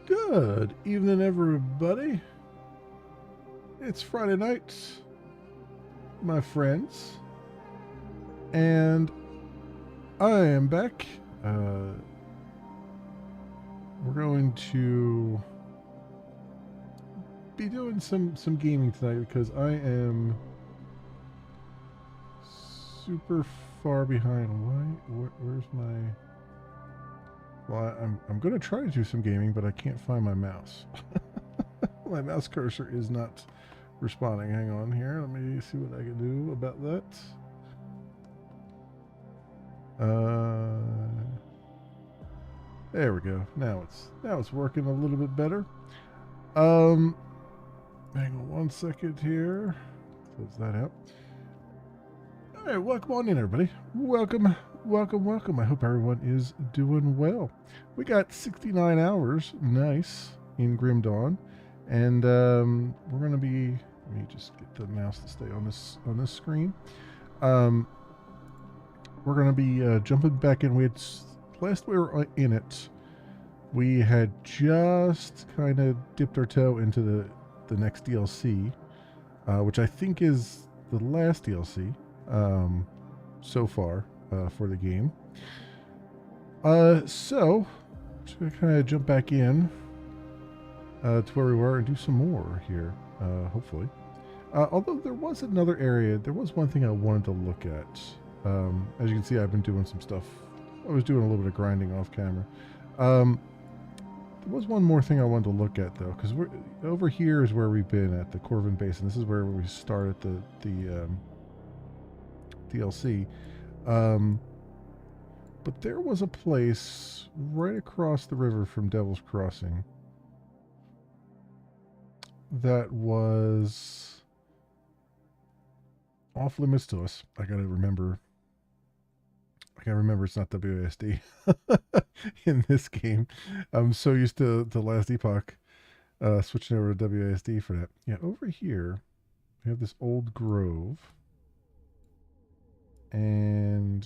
Good evening, everybody. It's Friday night, my friends, and I am back. We're going to be doing some gaming tonight because I am super far behind. Where's my? Well, I'm going to try to do some gaming, but I can't find my mouse. My mouse cursor is not responding. Hang on here. Let me see what I can do about that. There we go. Now it's working a little bit better. Hang on one second here. Close that out. All right, welcome on in, everybody. Welcome welcome, welcome. I hope everyone is doing well. We got 69 hours, nice, in Grim Dawn, and we're gonna be. Let me just get the mouse to stay on this screen. We're gonna be jumping back in. Last we were in it, we had just kind of dipped our toe into the next DLC, which I think is the last DLC so far for the game. So just gonna kind of jump back in to where we were and do some more here, hopefully. Although there was another area, there was one thing I wanted to look at. As you can see, I've been doing some stuff. I was doing a little bit of grinding off camera. There was one more thing I wanted to look at though, because we're over here is where we've been at the Corvin Basin. This is where we started the DLC. But there was a place right across the river from Devil's Crossing that was off limits to us. I gotta remember it's not WASD in this game. I'm so used to Last Epoch, switching over to WASD for that. Yeah, over here we have this old grove, and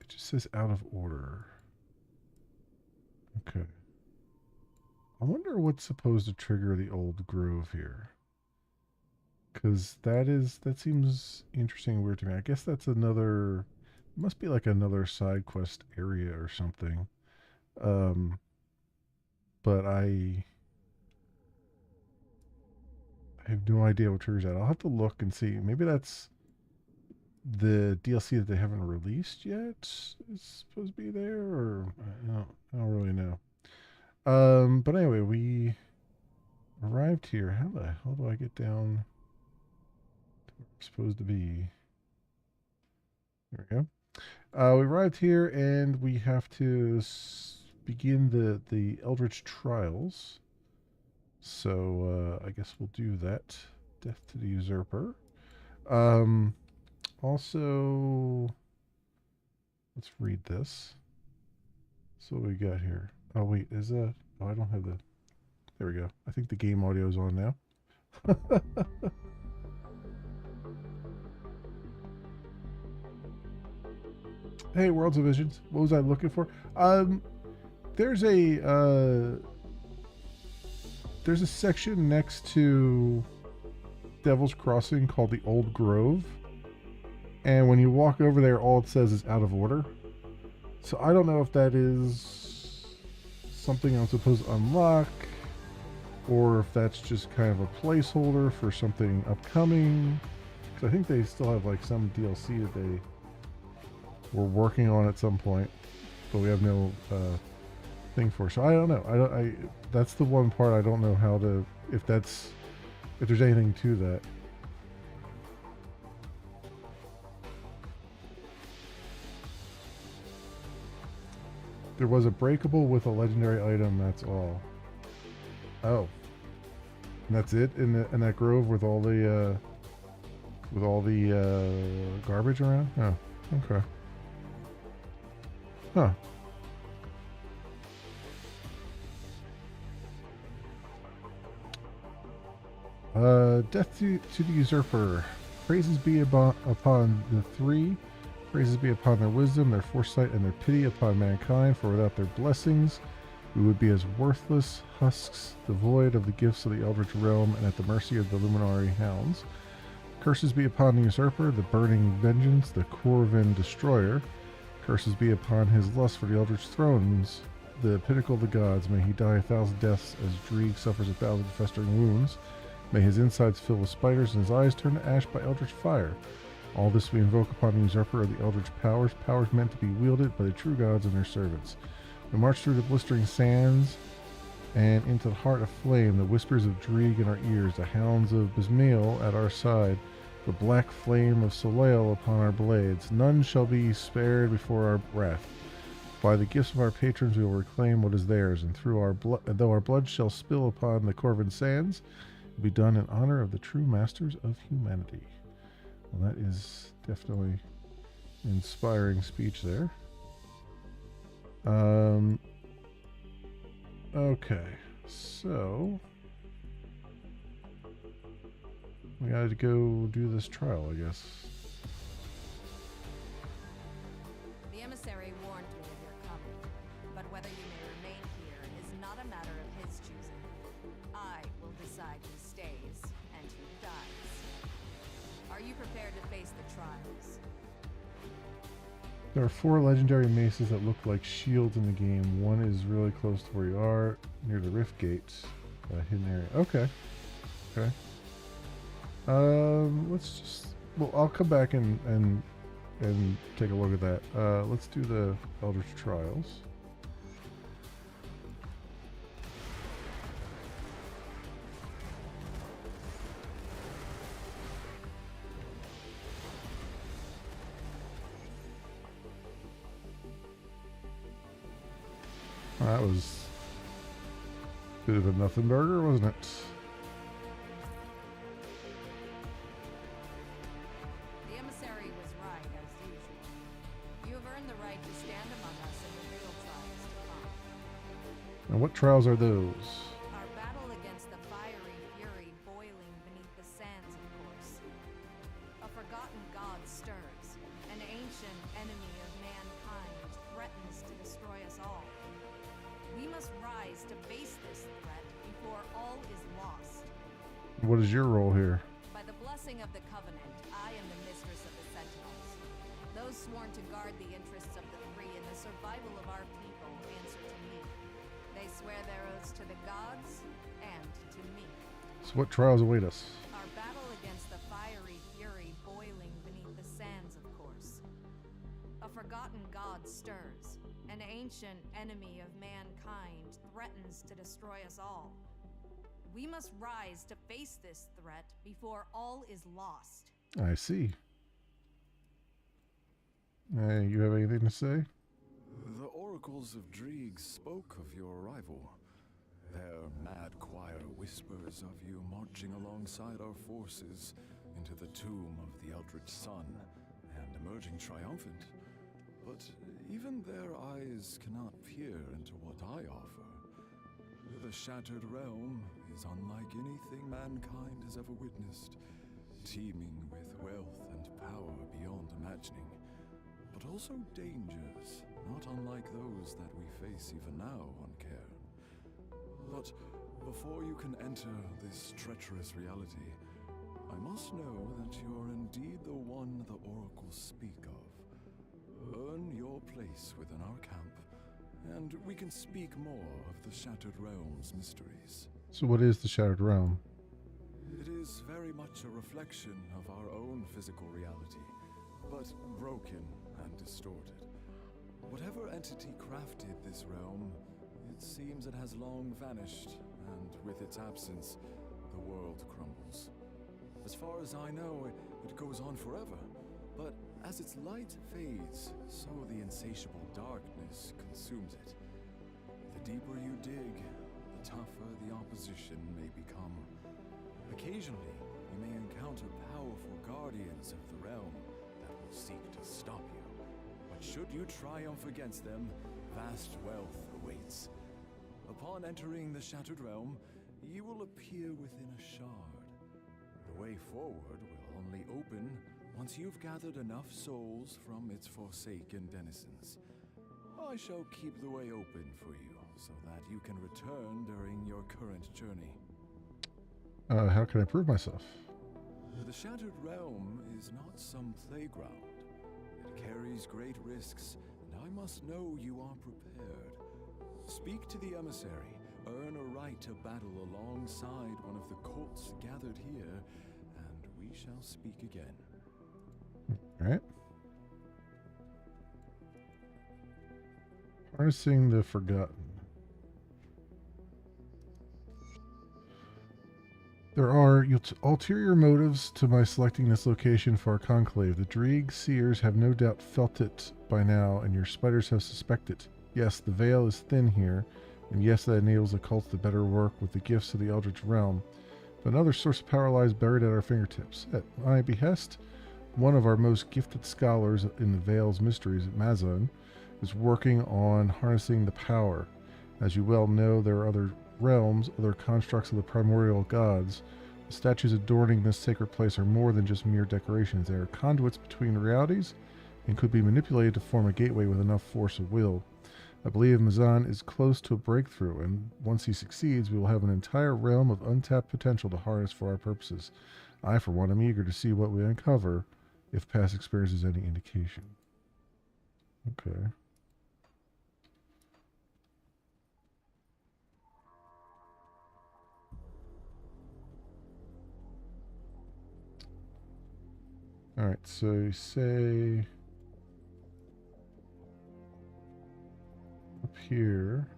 it just says out of order. Okay. I wonder what's supposed to trigger the old grove here. Because that seems interesting and weird to me. I guess that's another, must be like another side quest area or something. But I have no idea what triggers that. I'll have to look and see. Maybe that's the DLC that they haven't released yet is supposed to be there, or I don't really know. But anyway, we arrived here. How the hell do I get down? Supposed to be. There we go. We arrived here and we have to begin the Eldritch Trials. So I guess we'll do that. Death to the Usurper. Also, let's read this. So what we got here. Oh wait, is that? Oh, I don't have the. There we go. I think the game audio is on now. Hey, Worlds of Visions. What was I looking for? There's a section next to Devil's Crossing called the Old Grove, and when you walk over there, all it says is out of order. So I don't know if that is something I'm supposed to unlock, or if that's just kind of a placeholder for something upcoming. Because I think they still have like some DLC that they were working on at some point, but we have no thing for. So I don't know. That's the one part I don't know how to, if there's anything to that. There was a breakable with a legendary item. That's all. Oh, and that's it in that grove with all the garbage around. Oh, okay. Huh. Death to the Usurper. Praises be upon the three. Praises be upon their wisdom, their foresight, and their pity upon mankind, for without their blessings we would be as worthless husks, devoid of the gifts of the Eldritch Realm, and at the mercy of the Luminary Hounds. Curses be upon the Usurper, the Burning Vengeance, the Corvin Destroyer. Curses be upon his lust for the Eldritch Thrones, the pinnacle of the gods. May he die 1,000 deaths as Dreeg suffers 1,000 festering wounds. May his insides fill with spiders and his eyes turn to ash by eldritch fire. All this we invoke upon the Usurper of the eldritch powers, powers meant to be wielded by the true gods and their servants. We march through the blistering sands and into the heart of flame, the whispers of Dreeg in our ears, the hounds of Bismael at our side, the black flame of Soleil upon our blades. None shall be spared before our wrath. By the gifts of our patrons we will reclaim what is theirs, and though our blood shall spill upon the Corvin sands, it will be done in honor of the true masters of humanity. Well, that is definitely inspiring speech there. Okay, so we gotta go do this trial, I guess. The emissary warned me of your coming, but whether you may remain here is not a matter of his choosing. I will decide who stays and who dies. Are you prepared to face the trials? There are 4 legendary maces that look like shields in the game. One is really close to where you are, near the rift gates, hidden area. Okay. Okay. Let's just. Well, I'll come back and take a look at that. Let's do the Eldritch Trials. That was a bit of a nothing burger, wasn't it? The emissary was right, as usual. You have earned the right to stand among us in the real trials to come. And what trials are those? Our battle against the fiery fury boiling beneath the sands, of course. A forgotten god stirs. An ancient enemy of mankind threatens to destroy us all. We must rise to face this threat before all is lost. What is your role here? By the blessing of the Covenant, I am the mistress of the Sentinels. Those sworn to guard the interests of the free and the survival of our people answer to me. They swear their oaths to the gods and to me. So what trials await us? Our battle against the fiery fury boiling beneath the sands, of course. A forgotten god stirs. An ancient enemy of mankind threatens to destroy us all. We must rise to face this threat before all is lost. I see. You have anything to say? The oracles of Dreeg spoke of your arrival. Their mad choir whispers of you marching alongside our forces into the tomb of the Eldritch Sun and emerging triumphant. But even their eyes cannot peer into what I offer. The Shattered Realm is unlike anything mankind has ever witnessed, teeming with wealth and power beyond imagining, but also dangers not unlike those that we face even now on Cairn. But before you can enter this treacherous reality, I must know that you are indeed the one the oracles speak of. Earn your place within our camp, and we can speak more of the Shattered Realm's mysteries. So what is the Shattered Realm? It is very much a reflection of our own physical reality, but broken and distorted. Whatever entity crafted this realm, it seems it has long vanished, and with its absence, the world crumbles. As far as I know, it goes on forever, but as its light fades, so the insatiable darkness consumes it. The deeper you dig, the tougher the opposition may become. Occasionally, you may encounter powerful guardians of the realm that will seek to stop you. But should you triumph against them, vast wealth awaits. Upon entering the Shattered Realm, you will appear within a shard. The way forward will only open once you've gathered enough souls from its forsaken denizens. I shall keep the way open for you, so that you can return during your current journey. How can I prove myself? The Shattered Realm is not some playground. It carries great risks, and I must know you are prepared. Speak to the emissary, earn a right to battle alongside one of the cults gathered here, and we shall speak again. Alright. Harnessing the Forgotten. There are ulterior motives to my selecting this location for our conclave. The Dreeg Seers have no doubt felt it by now, and your spiders have suspected. Yes, the veil is thin here, and yes, that enables the cults to better work with the gifts of the Eldritch Realm. But another source of power lies buried at our fingertips. At my behest, one of our most gifted scholars in the Veil's mysteries, Mazan, is working on harnessing the power. As you well know, there are other realms, other constructs of the primordial gods. The statues adorning this sacred place are more than just mere decorations. They are conduits between realities and could be manipulated to form a gateway with enough force of will. I believe Mazan is close to a breakthrough, and once he succeeds, we will have an entire realm of untapped potential to harness for our purposes. I, for one, am eager to see what we uncover, if past experience is any indication. Okay. Alright, so you say up here.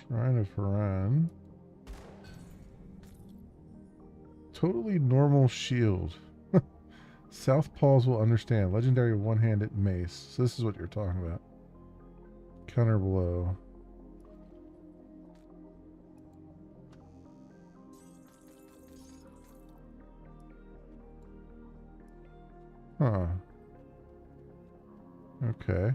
Shrine of Haran. Totally normal shield. Southpaws will understand. Legendary one-handed mace. So this is what you're talking about. Counter blow. Huh. Okay.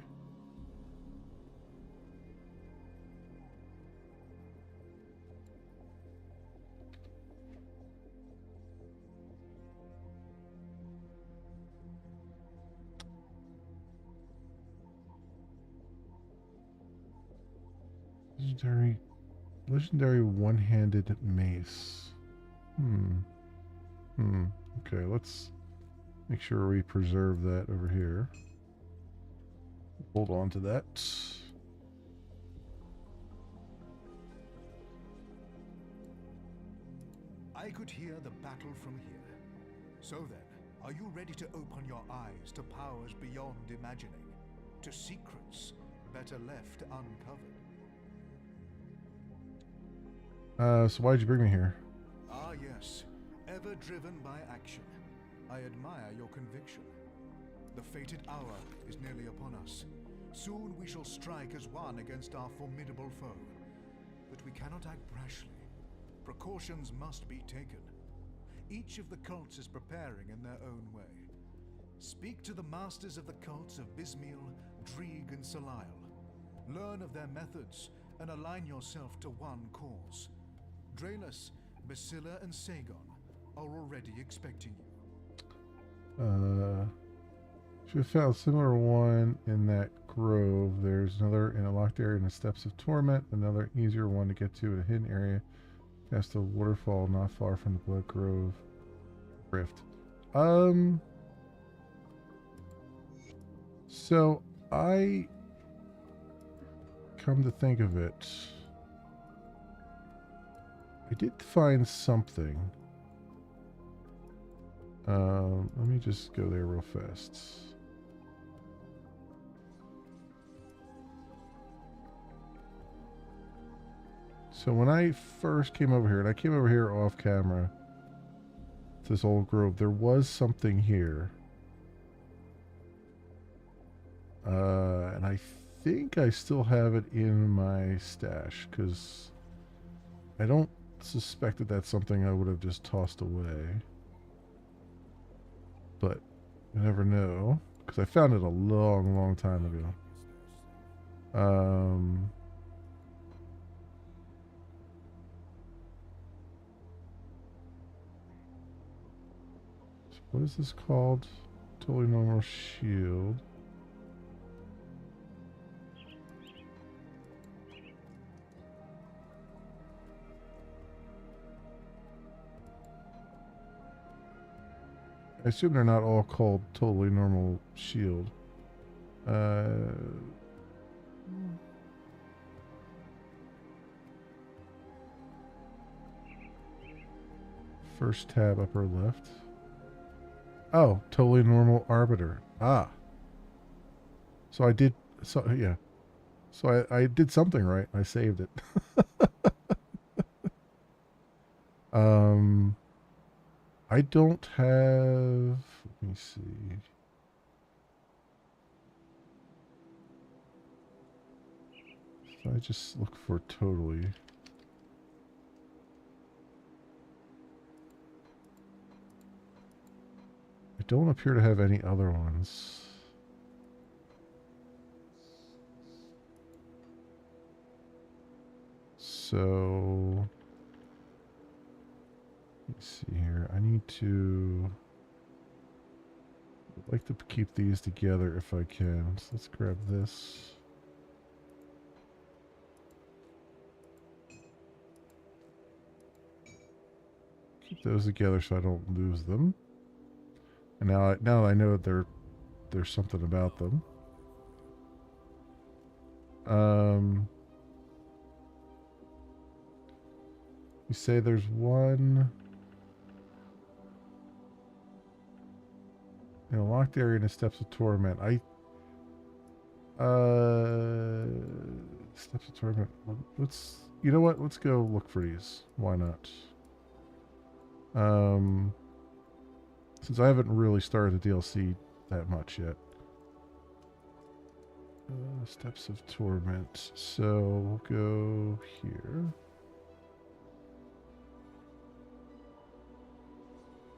Legendary one-handed mace. Okay, let's make sure we preserve that over here. Hold on to that. I could hear the battle from here. So then, are you ready to open your eyes to powers beyond imagining? To secrets better left uncovered? So why did you bring me here? Ah yes, ever driven by action. I admire your conviction. The fated hour is nearly upon us. Soon we shall strike as one against our formidable foe. But we cannot act brashly. Precautions must be taken. Each of the cults is preparing in their own way. Speak to the masters of the cults of Bismiel, Dreeg, and Salile. Learn of their methods and align yourself to one cause. Draelus, Basila, and Sagon are already expecting you. If you found a similar one in that grove, there's another in a locked area in the Steppes of Torment, another easier one to get to in a hidden area past a waterfall not far from the Blood Grove Rift. So I come to think of it, I did find something. Let me just go there real fast. So when I first came over here, and I came over here off camera to this old grove, there was something here. And I think I still have it in my stash, because I don't suspect that that's something I would have just tossed away. But you never know, because I found it a long, long time ago. So what is this called? Totally normal shield. I assume they're not all called totally normal shield. First tab, upper left. Oh, totally normal arbiter. Ah. So I did, so yeah. So I did something right. I saved it. I don't have... Let me see. If I just look for totally... I don't appear to have any other ones. So... Let's see here. I need to... I'd like to keep these together if I can. So let's grab this. Keep those together so I don't lose them. And now I know that there's something about them. You say there's one in a locked area in the Steps of Torment. Steps of Torment. You know what? Let's go look for these. Why not? Since I haven't really started the DLC that much yet. Steps of Torment. So we'll go here.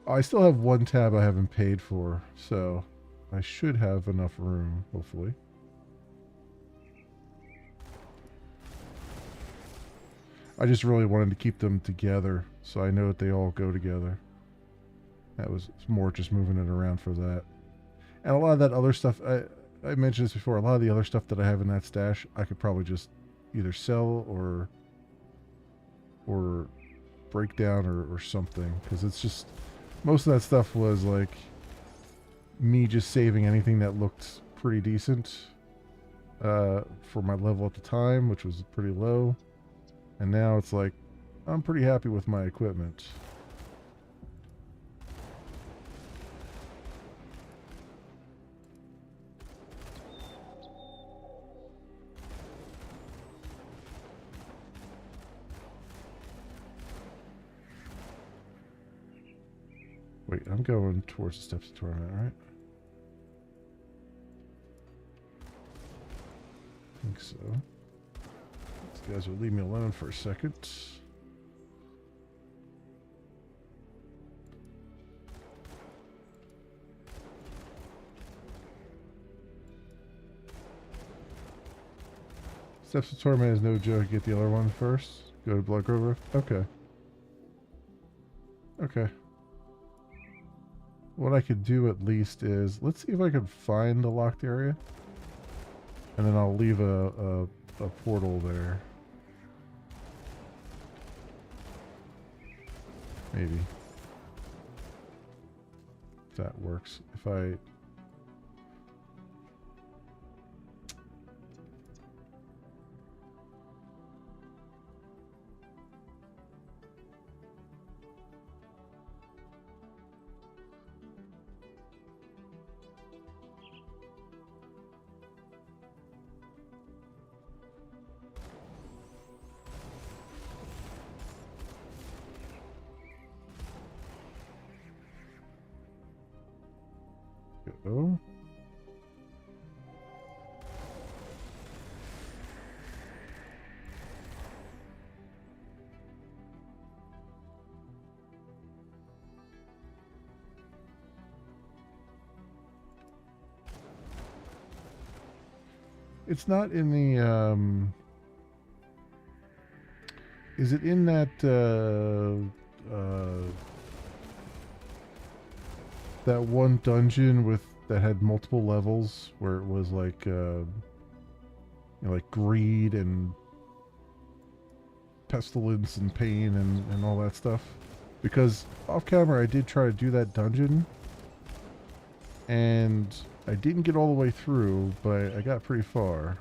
I still have one tab I haven't paid for, so I should have enough room, hopefully. I just really wanted to keep them together, so I know that they all go together. It's more just moving it around for that. And a lot of that other stuff, I mentioned this before, a lot of the other stuff that I have in that stash, I could probably just either sell or break down or something, because it's just... Most of that stuff was like me just saving anything that looked pretty decent for my level at the time, which was pretty low. And now it's like, I'm pretty happy with my equipment. Wait, I'm going towards the Steps of Torment, right? I think so. These guys will leave me alone for a second. Steps of Torment is no joke. Get the other one first. Go to Bloodgrove Rift. Okay. Okay. What I could do at least is, let's see if I can find a locked area. And then I'll leave a portal there. Maybe. If that works. If I... Go. It's not in the, is it in that, that one dungeon with, that had multiple levels, where it was like, you know, like greed and pestilence and pain and all that stuff? Because off camera I did try to do that dungeon, and I didn't get all the way through, but I got pretty far.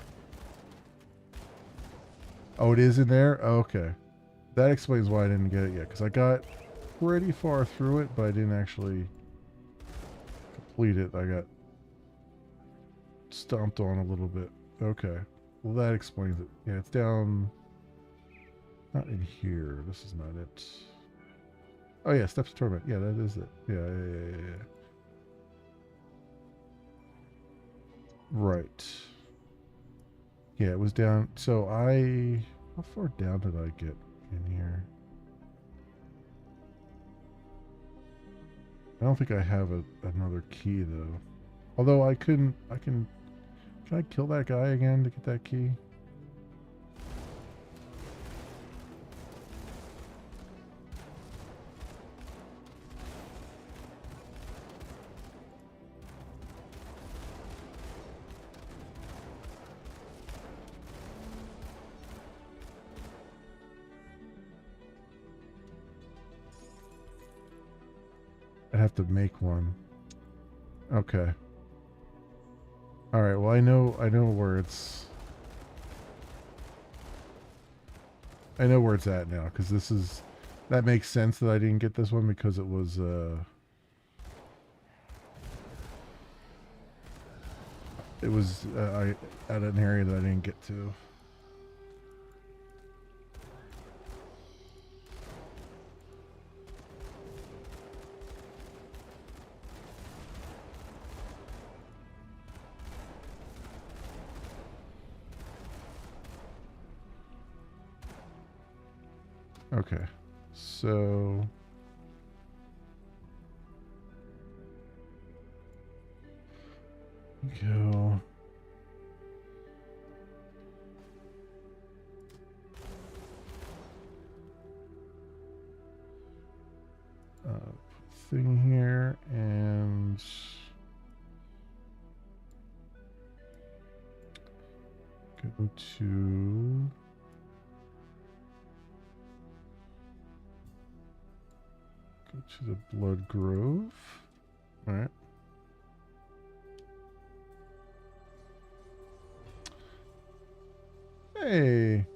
Oh, it is in there? Oh, okay. That explains why I didn't get it yet, because I got pretty far through it, but I didn't actually complete it. I got stomped on a little bit. Okay. well, that explains it. Yeah, it's down. Not in here. This is not it. Oh yeah, Steps of Torment. Yeah, that is it. Yeah. Right. Yeah, it was down. So how far down did I get in here? I don't think I have another key though. Although can I kill that guy again to get that key? I have to make one. Okay. All right. Well, I know where it's. I know where it's at now because that makes sense that I didn't get this one because it was I at an area that I didn't get to. Okay, so go. Thing here and go to. Go to the Blood Grove. All right. Hey,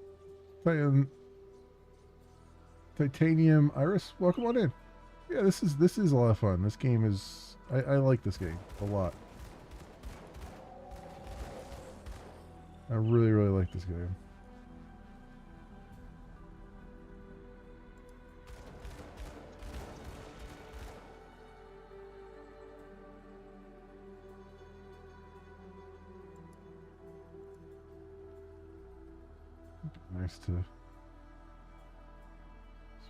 Titanium Iris, welcome on in. Yeah, this is a lot of fun. This game is I like this game a lot. I really like this game. Nice to see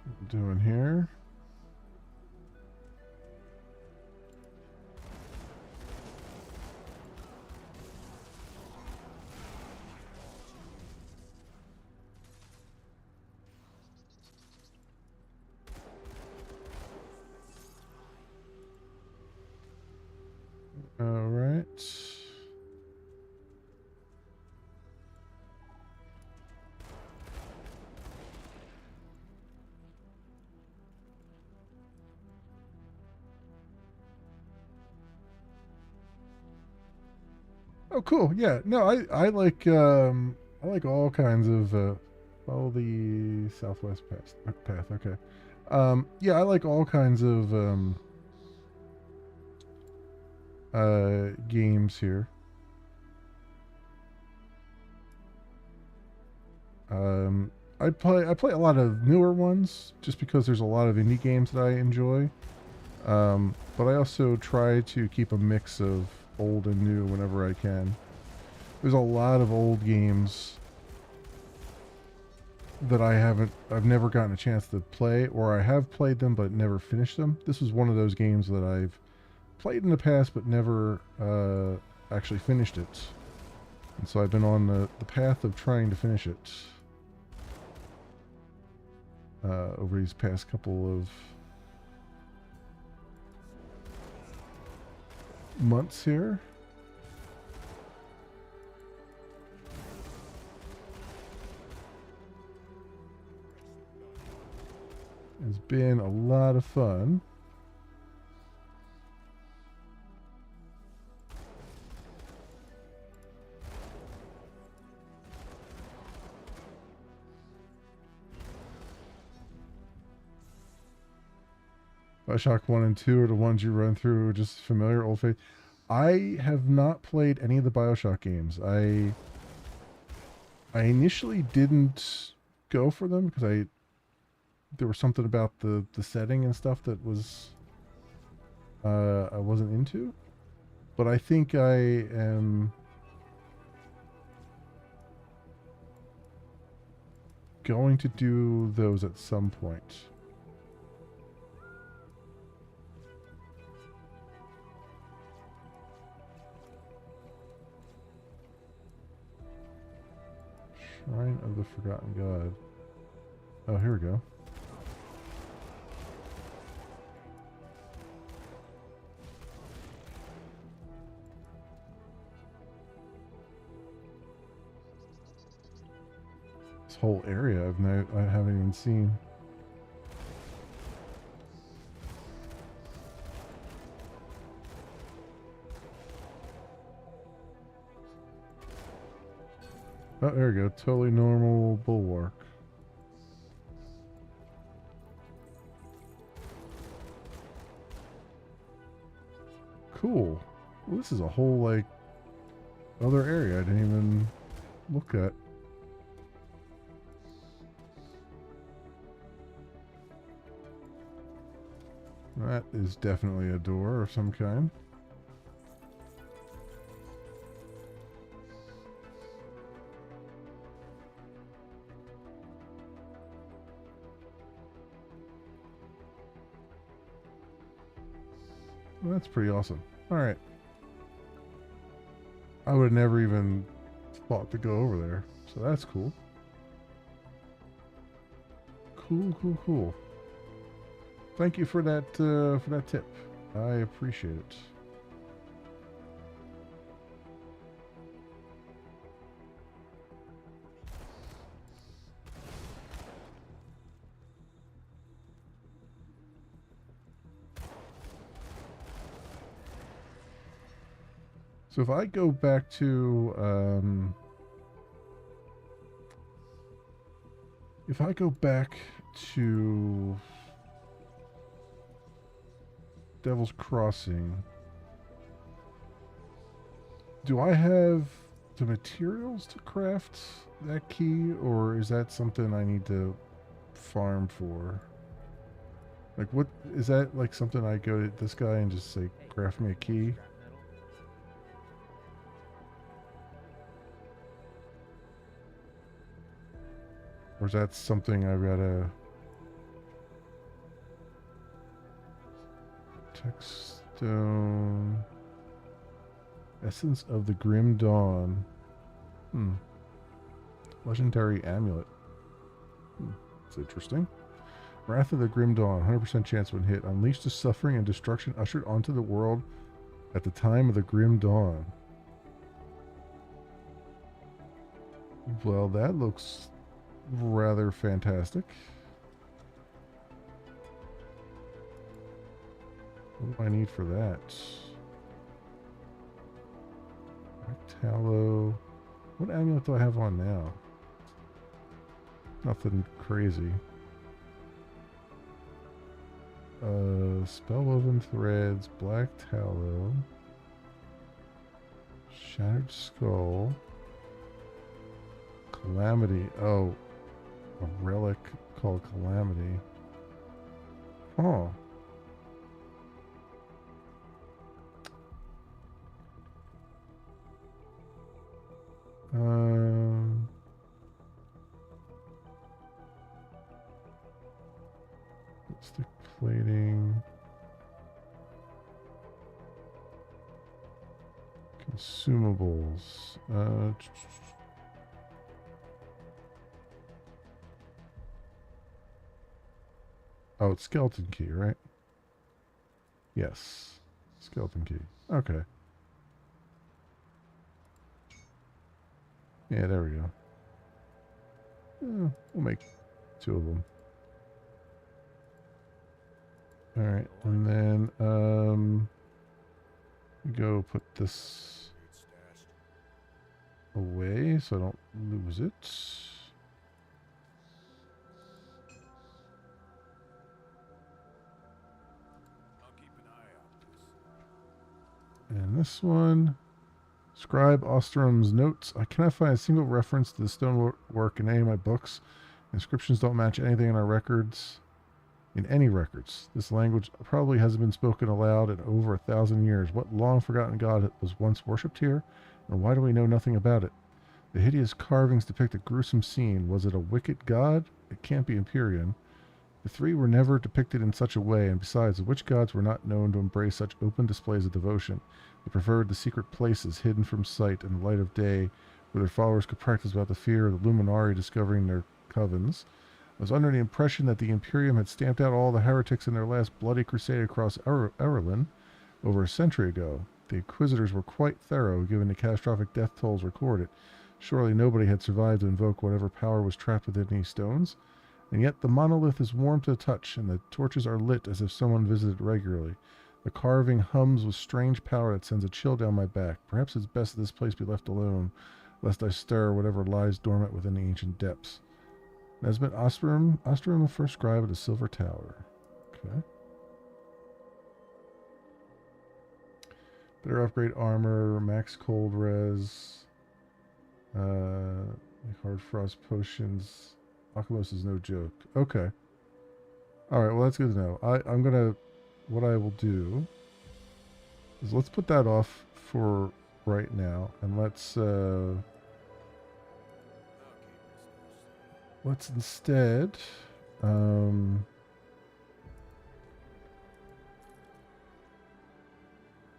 what I'm doing here. All right. Oh, cool. Yeah. No, I like all kinds of follow the southwest path. Okay. Yeah, I like all kinds of games here. I play a lot of newer ones just because there's a lot of indie games that I enjoy. But I also try to keep a mix of old and new whenever I can. There's a lot of old games that I've never gotten a chance to play, or I have played them but never finished them. This was one of those games that I've played in the past but never actually finished it. And so I've been on the path of trying to finish it over these past couple of months here. It's been a lot of fun. Bioshock 1 and 2 are the ones you run through, just familiar, old faith. I have not played any of the Bioshock games. I initially didn't go for them because there was something about the setting and stuff that was I wasn't into. But I think I am going to do those at some point. Shrine of the Forgotten God. Oh, here we go. This whole area I haven't even seen. Oh, there we go. Totally normal bulwark. Cool. Well, this is a whole, like, other area I didn't even look at. That is definitely a door of some kind. Well, that's pretty awesome. Alright. I would have never even thought to go over there. So that's cool. Cool. Thank you for that tip. I appreciate it. So if I go back to Devil's Crossing, do I have the materials to craft that key, or is that something I need to farm for? Like, what is that, like something I go to this guy and just say, craft me a key? Or is that something I've gotta... Techstone... Essence of the Grim Dawn. Legendary amulet. That's interesting. Wrath of the Grim Dawn. 100% chance when hit. Unleash the suffering and destruction ushered onto the world at the time of the Grim Dawn. Well, that looks rather fantastic. What do I need for that? Tallow. What amulet do I have on now? Nothing crazy. Spellwoven threads, black tallow, shattered skull, calamity. Oh, a relic called Calamity. Huh. Stick plating. Consumables. Oh, it's skeleton key, right? Yes. Skeleton key. Okay. Yeah, there we go. We'll make 2 of them. Alright, and then, go put this away so I don't lose it. And this one. Scribe Ostrom's notes. I cannot find a single reference to the stonework in any of my books. Inscriptions don't match anything in our records. In any records. This language probably hasn't been spoken aloud in over 1,000 years. What long-forgotten god was once worshipped here? And why do we know nothing about it? The hideous carvings depict a gruesome scene. Was it a wicked god? It can't be Empyrean. The three were never depicted in such a way, and besides, the witch gods were not known to embrace such open displays of devotion. They preferred the secret places hidden from sight in the light of day, where their followers could practice without the fear of the Luminari discovering their covens. I was under the impression that the Imperium had stamped out all the heretics in their last bloody crusade across Erlin over a century ago. The Inquisitors were quite thorough, given the catastrophic death tolls recorded. Surely nobody had survived to invoke whatever power was trapped within these stones. And yet the monolith is warm to the touch, and the torches are lit as if someone visited regularly. The carving hums with strange power that sends a chill down my back. Perhaps it's best that this place be left alone, lest I stir whatever lies dormant within the ancient depths. Nesbit Ostrom, the first scribe of the Silver Tower. Okay. Better upgrade armor, max cold res, hard frost potions. Akamos is no joke. Okay. Alright, well that's good to know. What I will do is let's put that off for right now, and let's instead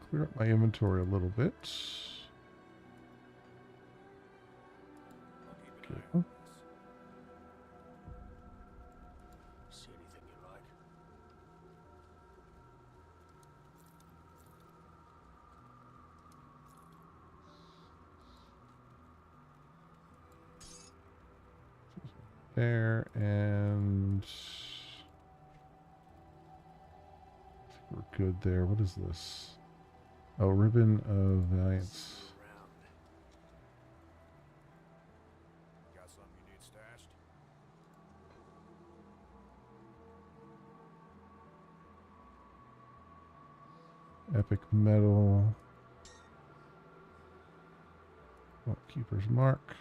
clear up my inventory a little bit. Okay. There, and I think we're good there. What is this? Oh, Ribbon of Valiance. Got something you need stashed? Epic Metal. Oh, Keeper's Mark.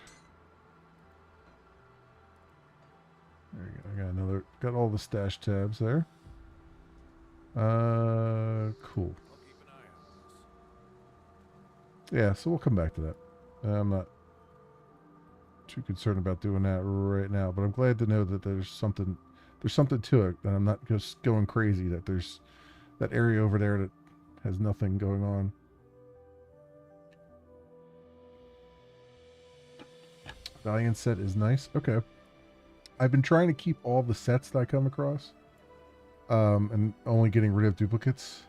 There you go. I got another. Got all the stash tabs there. Cool. Yeah, so we'll come back to that. I'm not too concerned about doing that right now, but I'm glad to know that there's something to it, and I'm not just going crazy that there's that area over there that has nothing going on. Valiant set is nice. Okay. I've been trying to keep all the sets that I come across, and only getting rid of duplicates.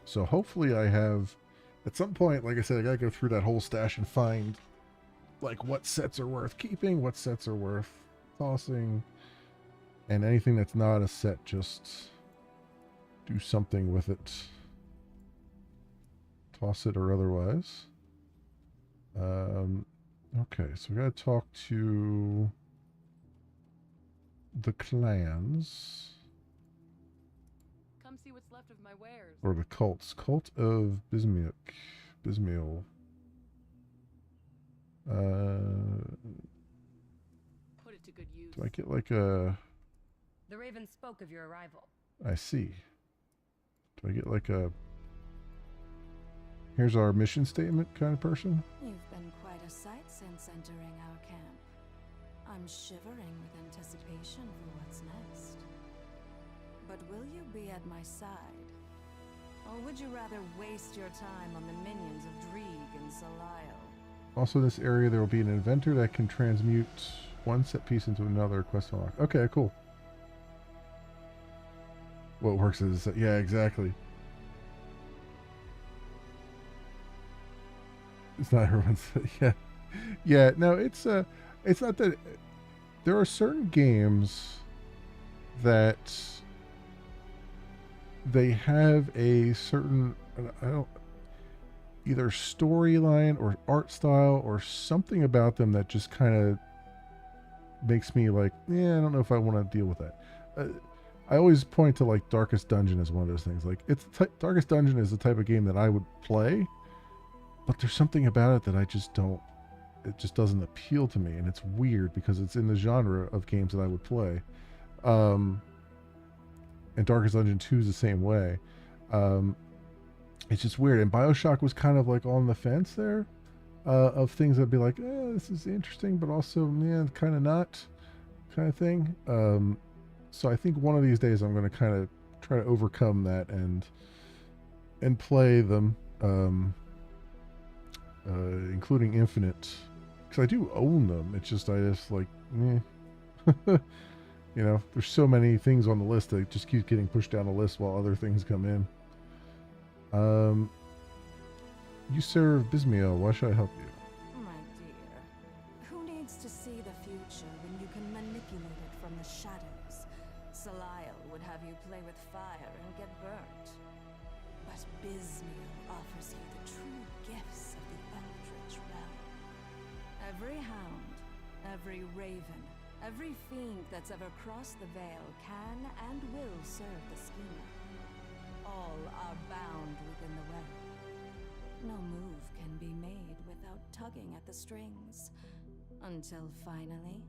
So hopefully I have, at some point, like I said, I gotta go through that whole stash and find, like, what sets are worth keeping, what sets are worth tossing, and anything that's not a set, just do something with it. Toss it or otherwise. Okay, so we gotta talk to the clans. Come see what's left of my wares. Or the cults. Cult of Bismuth. Bismiel. Put it to good use. Do I get like a... The Raven spoke of your arrival. I see. Do I get like a... Here's our mission statement kind of person? You've been quite a sight since entering our camp. I'm shivering with anticipation for what's next. But will you be at my side? Or would you rather waste your time on the minions of Dreeg and Salile? Also in this area there will be an inventor that can transmute one set piece into another. Quest unlock. Okay, cool. What works is... Yeah, exactly. It's not everyone's... Yeah. Yeah, no, it's not that... There are certain games that they have a certain... I don't... Either storyline or art style or something about them that just kind of makes me like, yeah, I don't know if I want to deal with that. I always point to like Darkest Dungeon as one of those things. Like, Darkest Dungeon is the type of game that I would play, but there's something about it that I just don't. It just doesn't appeal to me, and it's weird because it's in the genre of games that I would play. And Darkest Dungeon 2 is the same way. It's just weird. And Bioshock was kind of like on the fence there, of things that'd be like, this is interesting, but also, man, kind of not, kind of thing. So I think one of these days I'm going to kind of try to overcome that and play them, including Infinite, because I do own them. It's just I just like, you know, there's so many things on the list that just keep getting pushed down the list while other things come in. You serve Bismiel. Why should I help you? My dear, who needs to see the future when you can manipulate it from the shadows? Selial would have you play with fire and get burnt. But Bismiel offers you the true gifts of the Eldritch realm. Every hound, every raven, every fiend that's ever crossed the veil can and will serve the schemer. All are bound within the web. No move can be made without tugging at the strings, until finally,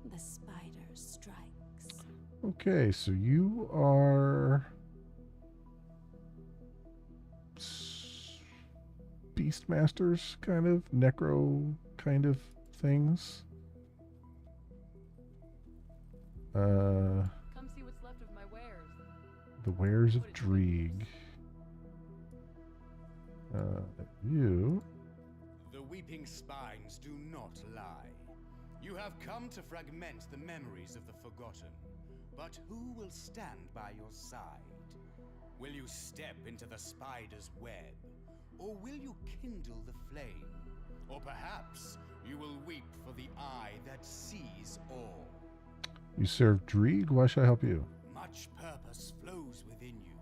the spider strikes. Okay, so you are Beastmasters, kind of necro kind of things. Come see what's left of my wares. The Wares of Dreeg. You. The weeping spines do not lie. You have come to fragment the memories of the forgotten. But who will stand by your side? Will you step into the spider's web? Or will you kindle the flame? Or perhaps you will weep for the eye that sees all. You serve Dreeg. Why should I help you? Much purpose flows within you.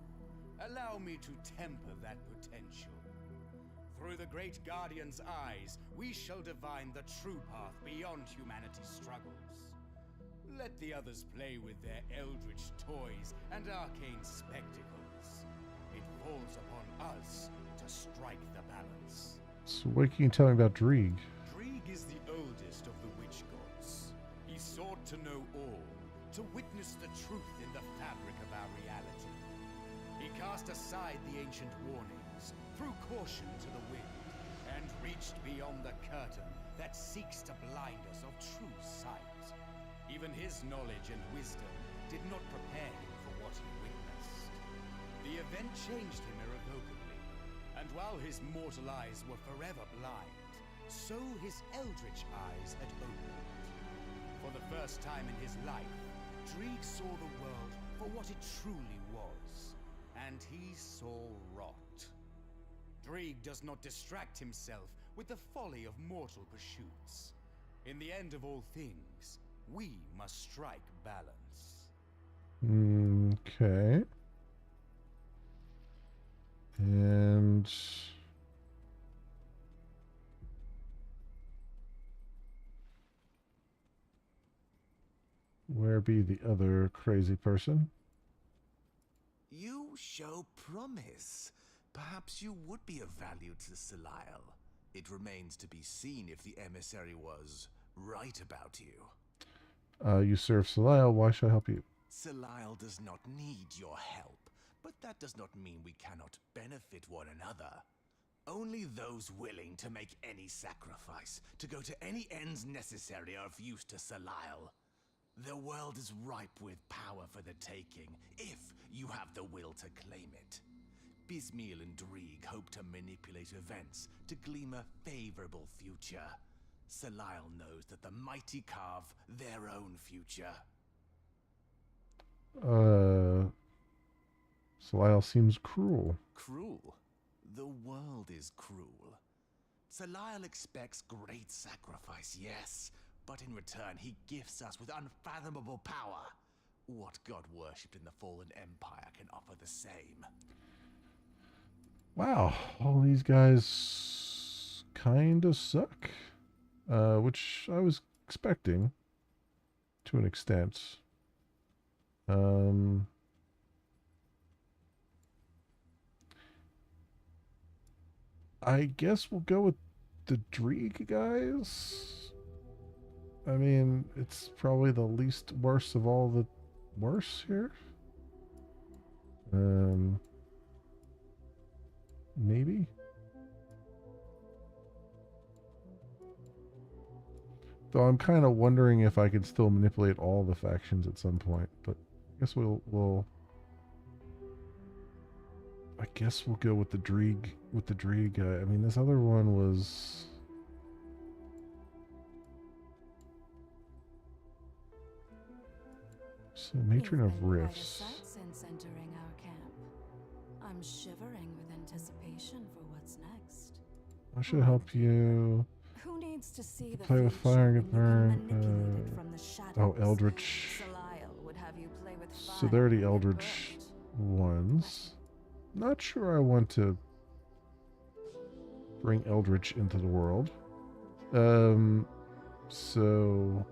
Allow me to temper that potential. Through the great Guardian's eyes, we shall divine the true path beyond humanity's struggles. Let the others play with their eldritch toys and arcane spectacles. It falls upon us to strike the balance. So what can you tell me about Dreeg? Dreeg is the oldest of the witch gods. He sought to know all, to witness the truth in the fabric of our reality. He cast aside the ancient warnings, threw caution to the wind, and reached beyond the curtain that seeks to blind us of true sight. Even his knowledge and wisdom did not prepare him for what he witnessed. The event changed him irrevocably, and while his mortal eyes were forever blind, so his eldritch eyes had opened. For the first time in his life, Dreeg saw the world for what it truly was, and he saw rot. Dreeg does not distract himself with the folly of mortal pursuits. In the end of all things, we must strike balance. Okay. And where be the other crazy person? You show promise. Perhaps you would be of value to Selial. It remains to be seen if the emissary was right about you. You serve Selial. Why should I help you? Selial does not need your help, but that does not mean we cannot benefit one another. Only those willing to make any sacrifice, to go to any ends necessary, are of use to Selial. The world is ripe with power for the taking, if you have the will to claim it. Bismiel and Dreeg hope to manipulate events to glean a favorable future. Selial knows that the mighty carve their own future. Selial seems cruel. Cruel? The world is cruel. Selial expects great sacrifice, yes, but in return he gifts us with unfathomable power. What god worshipped in the fallen empire can offer the same? Wow, all these guys kind of suck. Which I was expecting to an extent. I guess we'll go with the Dreeg guys. I mean, it's probably the least worst of all the worse here. Maybe. Though I'm kind of wondering if I could still manipulate all the factions at some point, but I guess we'll I guess we'll go with the Dreeg guy. I mean, this other one was so Matron of You've been quite a Rifts. sight since entering our camp. I'm shivering with anticipation for what's next. I should help you. Who needs to see the Play with future fire and when get you can burned. manipulate it from the Oh, shadows? Eldritch. Belial would have you play with So fire they're the and get Eldritch burnt. ones. Not sure I want to bring Eldritch into the world. So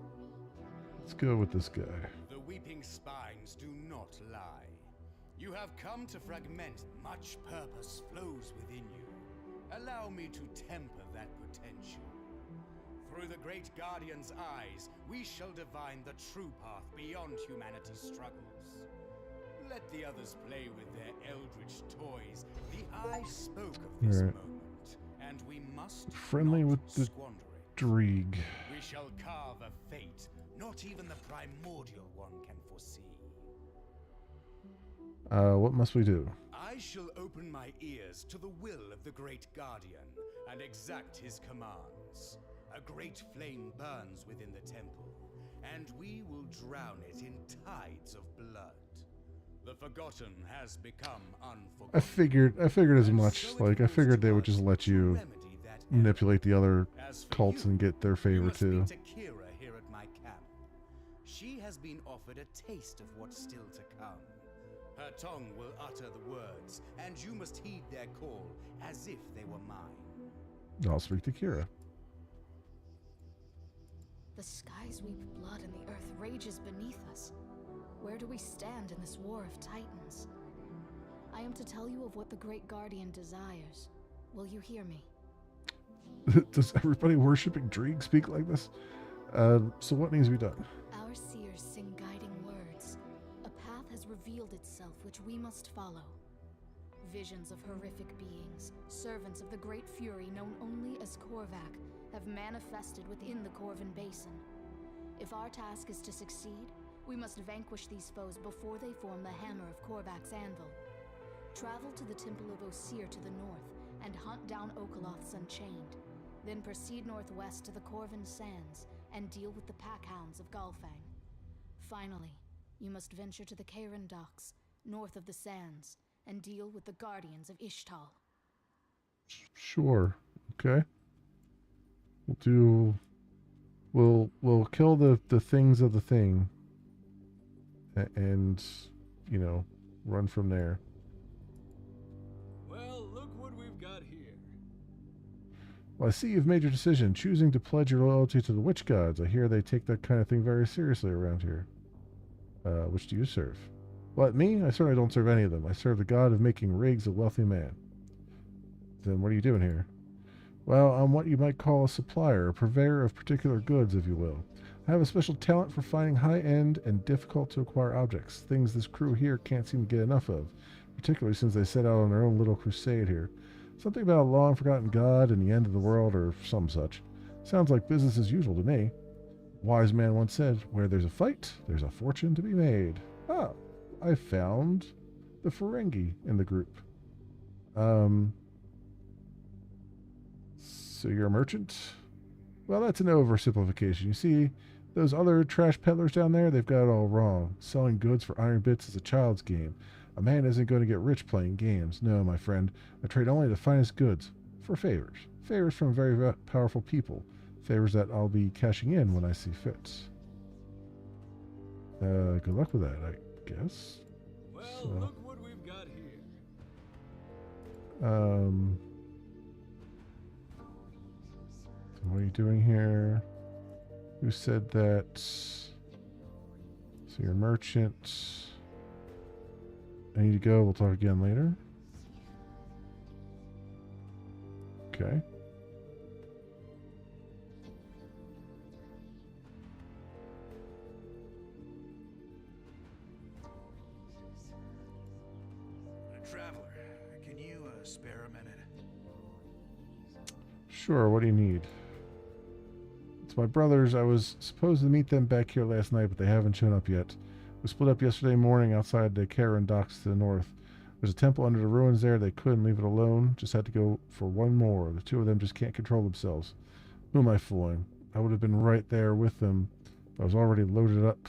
let's go with this guy. The weeping spines do not lie. You have come to fragment. Much purpose flows within you. Allow me to temper that potential. Through the great Guardian's eyes, we shall divine the true path beyond humanity's struggles. Let the others play with their eldritch toys. The eye spoke of this Alright. moment, and we must Friendly not with the squander it. Dreeg. We shall carve a fate not even the primordial one can foresee. What must we do? I shall open my ears to the will of the great Guardian and exact his commands. A great flame burns within the temple, and we will drown it in tides of blood. The forgotten has become unforgotten. I figured as much. Like, I figured they would just let you manipulate the other cults and get their favor too. To Kira here at my camp. She has been offered a taste of what's still to come. Her tongue will utter the words, and you must heed their call as if they were mine. I'll speak to Kira. The skies weep blood and the earth rages beneath us. Where do we stand in this war of titans? I am to tell you of what the great Guardian desires. Will you hear me? Does everybody worshipping Dreeg speak like this? So what needs to be done? Our seers sing guiding words. A path has revealed itself which we must follow. Visions of horrific beings, servants of the great fury known only as Korvac, have manifested within the Corvin Basin. If our task is to succeed, we must vanquish these foes before they form the hammer of Korvac's anvil. Travel to the Temple of Osir to the north and hunt down Okaloth's Unchained. Then proceed northwest to the Corvin Sands and deal with the packhounds of Galfang. Finally, you must venture to the Karen Docks, north of the Sands, and deal with the Guardians of Ishtal. Sure. Okay. We'll kill the things of the thing. And, you know, run from there. Well, look what we've got here. Well, I see you've made your decision, choosing to pledge your loyalty to the witch gods. I hear they take that kind of thing very seriously around here. Which do you serve? What, me? I certainly don't serve any of them. I serve the god of making Riggs a wealthy man. Then what are you doing here? Well, I'm what you might call a supplier, a purveyor of particular goods, if you will. I have a special talent for finding high-end and difficult-to-acquire objects, things this crew here can't seem to get enough of, particularly since they set out on their own little crusade here. Something about a long-forgotten god and the end of the world or some such. Sounds like business as usual to me. A wise man once said, where there's a fight, there's a fortune to be made. Ah, I found the Ferengi in the group. So you're a merchant? Well, that's an oversimplification. You see, those other trash peddlers down there, they've got it all wrong. Selling goods for iron bits is a child's game. A man isn't going to get rich playing games. No, my friend. I trade only the finest goods for favors. Favors from very powerful people. Favors that I'll be cashing in when I see fit. Good luck with that, I guess. Well, So, look what we've got here. So what are you doing here? Who said that? So you're a merchant. I need to go. We'll talk again later. Okay. Traveler, can you spare a minute? Sure, what do you need? It's my brothers. I was supposed to meet them back here last night, but they haven't shown up yet. We split up yesterday morning outside the Karen docks to the north. There's a temple under the ruins there. They couldn't leave it alone. Just had to go for one more. The two of them just can't control themselves. Who am I fooling? I would have been right there with them. I was already loaded up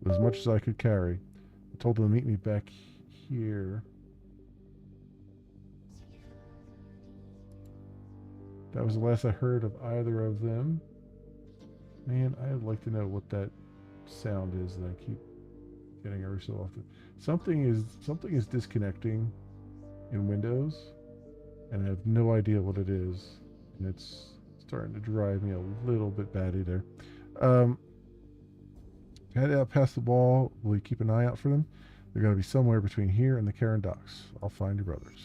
with as much as I could carry. I told them to meet me back here. That was the last I heard of either of them. Man, I'd like to know what that sound is that I keep getting every so often. Something is disconnecting in Windows, and I have no idea what it is, and it's starting to drive me a little bit batty there. Head out past the wall. Will you keep an eye out for them? They're going to be somewhere between here and the Karen docks. I'll find your brothers.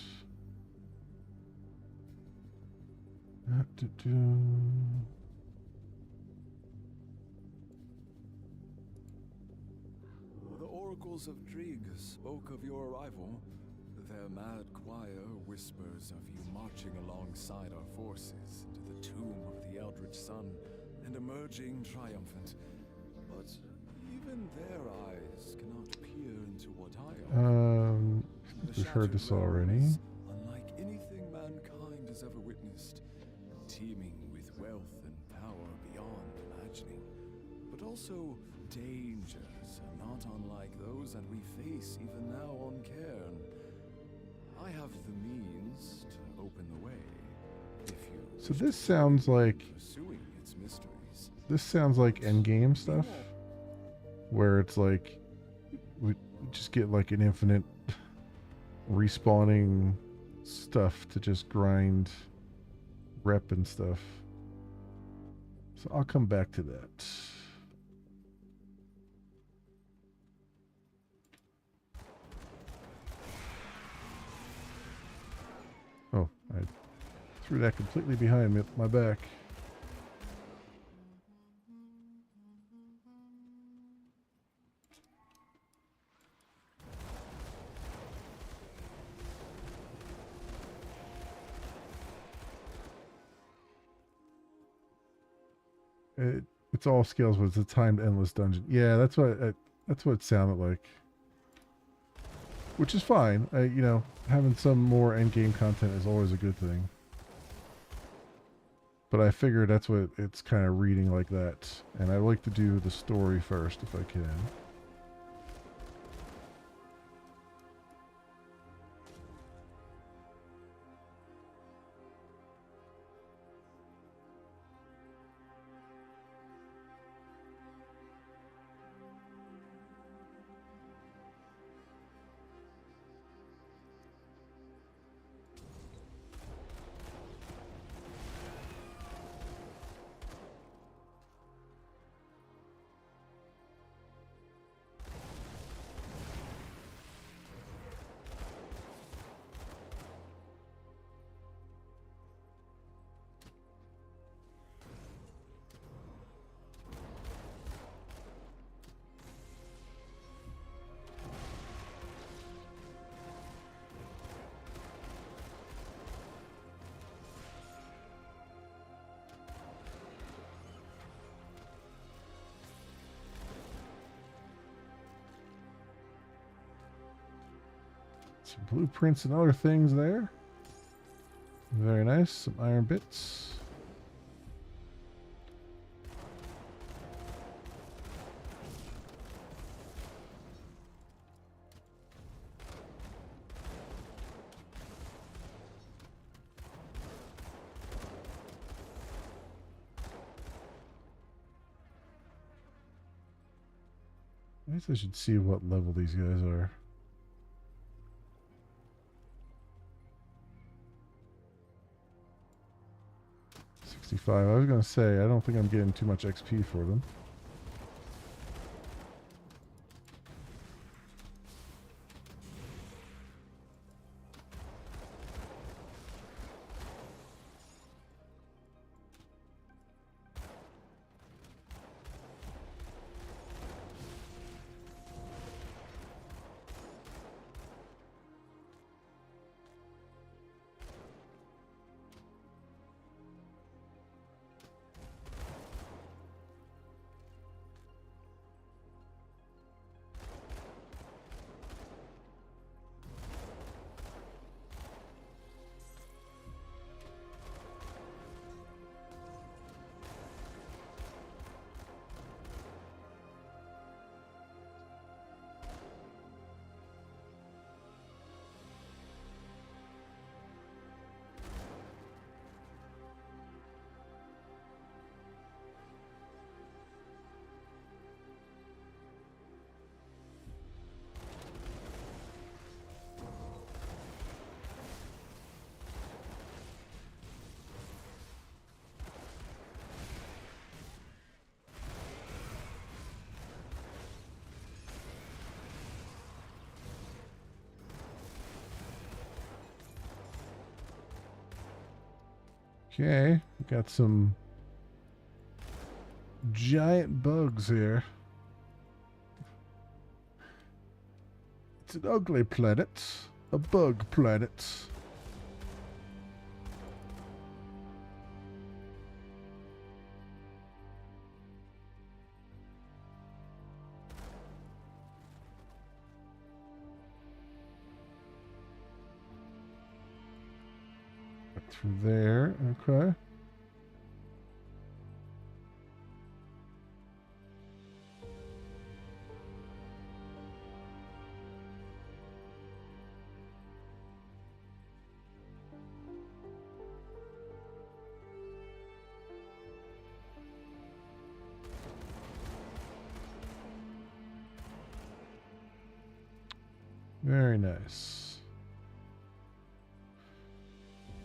The oracles of Drieg spoke of your arrival. Their mad choir whispers of you marching alongside our forces into the tomb of the Eldritch Sun and emerging triumphant. But even their eyes cannot peer into what I offer. We've heard this already. Unlike anything mankind has ever witnessed, teeming with wealth and power beyond imagining, but also dangers not unlike those that we face even now on Cairn. I have the means to open the way. If you So this sounds like pursuing its mysteries. this sounds like endgame stuff, where it's like we just get like an infinite respawning stuff to just grind rep and stuff. So I'll come back to that. Oh, I threw that completely behind me, my back. It's all skills, but it's a timed endless dungeon. Yeah, that's what it sounded like. Which is fine. You know, having some more end game content is always a good thing. But I figured that's what it's kind of reading like that, and I like to do the story first if I can. Some blueprints and other things there. Very nice. Some iron bits. I guess I should see what level these guys are. I was going to say, I don't think I'm getting too much XP for them. Okay, we got some giant bugs here. It's an ugly planet. A bug planet. Through there, okay. Very nice.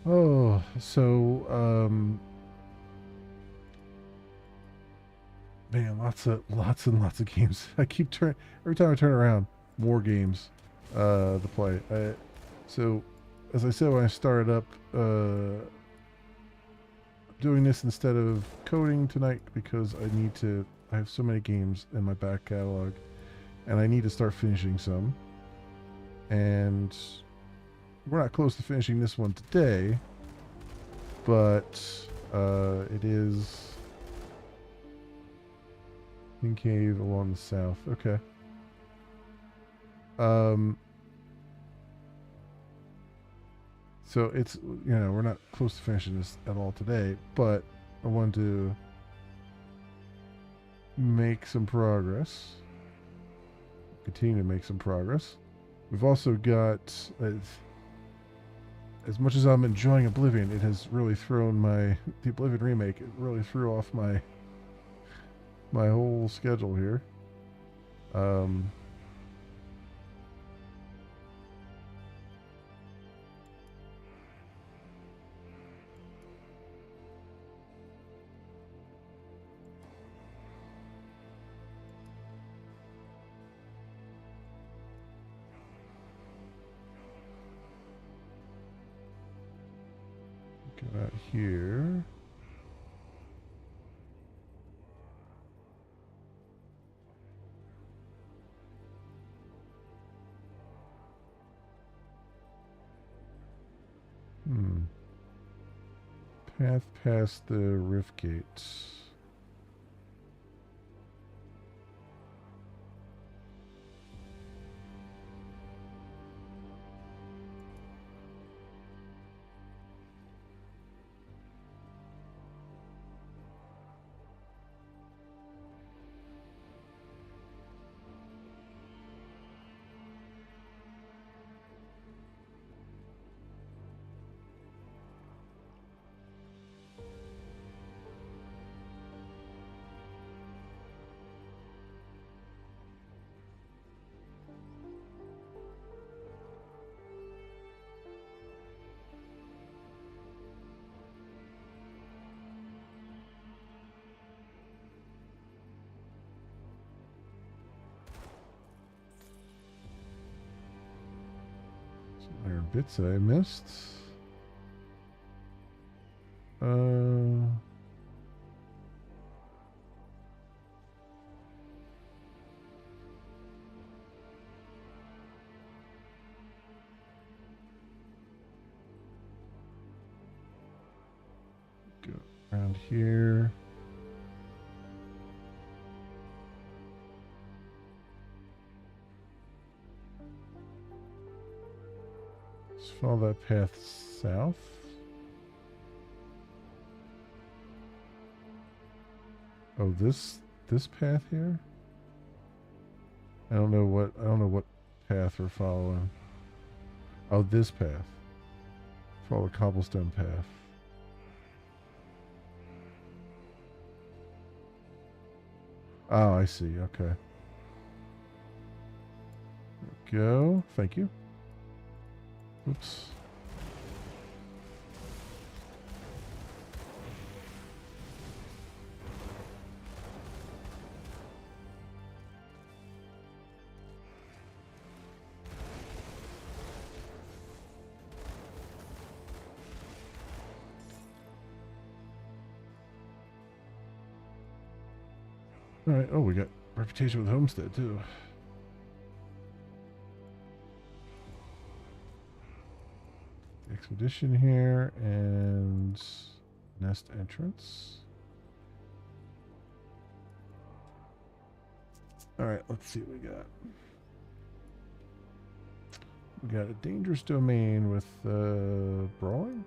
Oh, so, man, lots and lots of games. I keep every time I turn around, more games, to play. So, as I said when I started up, doing this instead of coding tonight because I have so many games in my back catalog, and I need to start finishing some. And we're not close to finishing this one today, but it is in Cave along the south. Okay. So it's, we're not close to finishing this at all today, but I wanted to make some progress. Continue to make some progress. We've also got, as much as I'm enjoying Oblivion, it has really thrown the Oblivion remake, it really threw off my whole schedule here. Get out here. Path past the Rift Gates. There are bits that I missed. Go around here. Let's follow that path south. Oh, this path here? I don't know what path we're following. Oh, this path. Follow the cobblestone path. Oh, I see. Okay. There we go. Thank you. Oops. Alright, oh, we got reputation with Homestead, too. Expedition here, and nest entrance. Alright, let's see what we got. We got a dangerous domain with brawling.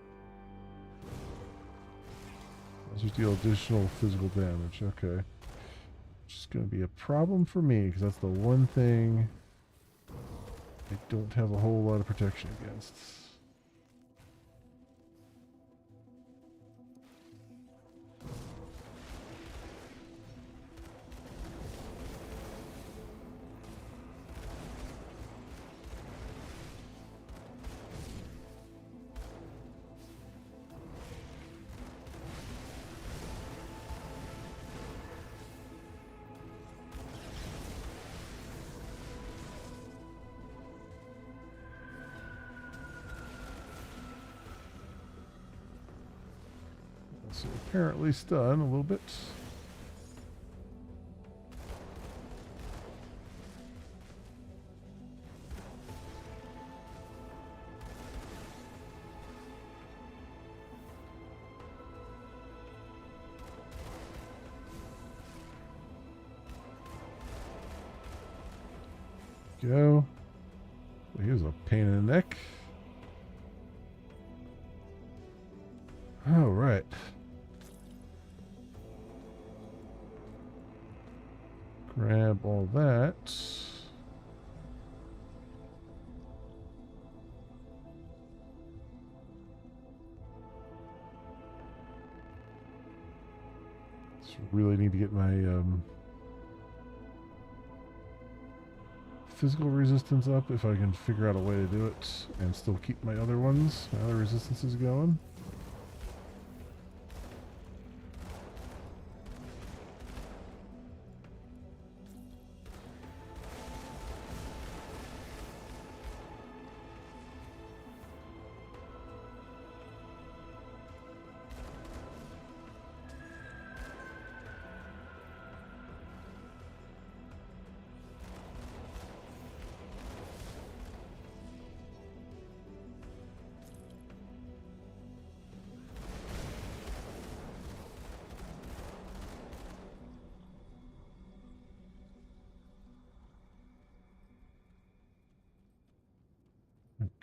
Those deal additional physical damage. Okay. Which is going to be a problem for me, because that's the one thing I don't have a whole lot of protection against. So apparently stun a little bit. Go. Here's a pain in the neck. All right. Grab all that. Just really need to get my physical resistance up if I can figure out a way to do it and still keep my other ones, my other resistances going.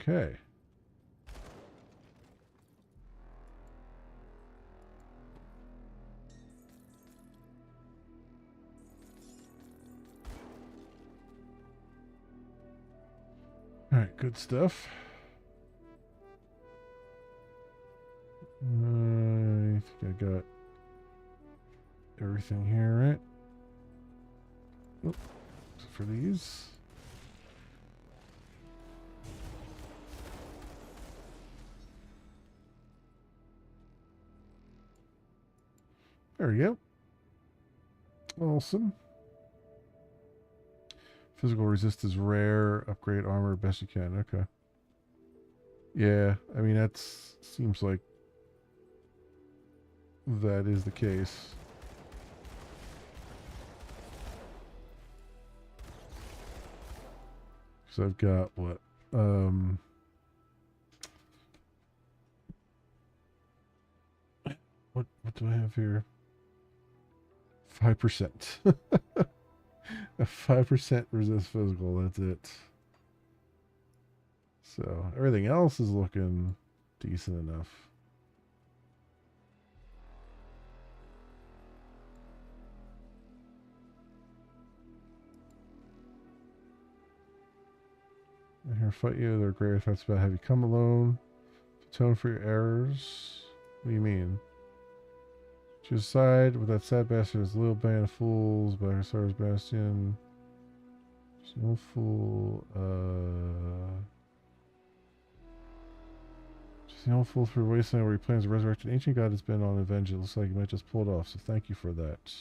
Okay. All right, good stuff. I think I got everything here, right? Oh, for these. There we go. Awesome. Physical resist is rare. Upgrade armor best you can. Okay. Yeah, I mean, that seems like that is the case. So I've got what? What do I have here? 5%. A 5% resist physical, that's it. So everything else is looking decent enough. I here fight you. They're great effects about have you come alone. Atone for your errors. What do you mean? Choose a side with that sad bastard is a little band of fools by Hussar's Bastion. There's no fool. Just the old fool through Wasteland where he plans to resurrect an ancient god has been on Avenge. It looks like he might just pull it off, so thank you for that.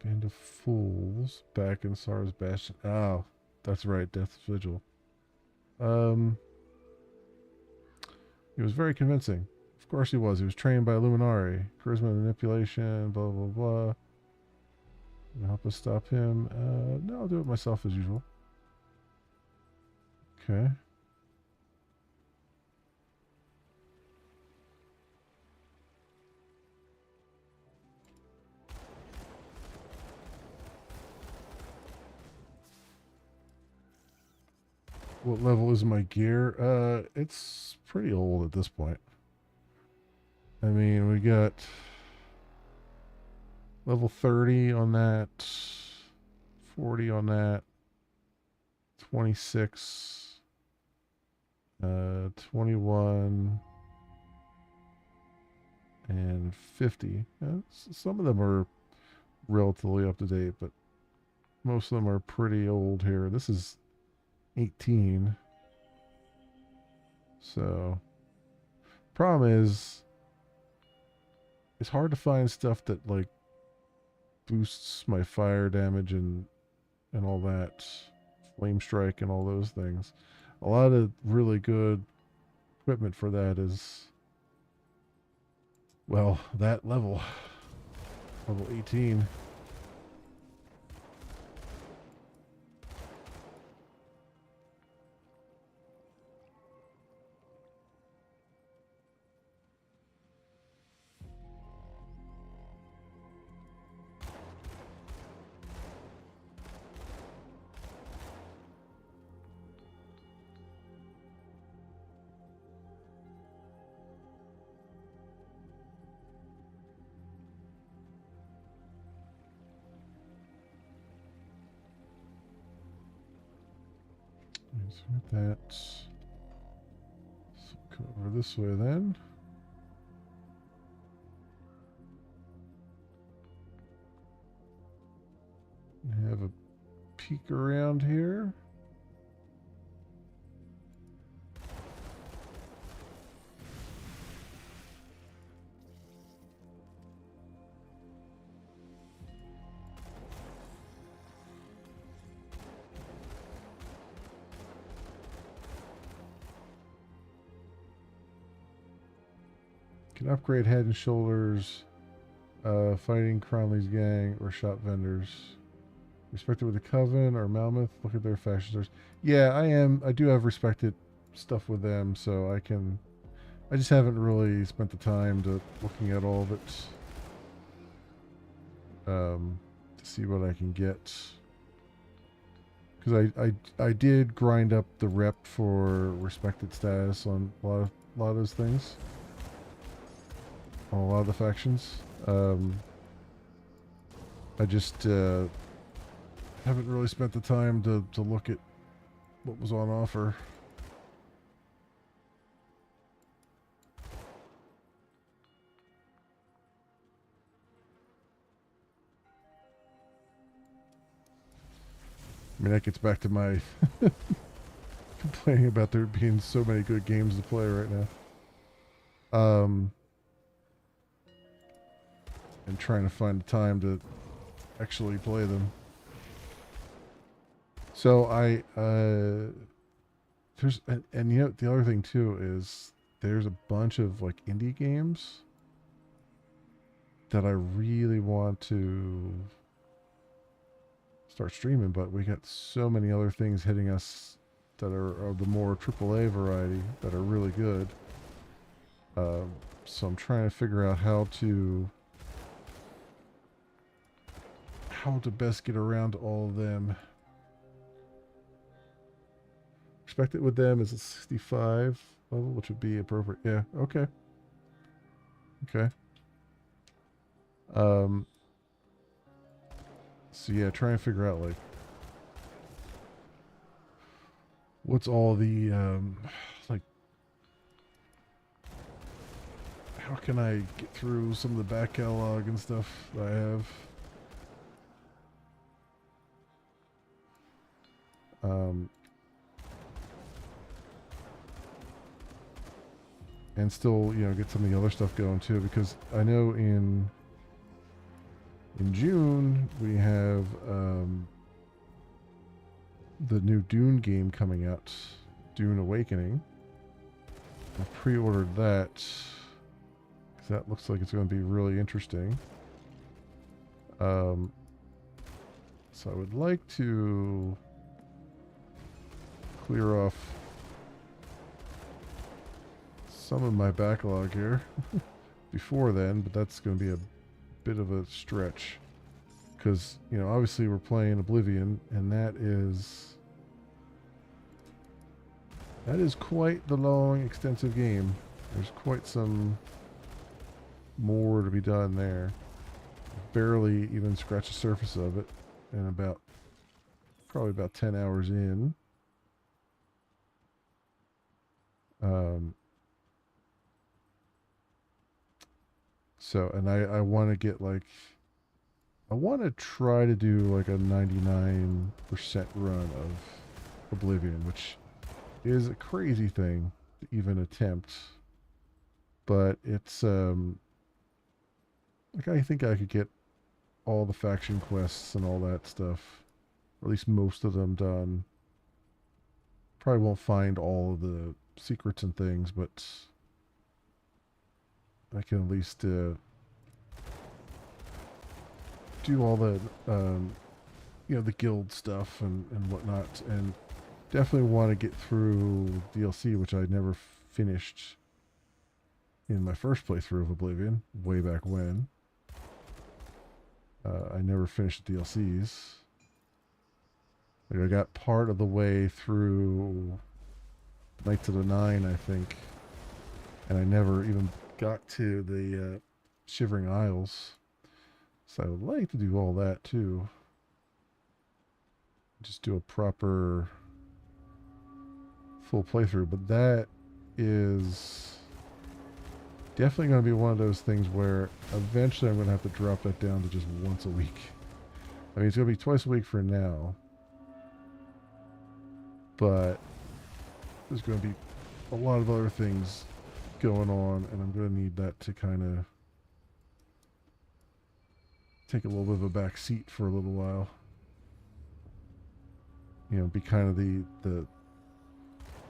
Band of fools back in Sara's Bastion. Oh, that's right, Death's Vigil. It was very convincing. Of course he was. He was trained by Luminari. Charisma, manipulation, blah, blah, blah. Gonna help us stop him. No, I'll do it myself as usual. Okay. What level is my gear? It's pretty old at this point. I mean, we got level 30 on that, 40 on that, 26, 21, and 50. Some of them are relatively up to date, but most of them are pretty old here. This is 18. So, problem is, it's hard to find stuff that like boosts my fire damage and all that, flame strike and all those things. A lot of really good equipment for that is, well, that level 18. Let's hit that. So go over this way then. Have a peek around here. Can upgrade Head and Shoulders, fighting Cromley's gang, or shop vendors. Respected with the Coven or Malmuth. Look at their fashion stores. Yeah, I do have respected stuff with them, so I just haven't really spent the time to looking at all of it. To see what I can get. Because I did grind up the rep for respected status on a lot of those things. On a lot of the factions. I just haven't really spent the time to look at what was on offer. I mean, that gets back to my complaining about there being so many good games to play right now. And trying to find the time to actually play them. So there's, and you know, the other thing too is there's a bunch of like indie games that I really want to start streaming, but we got so many other things hitting us that are of the more AAA variety that are really good. So I'm trying to figure out how to best get around to all of them. Expected with them is a 65 level, which would be appropriate. Yeah, okay. Okay. So yeah, try and figure out like what's all the like how can I get through some of the back catalog and stuff that I have. And still, you know, get some of the other stuff going too, because I know in June we have the new Dune game coming out, Dune Awakening. I've pre-ordered that. 'cause that looks like it's going to be really interesting. So I would like to clear off some of my backlog here before then, but that's going to be a bit of a stretch. Because, you know, obviously we're playing Oblivion, and that is quite the long, extensive game. There's quite some more to be done there. Barely even scratched the surface of it, and probably about 10 hours in. So, and I want to get like, I want to try to do like a 99% run of Oblivion, which is a crazy thing to even attempt. But it's, like I think I could get all the faction quests and all that stuff, or at least most of them done. Probably won't find all of the secrets and things, but I can at least do all the, you know, the guild stuff and whatnot, and definitely want to get through DLC, which I never finished in my first playthrough of Oblivion, way back when. I never finished the DLCs. Like I got part of the way through Knights of the Nine, I think, and I never even got to the Shivering Isles. So I would like to do all that too. Just do a proper full playthrough, but that is definitely going to be one of those things where eventually I'm going to have to drop that down to just once a week. I mean, it's going to be twice a week for now, but there's going to be a lot of other things going on, and I'm going to need that to kind of take a little bit of a back seat for a little while. You know, be kind of the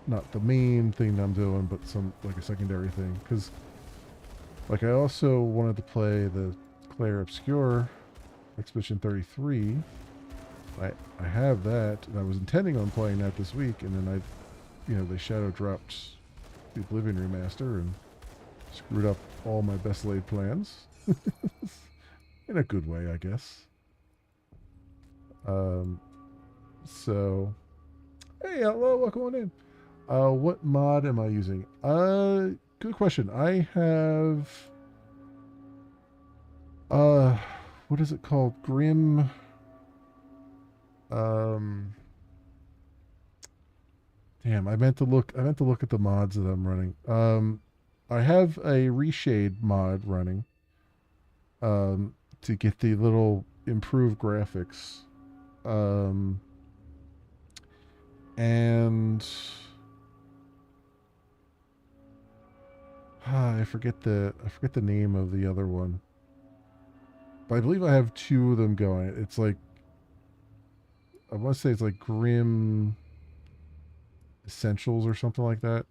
not the main thing that I'm doing, but some like a secondary thing. Because like I also wanted to play the Claire Obscure Expedition 33. I have that, and I was intending on playing that this week, and then they shadow dropped the Oblivion remaster and screwed up all my best laid plans. In a good way, I guess. So, hey, hello, welcome on in. What mod am I using? Good question. I have, what is it called? Grim, damn, I meant to look at the mods that I'm running. I have a Reshade mod running, to get the little improved graphics. And I forget the name of the other one, but I believe I have two of them going. It's like, I want to say it's like Grim Essentials or something like that,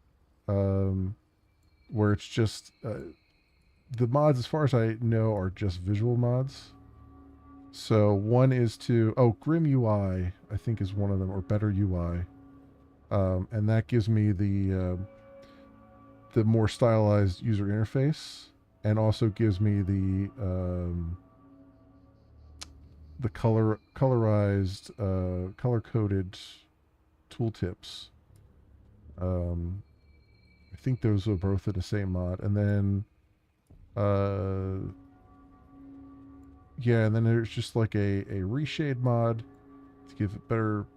where it's just the mods, as far as I know, are just visual mods. So one is Grim UI, I think, is one of them, or Better UI, and that gives me the more stylized user interface, and also gives me the colorized, color-coded tooltips. I think those are both in the same mod, and then and then there's just like a reshade mod to give it better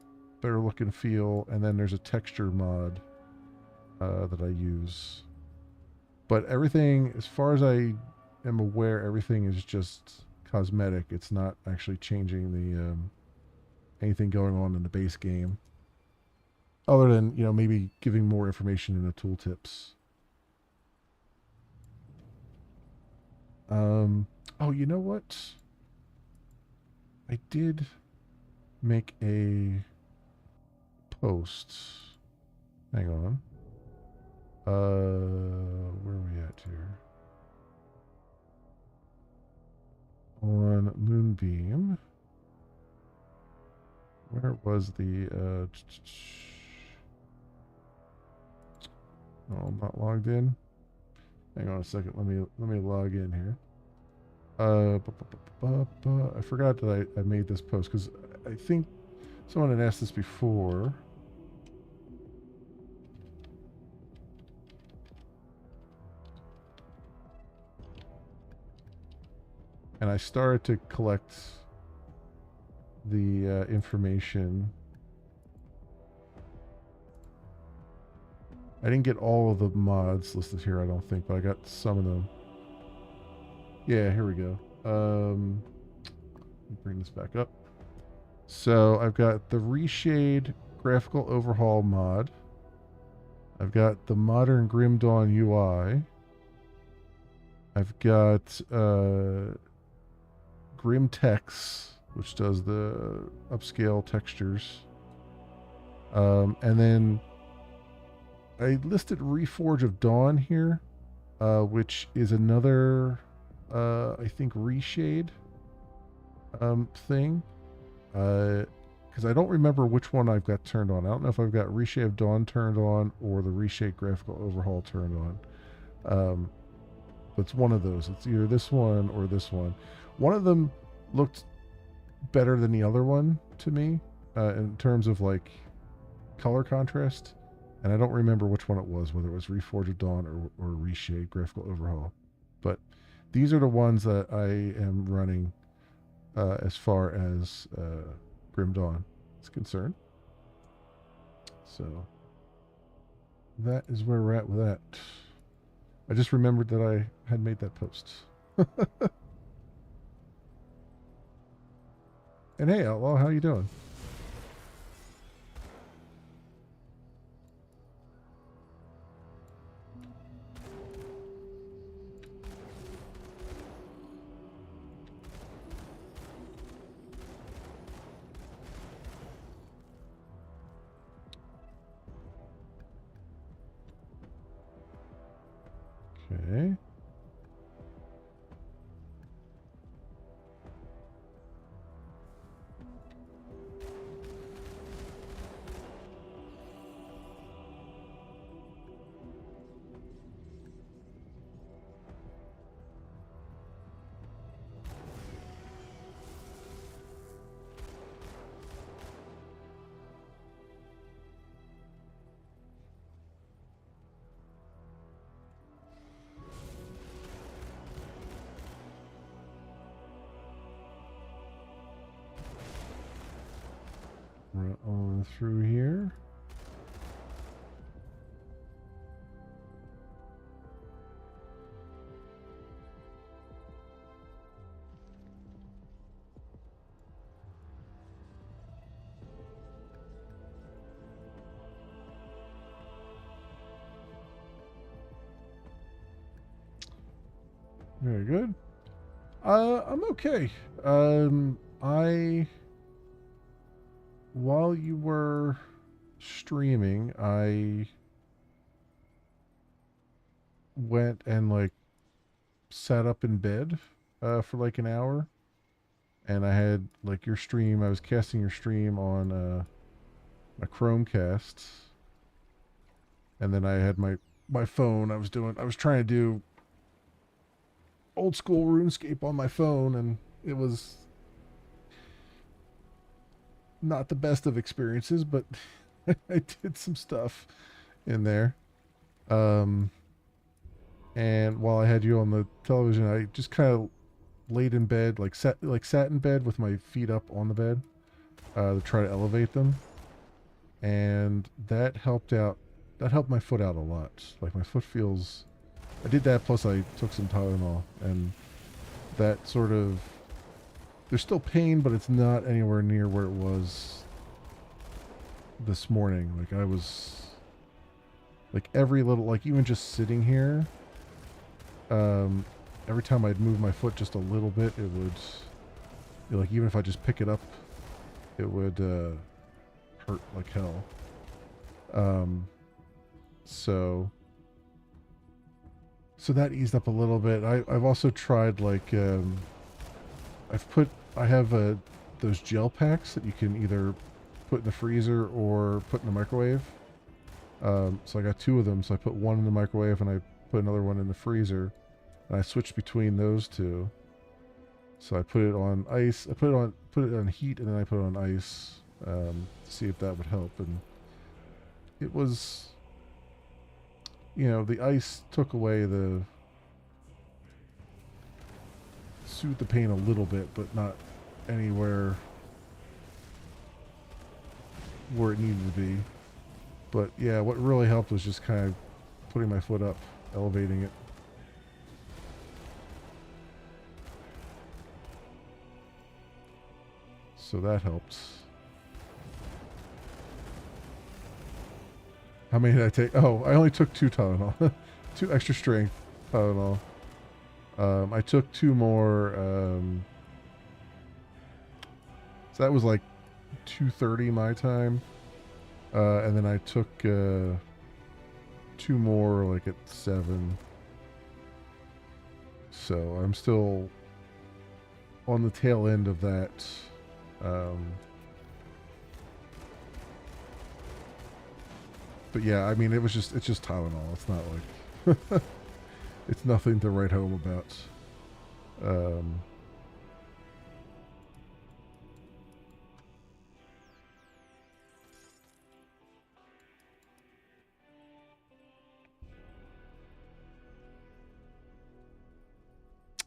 look and feel, and then there's a texture mod that I use. But everything, as far as I am aware, everything is just cosmetic. It's not actually changing the anything going on in the base game, other than maybe giving more information in the tooltips. Oh, you know what? I did make a post. Hang on. Where are we at here? on Moonbeam. Where was the oh, I'm not logged in. Hang on a second. Let me log in here. I forgot that I made this post because I think someone had asked this before. And I started to collect the information. I didn't get all of the mods listed here, I don't think, but I got some of them. Yeah, here we go. Let me bring this back up. So I've got the Reshade graphical overhaul mod. I've got the modern Grim Dawn UI. I've got Grim Tex, which does the upscale textures. And then I listed Reforge of Dawn here, which is another, I think, Reshade thing. Because I don't remember which one I've got turned on. I don't know if I've got Reshade of Dawn turned on or the Reshade graphical overhaul turned on. But it's one of those. It's either this one or this one. One of them looked better than the other one to me in terms of like color contrast. And I don't remember which one it was, whether it was Reforge of Dawn or Reshade graphical overhaul. But these are the ones that I am running as far as Grim Dawn is concerned. So that is where we're at with that. I just remembered that I had made that post. And hey, Outlaw, how you doing? Okay. Run on through here. Very good. I'm okay. While you were streaming, I went and like sat up in bed for like an hour, and I had like your stream. I was casting your stream on my Chromecast, and then I had my phone. I was trying to do old school RuneScape on my phone, and it was not the best of experiences, but I did some stuff in there. And while I had you on the television, I just kind of laid in bed, sat in bed with my feet up on the bed to try to elevate them, and that helped out. That helped my foot out a lot. Like my foot feels. I did that, plus I took some Tylenol, and that sort of. There's still pain, but it's not anywhere near where it was this morning. Like I was, like every little, like even just sitting here, every time I'd move my foot just a little bit, it would, like even if I just pick it up, it would hurt like hell. So that eased up a little bit. I've also tried like, I have those gel packs that you can either put in the freezer or put in the microwave. So I got 2 of them. So I put one in the microwave and I put another one in the freezer. And I switched between those 2. So I put it on ice. I put it on heat, and then I put it on ice to see if that would help. And it was, the ice took away soothed the pain a little bit, but not anywhere where it needed to be. But yeah, what really helped was just kind of putting my foot up, elevating it. So that helps. How many did I take? Oh, I only took 2 Tylenol. 2 extra strength Tylenol. I took 2 more. So that was like 2:30 my time. And then I took 2 more like at 7. So I'm still on the tail end of that. But yeah, I mean, it's just Tylenol. It's not like it's nothing to write home about.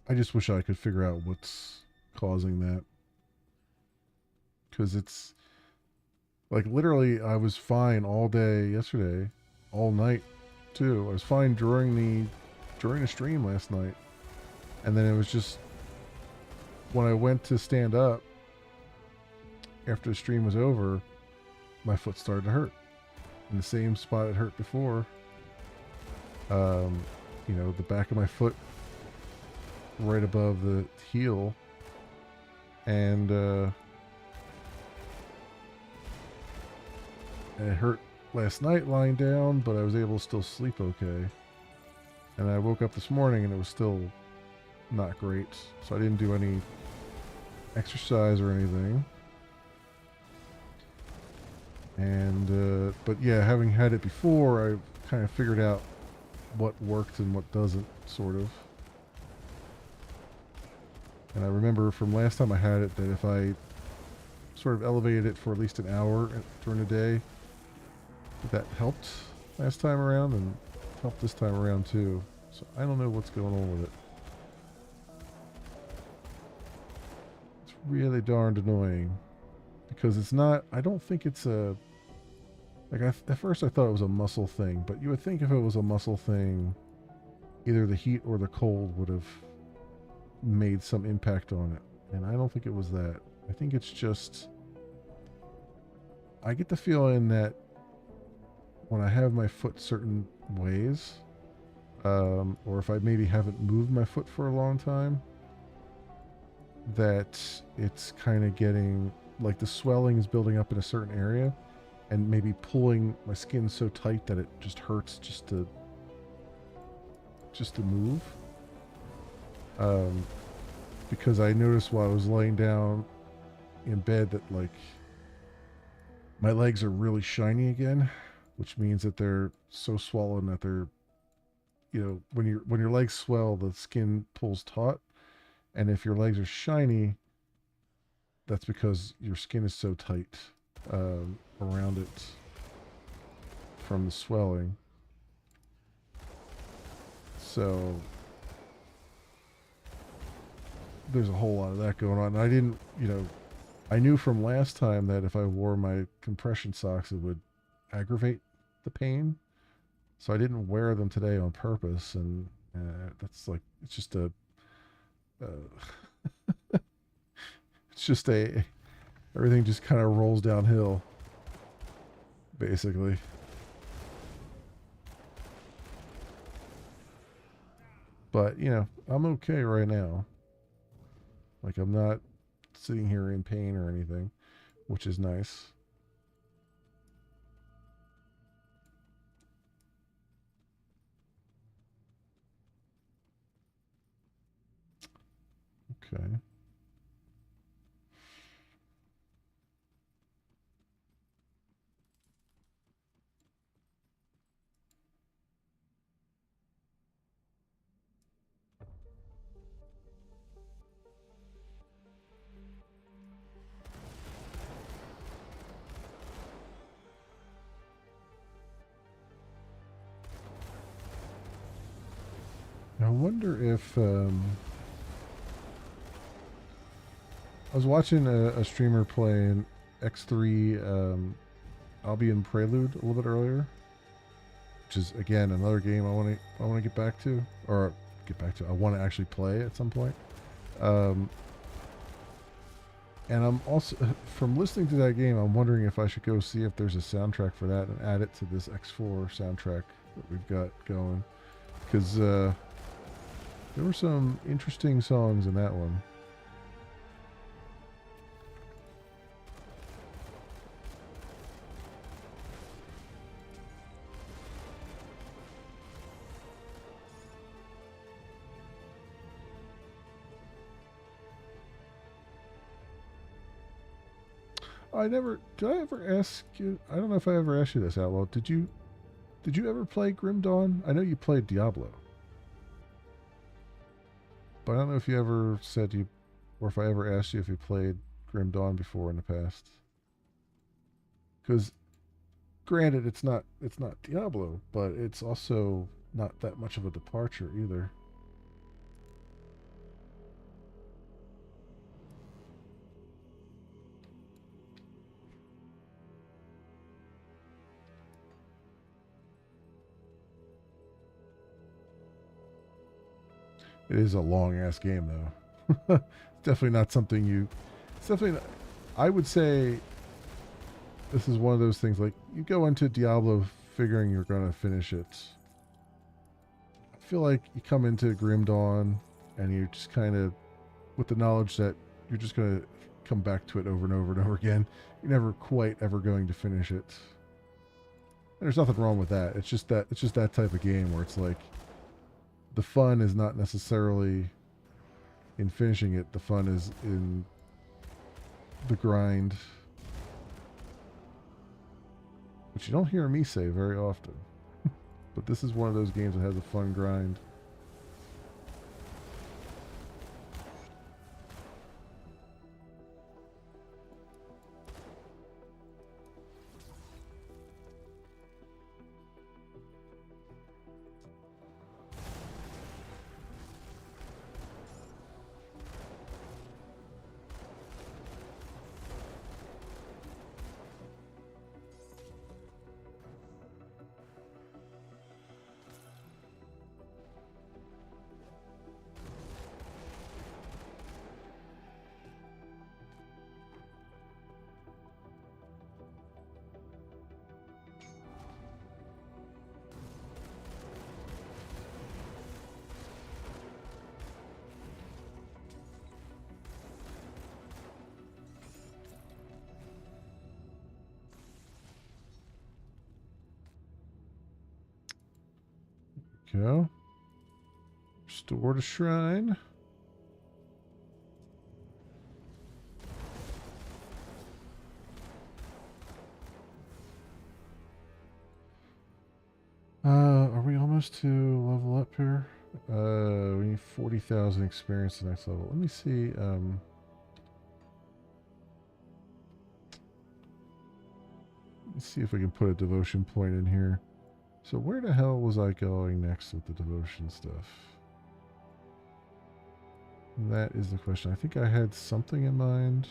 I just wish I could figure out what's causing that. Because it's like literally I was fine all day yesterday, all night too. I was fine during the stream last night. And then it was just when I went to stand up after the stream was over, my foot started to hurt. In the same spot it hurt before. The back of my foot right above the heel. And it hurt last night lying down, but I was able to still sleep okay. And I woke up this morning and it was still not great. So I didn't do any exercise or anything. And, but yeah, having had it before, I kind of figured out what worked and what doesn't, sort of. And I remember from last time I had it that if I sort of elevated it for at least an hour during the day, that helped last time around and helped this time around too. So I don't know what's going on with it. It's really darned annoying because it's not, I don't think it's a, like at first I thought it was a muscle thing, but you would think if it was a muscle thing, either the heat or the cold would have made some impact on it. And I don't think it was that. I think it's just, I get the feeling that when I have my foot certain ways, or if I maybe haven't moved my foot for a long time, that it's kind of getting, like the swelling is building up in a certain area and maybe pulling my skin so tight that it just hurts just to move. Because I noticed while I was laying down in bed that like my legs are really shiny again, which means that they're so swollen that they're, when your legs swell, the skin pulls taut, and if your legs are shiny, that's because your skin is so tight around it from the swelling. So there's a whole lot of that going on. And I didn't, I knew from last time that if I wore my compression socks, it would aggravate the pain. So I didn't wear them today on purpose. And that's like, it's just a, everything just kind of rolls downhill, basically. But, I'm okay right now. Like, I'm not sitting here in pain or anything, which is nice. Okay. I wonder if I was watching a streamer playing X3 Albion Prelude a little bit earlier, which is again another game I want to get back to, or I want to actually play at some point. And I'm also, from listening to that game, I'm wondering if I should go see if there's a soundtrack for that and add it to this X4 soundtrack that we've got going, because there were some interesting songs in that one. Did I ever ask you, I don't know if I ever asked you this, Outlaw, did you ever play Grim Dawn? I know you played Diablo, but I don't know if you ever said you, or if I ever asked you if you played Grim Dawn before in the past. Because, granted, it's not Diablo, but it's also not that much of a departure either. It is a long ass game though. It's definitely not something it's definitely not, I would say this is one of those things, like, you go into Diablo figuring you're going to finish it. I feel like you come into Grim Dawn and you're just kind of with the knowledge that you're just going to come back to it over and over and over again. You're never quite ever going to finish it. And there's nothing wrong with that. It's just that type of game where it's like, the fun is not necessarily in finishing it. The fun is in the grind, which you don't hear me say very often. But this is one of those games that has a fun grind. Go. Restore the shrine. Are we almost to level up here? We need 40,000 experience the next level. Let me see. Let's see if we can put a devotion point in here. So where the hell was I going next with the devotion stuff? That is the question. I think I had something in mind.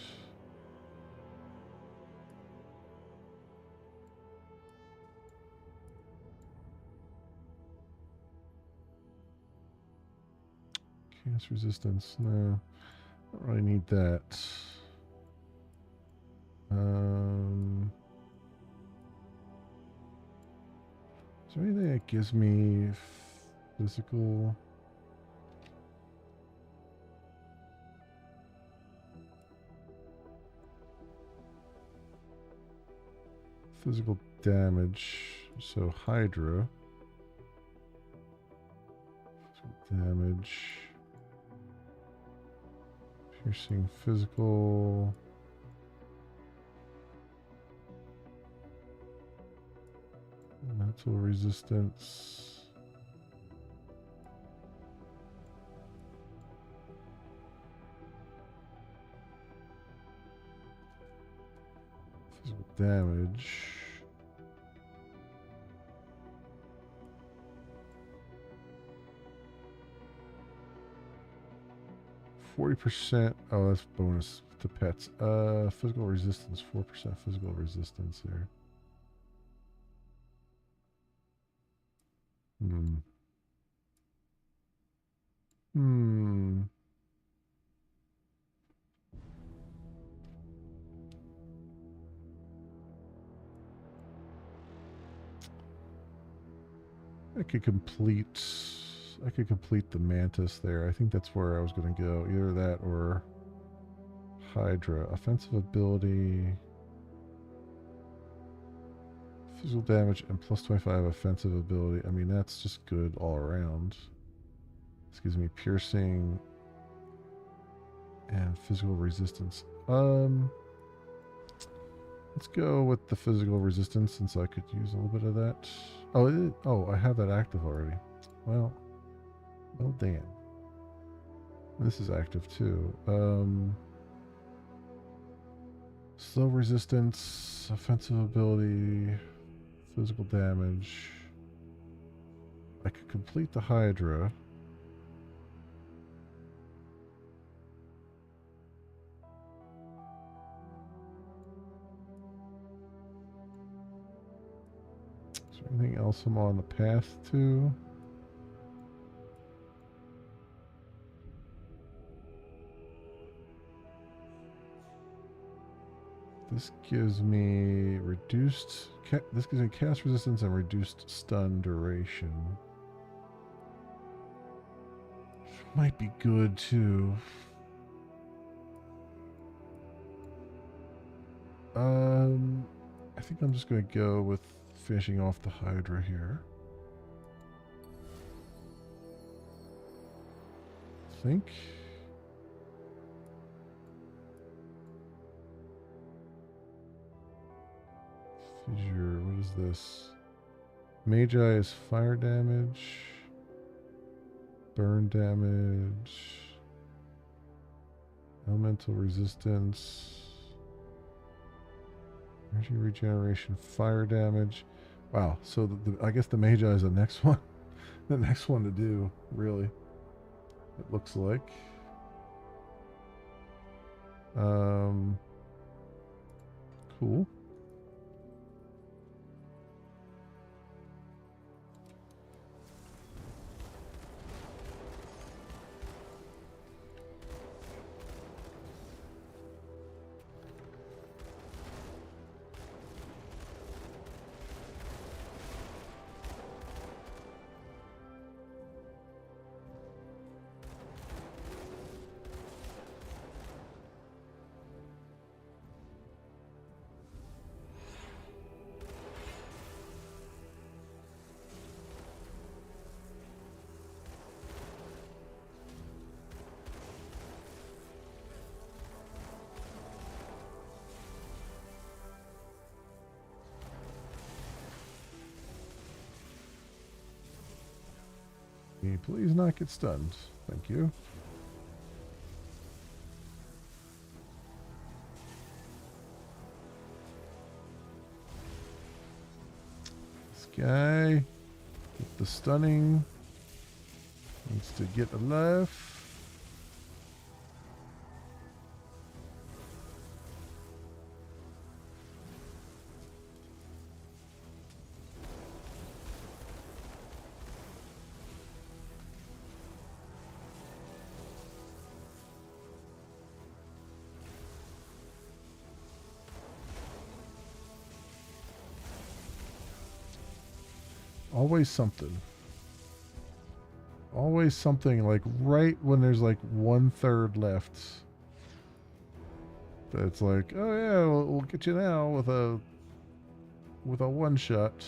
Chaos resistance. No. Don't really need that. Is there anything that gives me physical? Physical damage. So Hydra. Physical damage. Piercing physical. Mental resistance. Physical damage. 40%. Oh, that's bonus to pets. Physical resistance. 4% physical resistance there. I could complete the Mantis there. I think that's where I was going to go. Either that or Hydra. Offensive ability, physical damage, and plus 25 offensive ability. I mean, that's just good all around. This gives me piercing and physical resistance. Let's go with the physical resistance since I could use a little bit of that. Oh, I have that active already. Well, damn. This is active too. Slow resistance, offensive ability, physical damage. I could complete the Hydra. Is there anything else I'm on the path to? This gives me this gives me cast resistance and reduced stun duration. Might be good too. I think I'm just going to go with finishing off the Hydra here. I think. Fissure, what is this? Magi is fire damage, burn damage, elemental resistance, energy regeneration, fire damage. Wow, so I guess the Magi is the next one. The next one to do, really. It looks like. Cool. Can you please not get stunned? Thank you. This guy with the stunning needs to get alive. Always something. Always something, like right when there's like 1/3 left. That's like, oh yeah, we'll get you now with a one shot.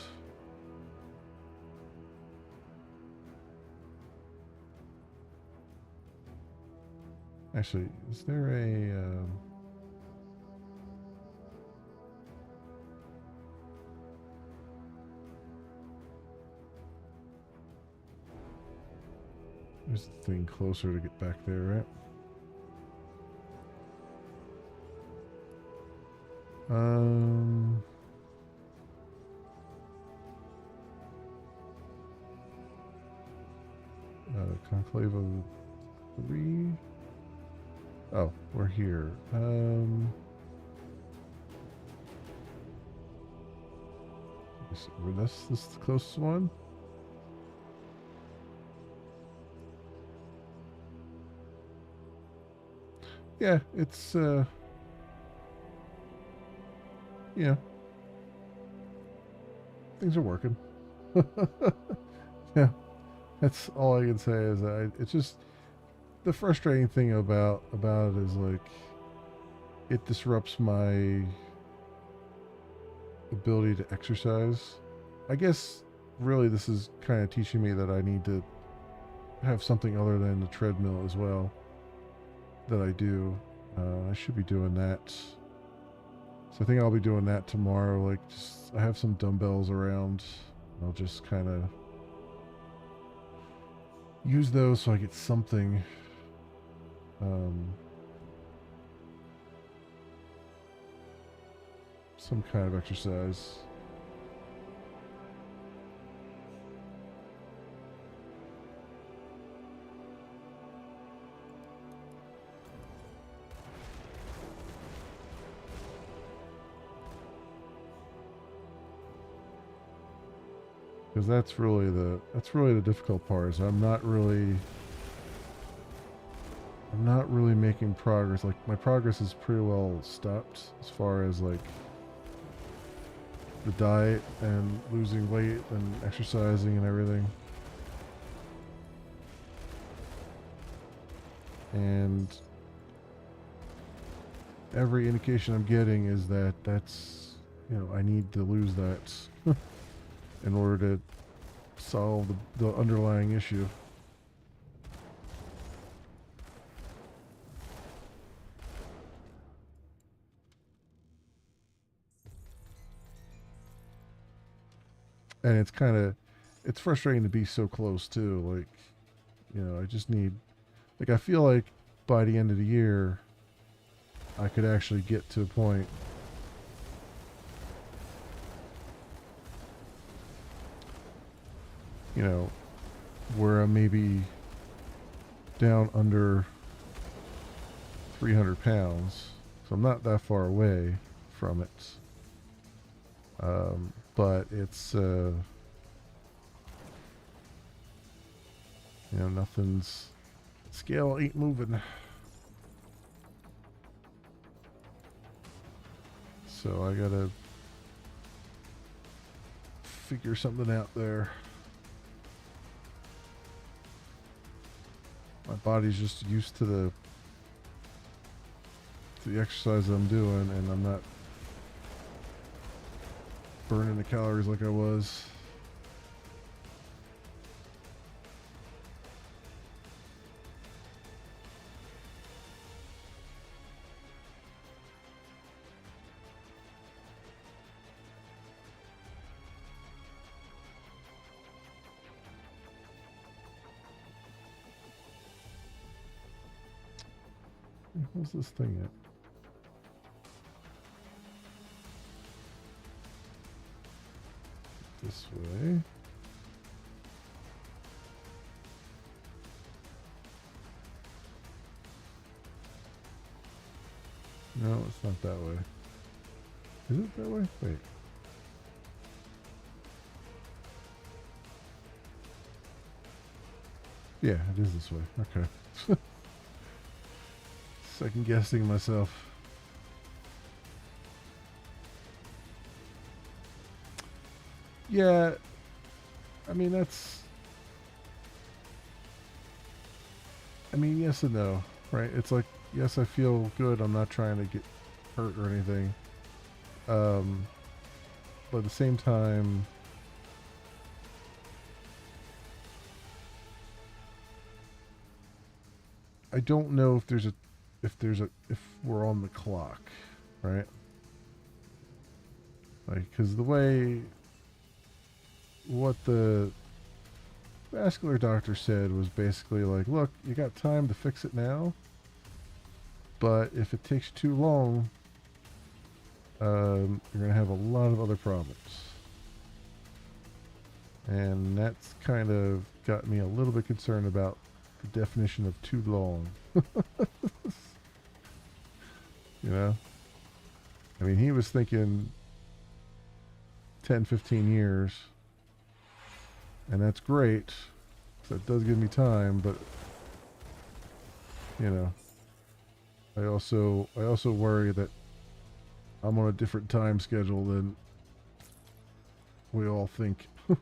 Actually, is there a there's the thing closer to get back there, right? Conclave of 3. Oh, we're here. This is the closest one. Yeah, it's yeah, things are working. Yeah, that's all I can say is it's just the frustrating thing about it is like it disrupts my ability to exercise. I guess really this is kind of teaching me that I need to have something other than the treadmill as well that I do. I should be doing that. So I think I'll be doing that tomorrow. Like, just I have some dumbbells around. I'll just kind of use those so I get something. Some kind of exercise. Because that's really the difficult part. Is I'm not really making progress. Like, my progress is pretty well stopped as far as like the diet and losing weight and exercising and everything. And every indication I'm getting is that that's, I need to lose that in order to solve the underlying issue. And it's frustrating to be so close too. Like, I just need, like, I feel like by the end of the year, I could actually get to a point where I'm maybe down under 300 pounds. So I'm not that far away from it. But it's, nothing's, scale ain't moving. So I gotta figure something out there. My body's just used to the exercise I'm doing, and I'm not burning the calories like I was. Where's this thing at? This way. No, it's not that way. Is it that way? Wait. Yeah, it is this way. Okay. Second guessing myself. Yeah, I mean, yes and no, right? It's like, yes, I feel good. I'm not trying to get hurt or anything. But at the same time, I don't know if we're on the clock, right? Like, because the way what the vascular doctor said was basically like, look, you got time to fix it now, but if it takes too long, you're going to have a lot of other problems. And that's kind of got me a little bit concerned about the definition of too long. You know? I mean, he was thinking 10, 15 years. And that's great. That does give me time, but you know, I also worry that I'm on a different time schedule than we all think. I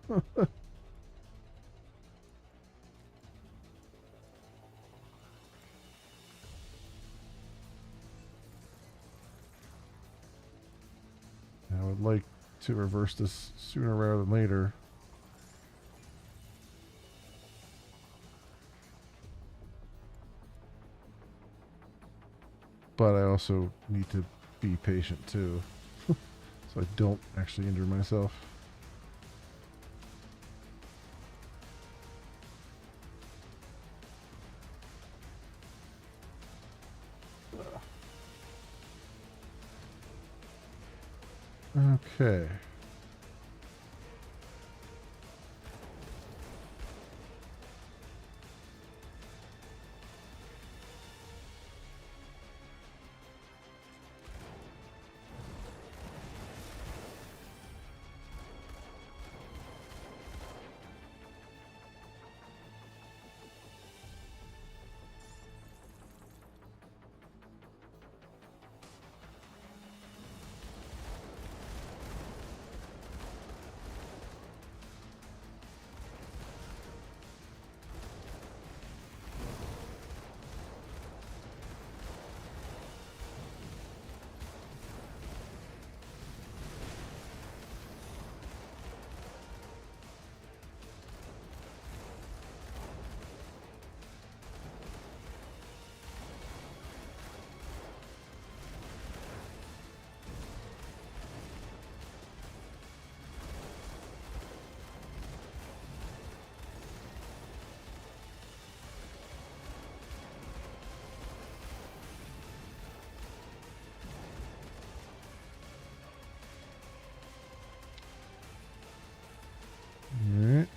would like to reverse this sooner rather than later. But I also need to be patient too, so I don't actually injure myself. Okay. Alright.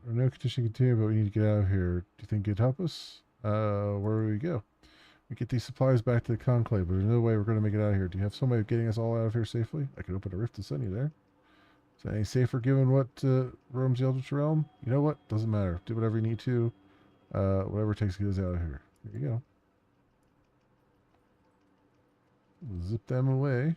No condition continue, but we need to get out of here. Do you think you'd help us? Where do we go? We get these supplies back to the Conclave, but there's no way we're going to make it out of here. Do you have some way of getting us all out of here safely? I could open a rift and send you there. Is that any safer given what roams the Eldritch Realm? You know what? Doesn't matter. Do whatever you need to. Whatever it takes to get us out of here. There you go. Zip them away.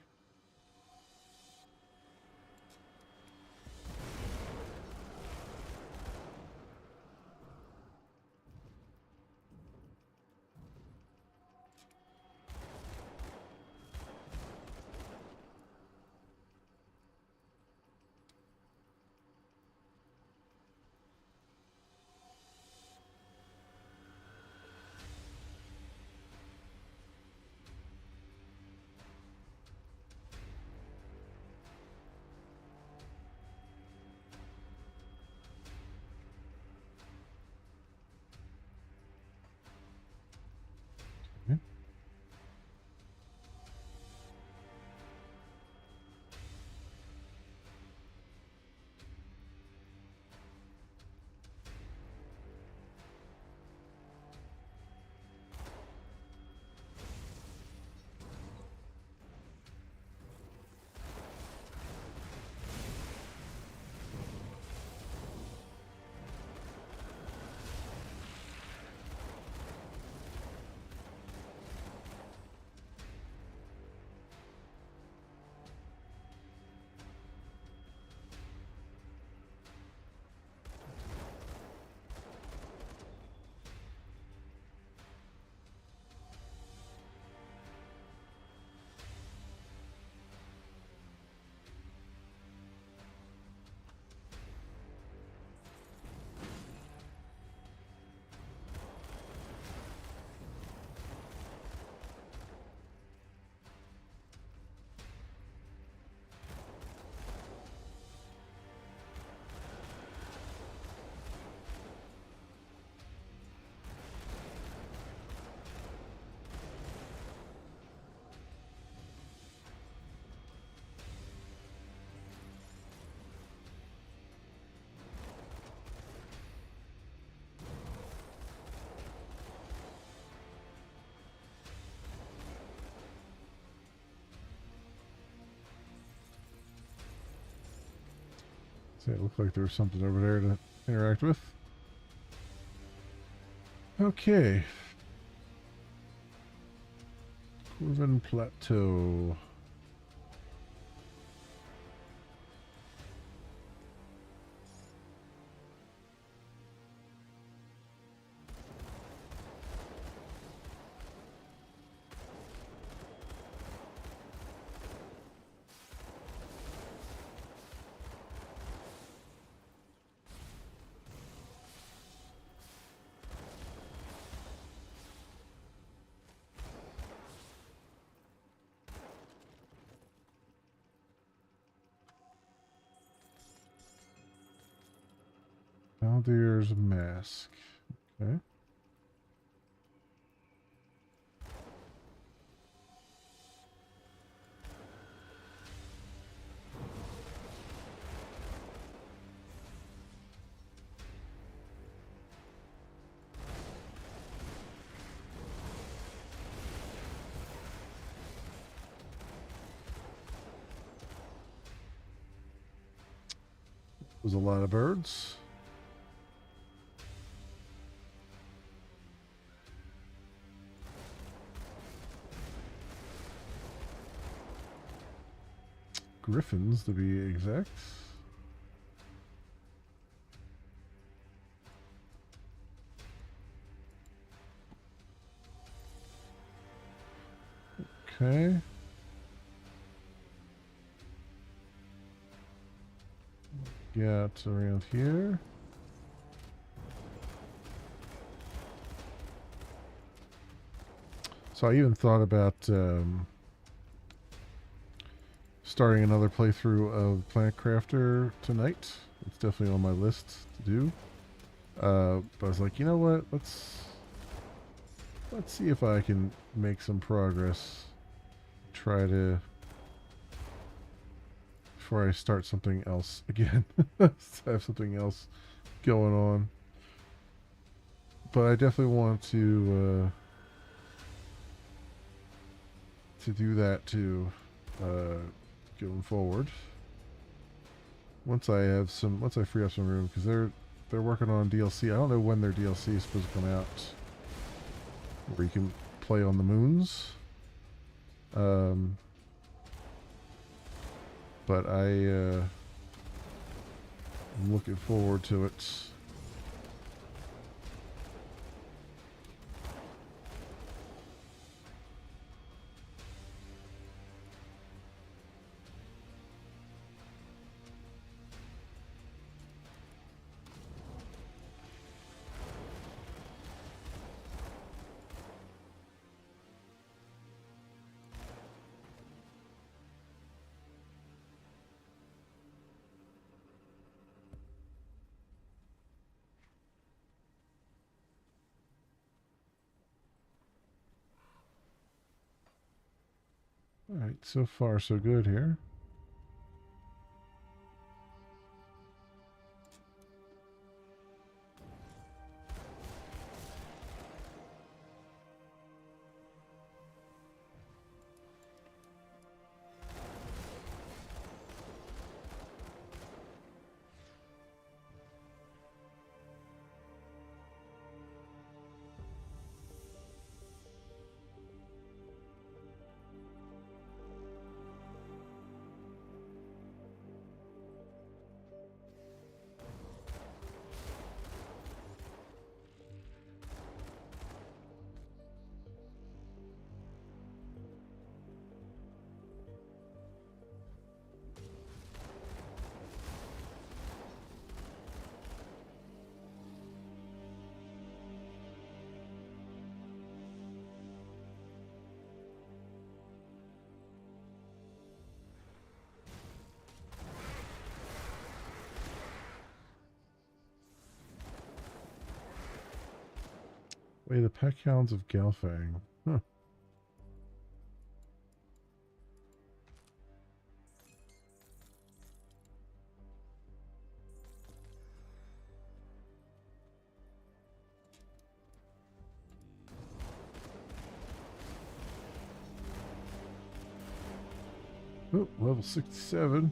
See, it looked like there was something over there to interact with. Okay. Corvin Plateau. Valdir's Mask. Okay. Was a lot of birds. Griffins, to be exact. Okay. Got around here. So I even thought about starting another playthrough of Planet Crafter tonight. It's definitely on my list to do. But I was like, you know what? Let's see if I can make some progress. Try to before I start something else again. Have something else going on. But I definitely want to do that too, going forward. Once I free up some room, because they're working on DLC. I don't know when their DLC is supposed to come out, where you can play on the moons. But I'm looking forward to it. Alright, so far so good here. Wait, the Pack Hounds of Galfang. Huh. Oh, level 67.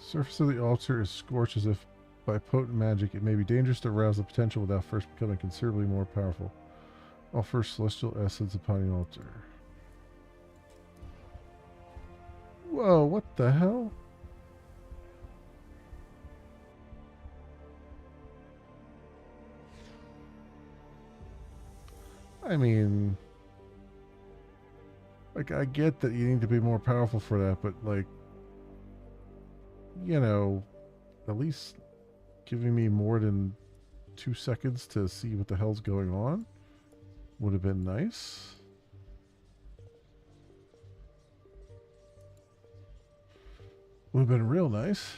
Surface of the altar is scorched as if by potent magic. It may be dangerous to arouse the potential without first becoming considerably more powerful. Offer celestial essence upon the altar. Whoa, what the hell? I mean, like, I get that you need to be more powerful for that, but, like, you know, at least giving me more than 2 seconds to see what the hell's going on would have been nice. Would have been real nice.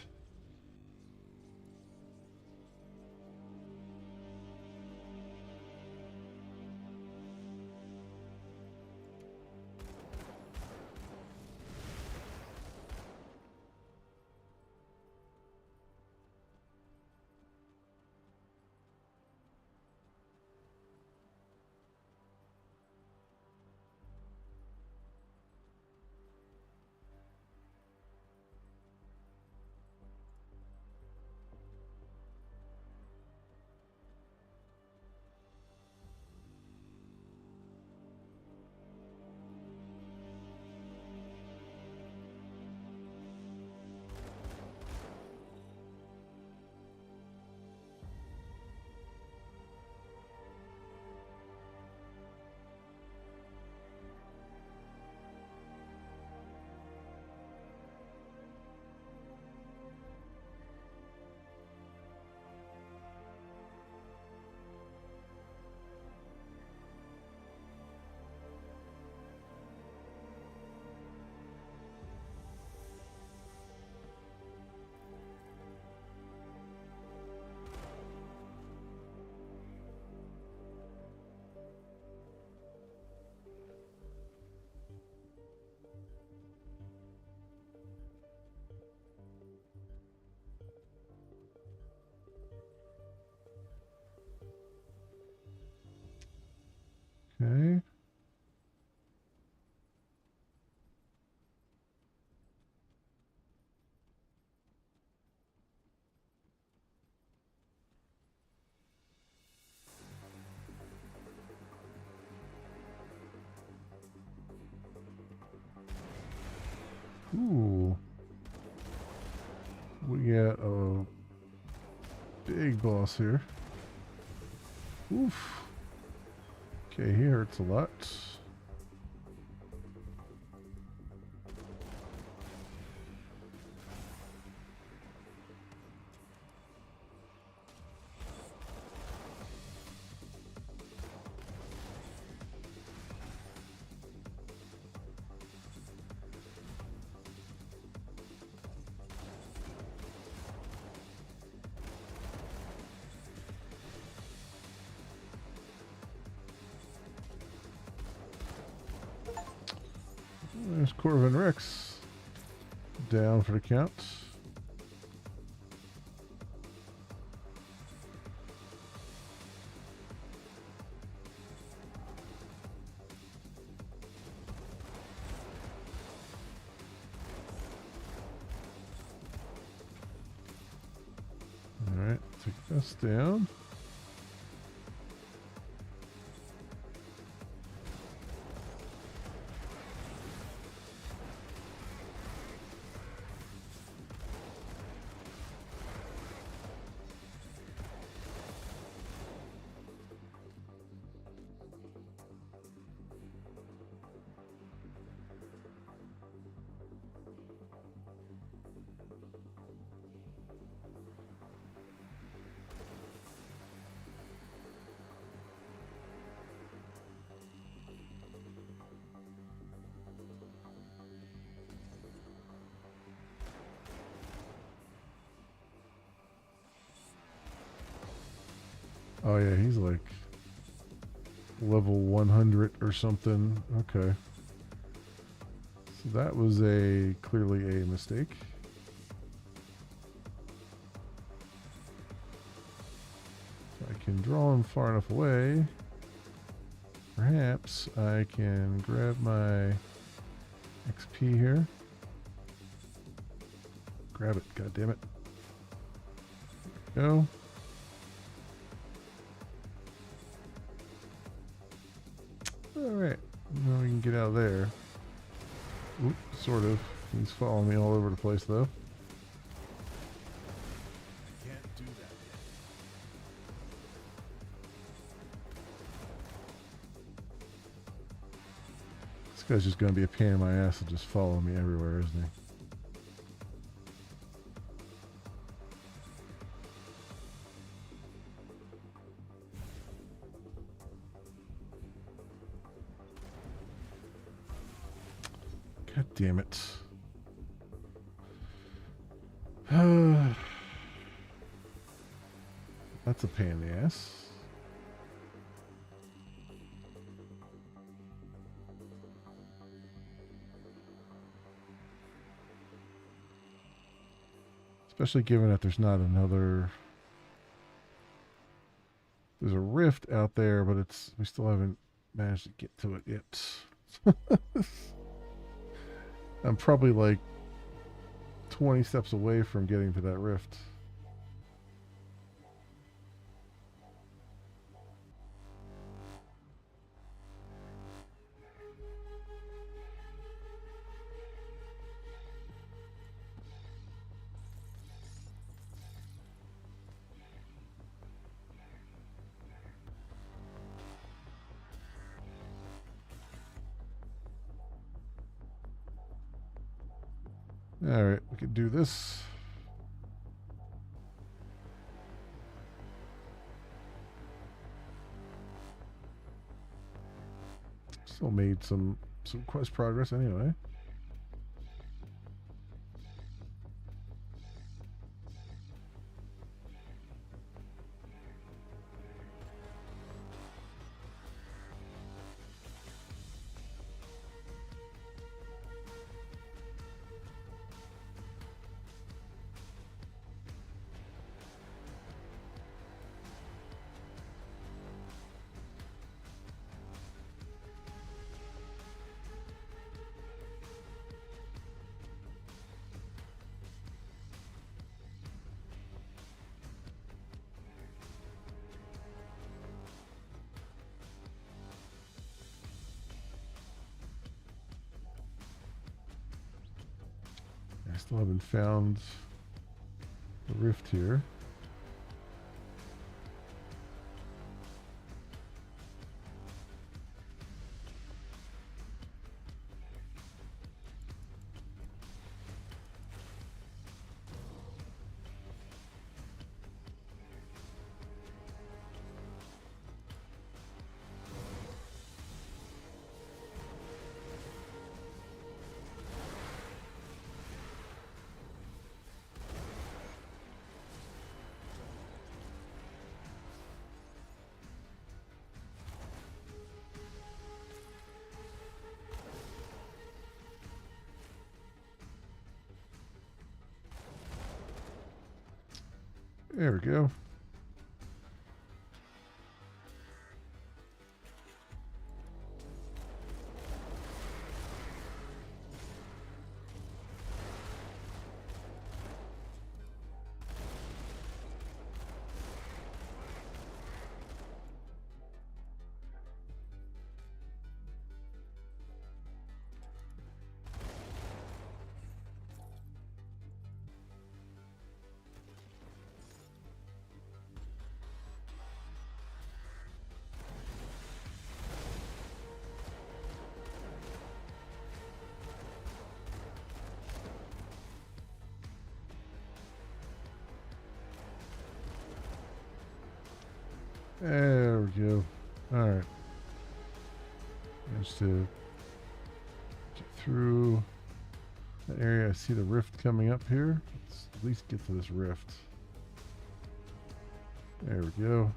Okay. Ooh. We got a big boss here. Oof. Okay, he hurts a lot. There's Corvin Rex. Down for the count. Alright, take this down. Oh yeah, he's like level 100 or something. Okay. So that was clearly a mistake. If I can draw him far enough away, perhaps I can grab my XP here. grab it. God damn it. Go. Alright. Now we can get out of there. Oop, sort of. He's following me all over the place, though. I can't do that yet. This guy's just going to be a pain in my ass to just follow me everywhere, isn't he? God damn it. That's a pain in the ass. Especially given that there's not another... There's a rift out there, but we still haven't managed to get to it yet. I'm probably like 20 steps away from getting to that rift. Alright, we could do this. Still made some quest progress anyway. I still haven't found the rift here. There we go. There we go. Alright. Managed to get through that area. I see the rift coming up here. Let's at least get to this rift. There we go.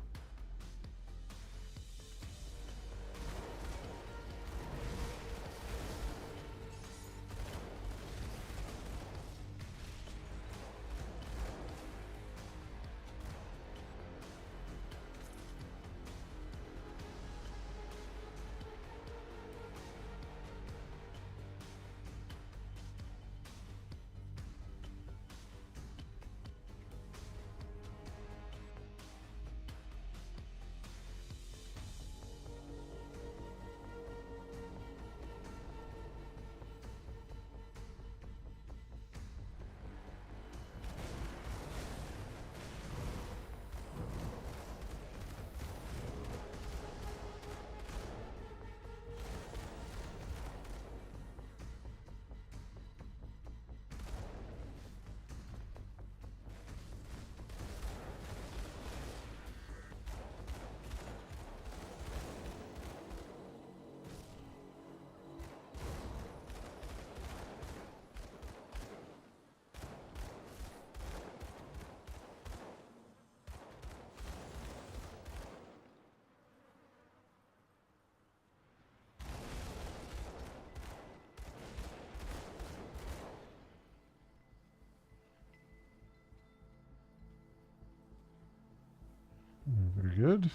Very good.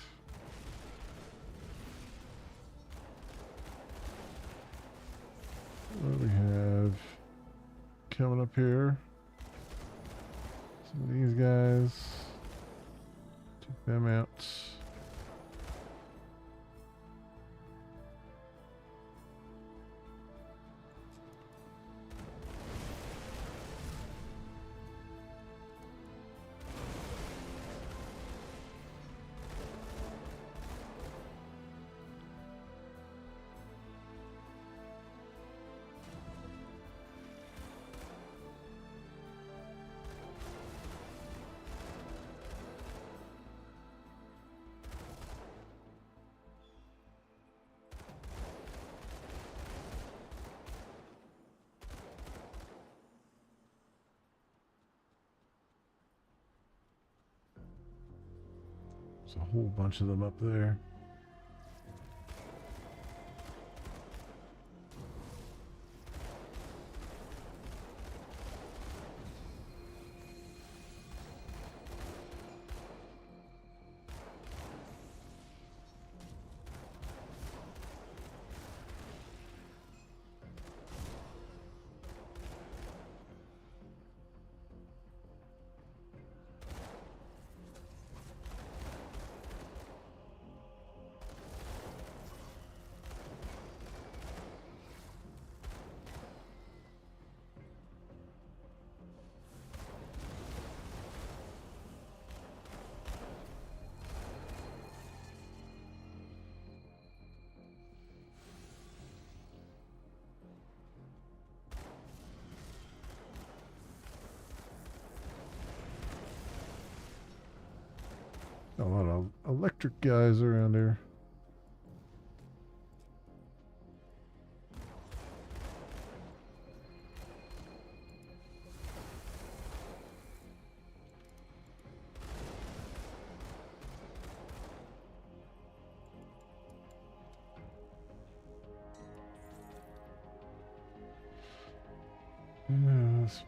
What do we have coming up here? Some of these guys. Take them out. There's a whole bunch of them up there. A lot of electric guys around here.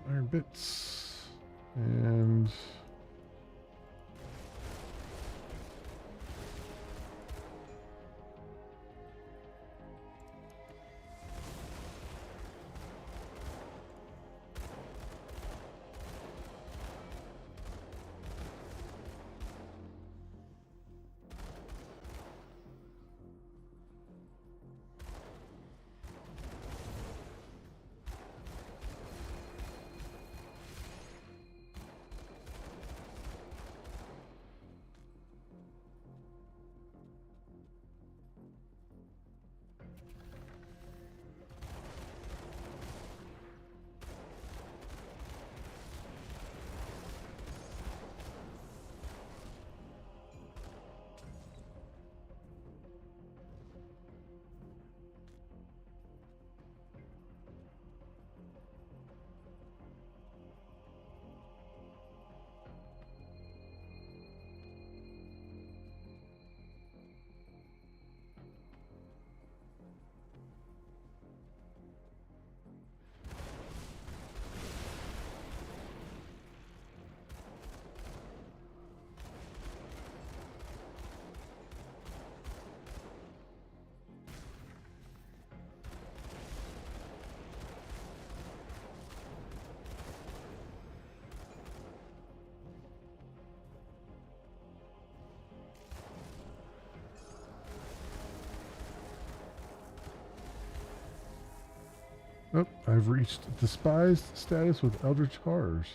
Iron bits and oh, I've reached despised status with Eldritch Horrors.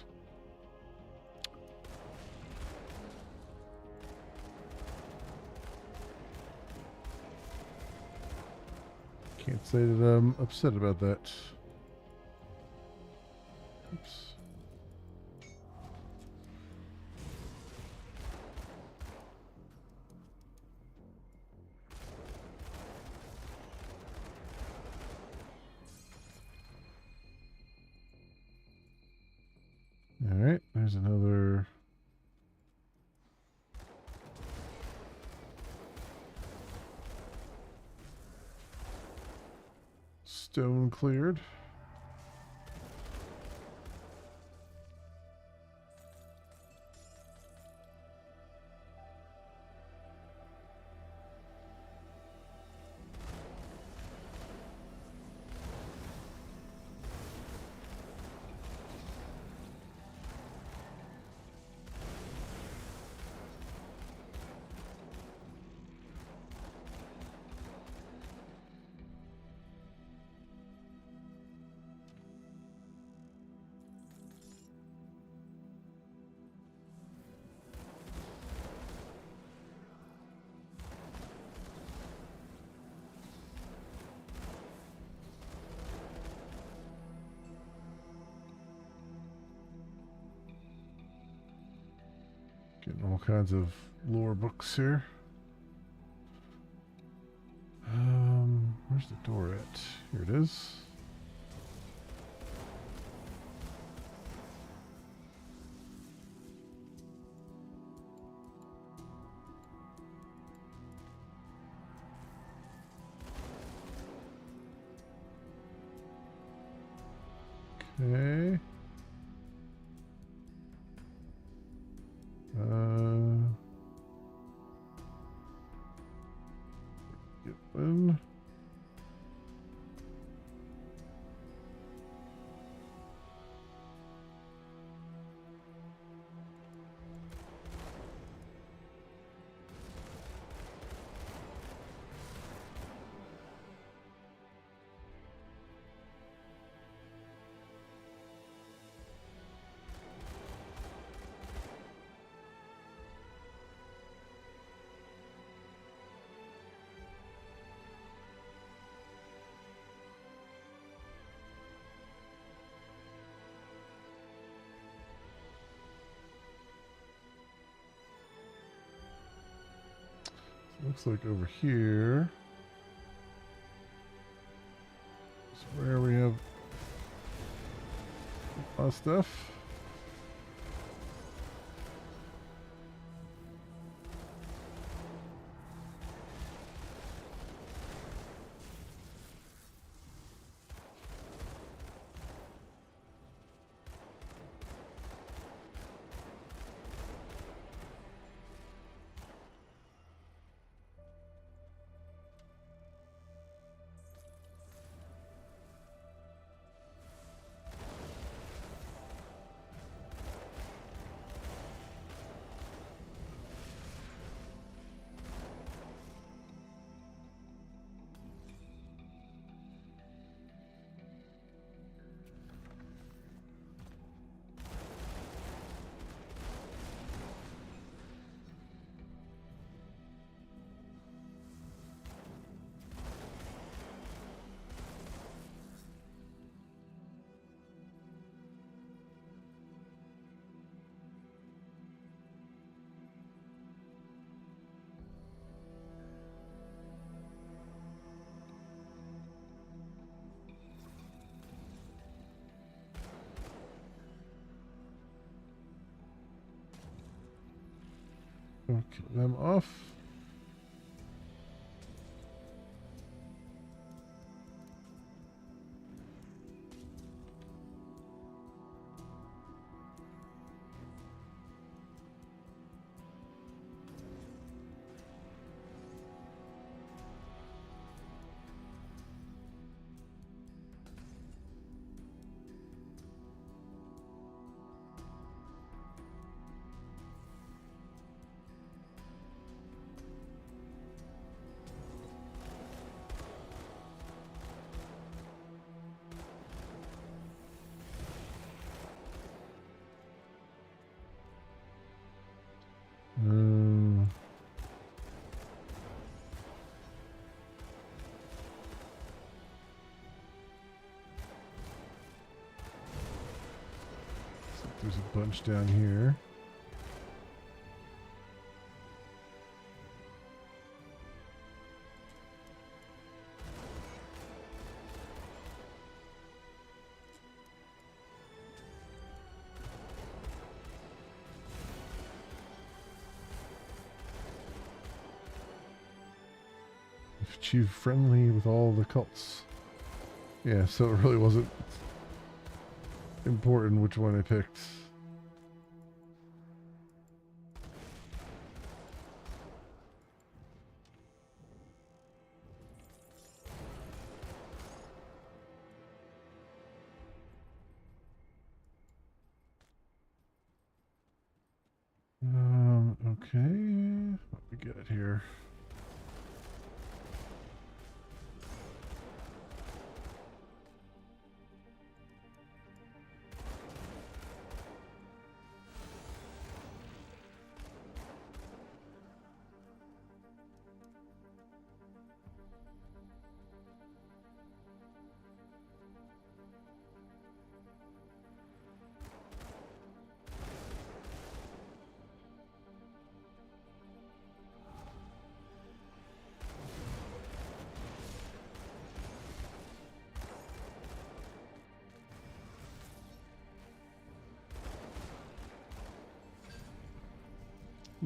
Can't say that I'm upset about that. Oops. All right, there's another. Stone cleared. Getting all kinds of lore books here. Where's the door at? Here it is. Okay. Get in. Looks like over here is where we have a lot of stuff. Okay, them off. There's a bunch down here. Achieve friendly with all the cults. Yeah, so it really wasn't important which one I picked. Okay, what we got here?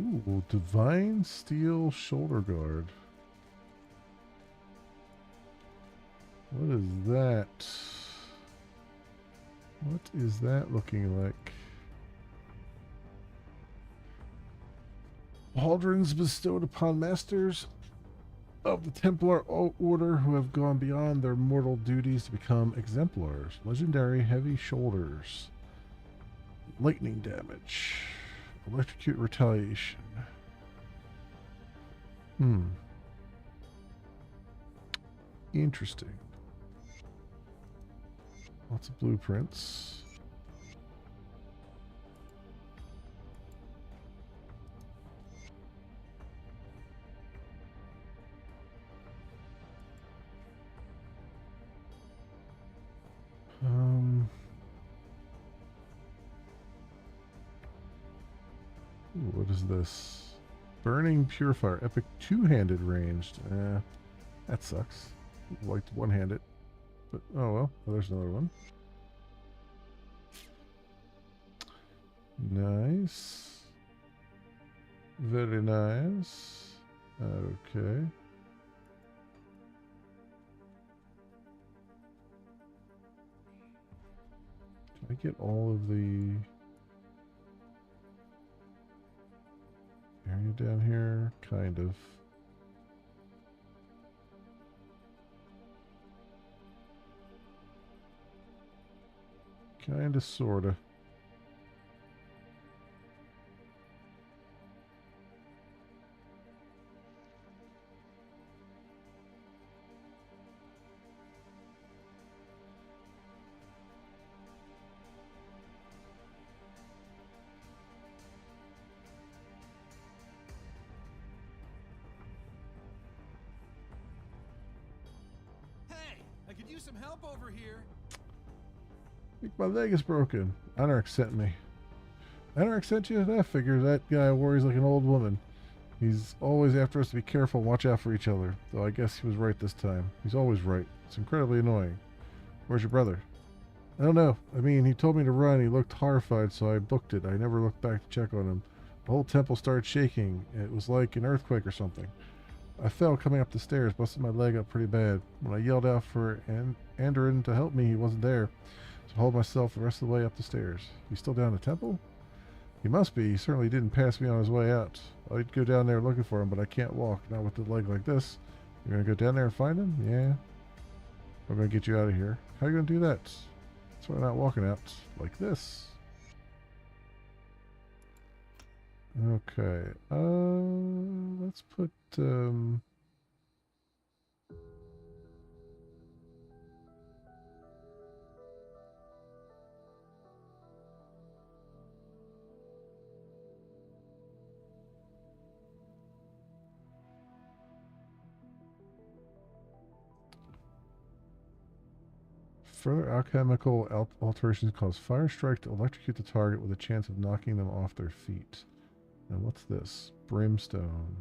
Ooh, Divine Steel Shoulder Guard. What is that? What is that looking like? Pauldrons bestowed upon masters of the Templar Order who have gone beyond their mortal duties to become exemplars. Legendary heavy shoulders. Lightning damage. Electrocute retaliation. Interesting. Lots of blueprints. Ooh, what is this? Burning Purifier. Epic two-handed ranged. That sucks. Liked one-handed. But, oh well. Oh, there's another one. Nice. Very nice. Okay. Can I get all of the area down here? Kind of. Kinda, sorta. Hey, I could use some help over here. I think my leg is broken. Anarch sent me. Anarch sent you? That figures. That guy worries like an old woman. He's always after us to be careful and watch out for each other. Though I guess he was right this time. He's always right. It's incredibly annoying. Where's your brother? I don't know. I mean, he told me to run. He looked horrified, so I booked it. I never looked back to check on him. The whole temple started shaking. It was like an earthquake or something. I fell coming up the stairs, busted my leg up pretty bad. When I yelled out for Andorin to help me, he wasn't there. So I hauled myself the rest of the way up the stairs. He's still down the temple? He must be. He certainly didn't pass me on his way out. I'd go down there looking for him, but I can't walk. Not with the leg like this. You're going to go down there and find him? Yeah. I'm going to get you out of here. How are you going to do that? That's why I'm not walking out like this. Okay. Let's put, further alchemical alterations cause fire strike to electrocute the target with a chance of knocking them off their feet. And what's this? Brimstone.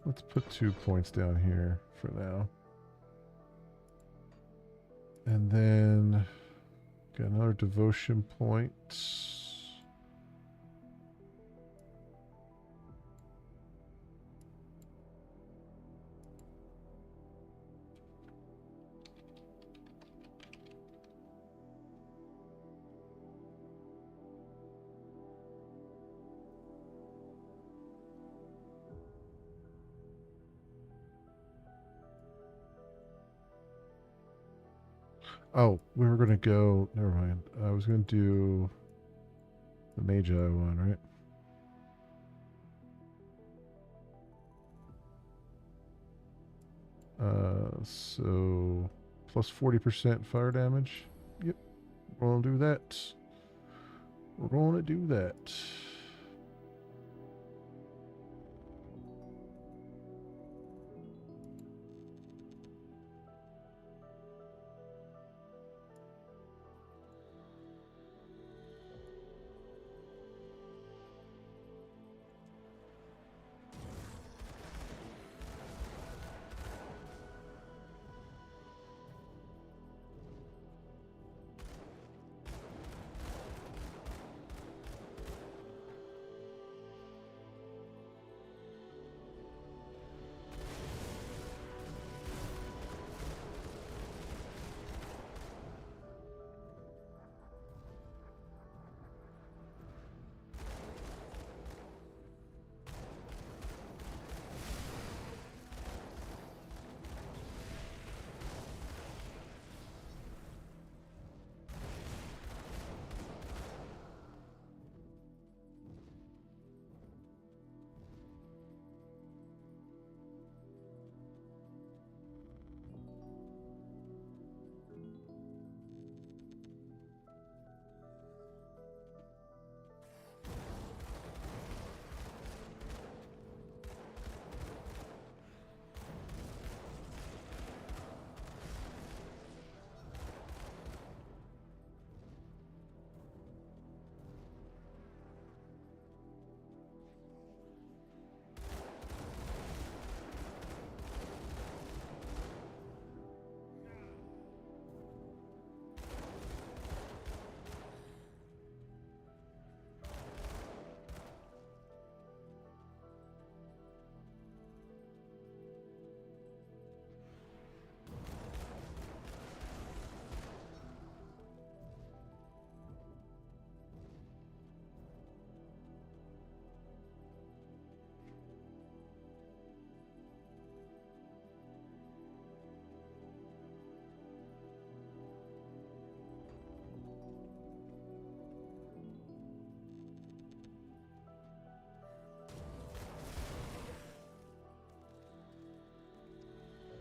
Let's put 2 points down here for now. And then got another devotion point. Oh, we were going to go... Never mind. I was going to do the Magi one, right? So plus 40% fire damage. Yep. We're going to do that. We're going to do that.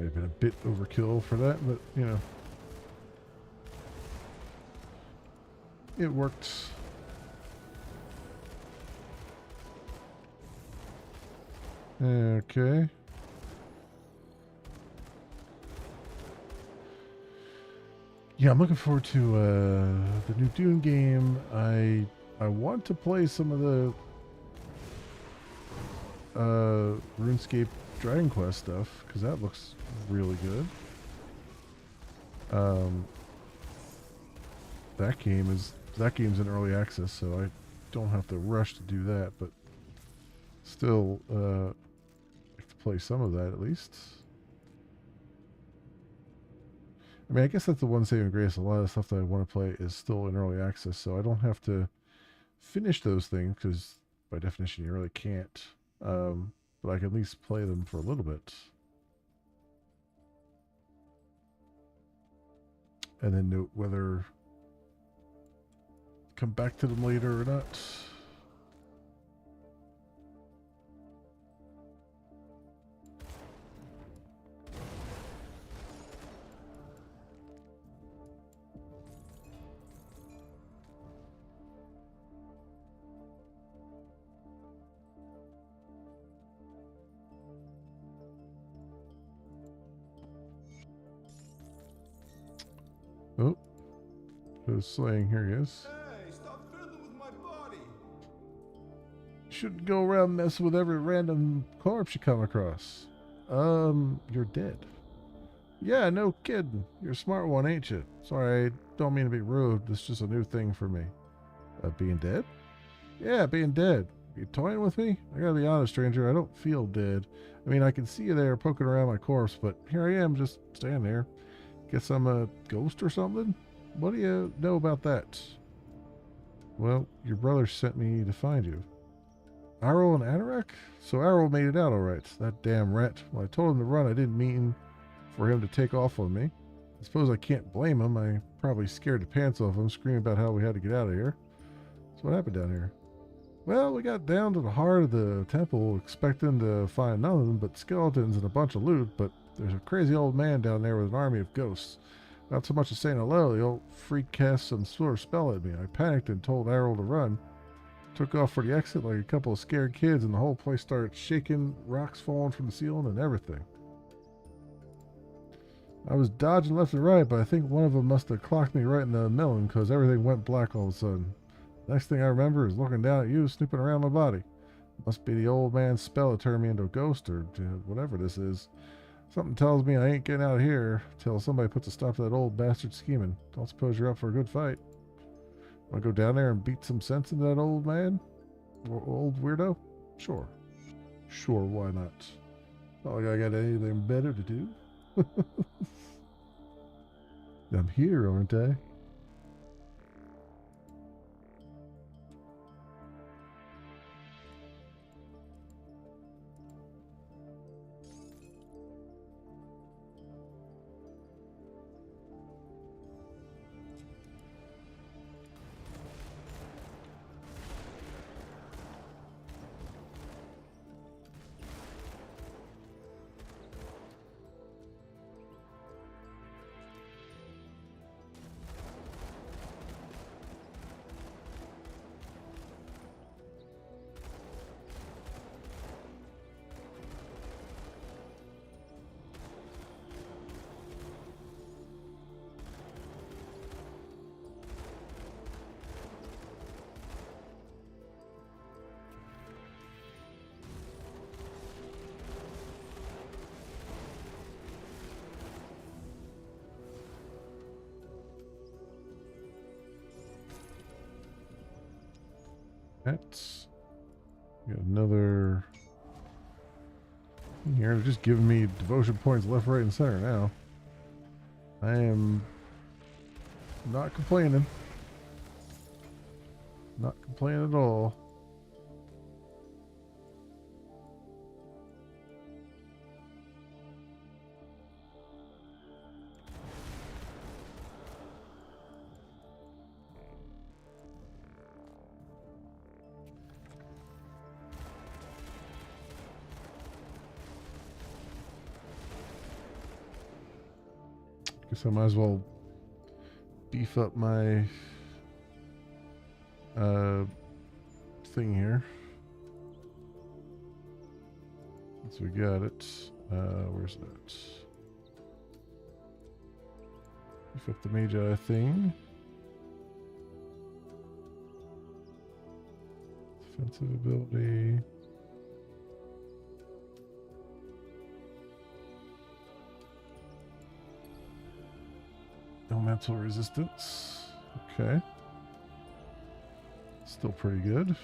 May have been a bit overkill for that, but you know, it worked. Okay. Yeah, I'm looking forward to the new Dune game. I want to play some of the RuneScape Dragon Quest stuff because that looks really good. That game's in early access, so I don't have to rush to do that, but still I have to play some of that at least. I mean, I guess that's the one saving grace. A lot of the stuff that I want to play is still in early access, so I don't have to finish those things because by definition you really can't. But I can at least play them for a little bit. And then note whether come back to them later or not. Oh, who's slaying? Here he is. Hey, stop fiddling with my body. Shouldn't go around messing with every random corpse you come across. You're dead. Yeah, no kidding. You're a smart one, ain't you? Sorry, I don't mean to be rude. This is just a new thing for me. Being dead? Yeah, being dead. You toying with me? I gotta be honest, stranger. I don't feel dead. I mean, I can see you there poking around my corpse, but here I am, just standing there. Guess I'm a ghost or something? What do you know about that? Well, your brother sent me to find you. Arrow and Anorak? So Arrow made it out alright. That damn rat. When I told him to run, I didn't mean for him to take off on me. I suppose I can't blame him. I probably scared the pants off him, screaming about how we had to get out of here. So what happened down here? Well, we got down to the heart of the temple expecting to find nothing but skeletons and a bunch of loot, but there's a crazy old man down there with an army of ghosts. Not so much as saying hello, the old freak cast some sort of spell at me. I panicked and told Errol to run. Took off for the exit like a couple of scared kids, and the whole place started shaking, rocks falling from the ceiling and everything. I was dodging left and right, but I think one of them must have clocked me right in the melon because everything went black all of a sudden. Next thing I remember is looking down at you, snooping around my body. Must be the old man's spell that turned me into a ghost or whatever this is. Something tells me I ain't getting out of here till somebody puts a stop to that old bastard scheming. Don't suppose you're up for a good fight. Want to go down there and beat some sense into that old man? Or old weirdo? Sure. Sure, why not? Not like I got anything better to do. I'm here, aren't I? That's got another here. They're just giving me devotion points left, right, and center now. I am not complaining. Not complaining at all. Guess I might as well beef up my thing here. Once we got it. Where's that? Beef up the Magi thing. Defensive ability. Elemental resistance. Okay. Still pretty good.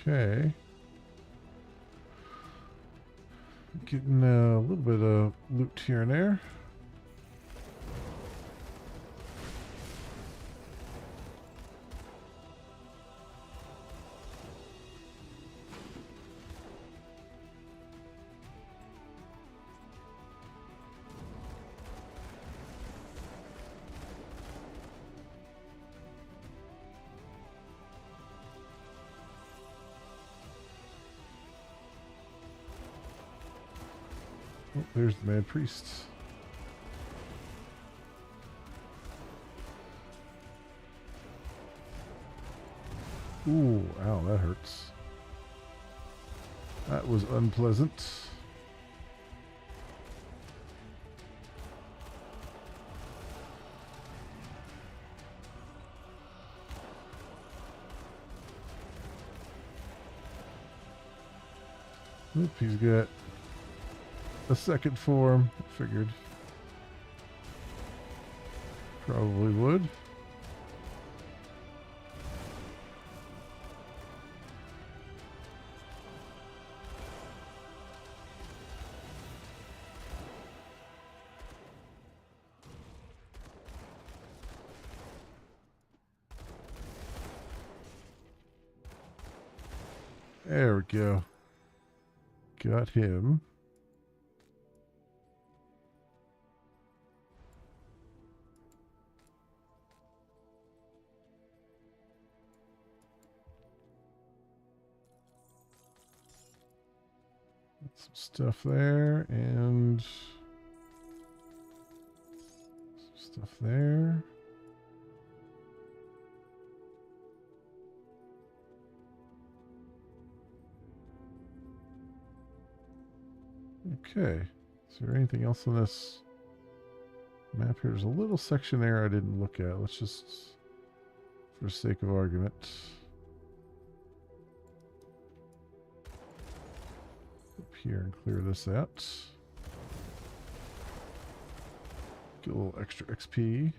Okay. Getting a little bit of loot here and there. Oh, there's the Mad Priest. Ooh, ow, that hurts. That was unpleasant. Oop, he's got a second form. I figured. Probably would. There we go. Got him. Some stuff there and some stuff there. Okay, is there anything else on this map here? There's a little section there I didn't look at. Let's just, for the sake of argument, up here and clear this out. Get a little extra XP.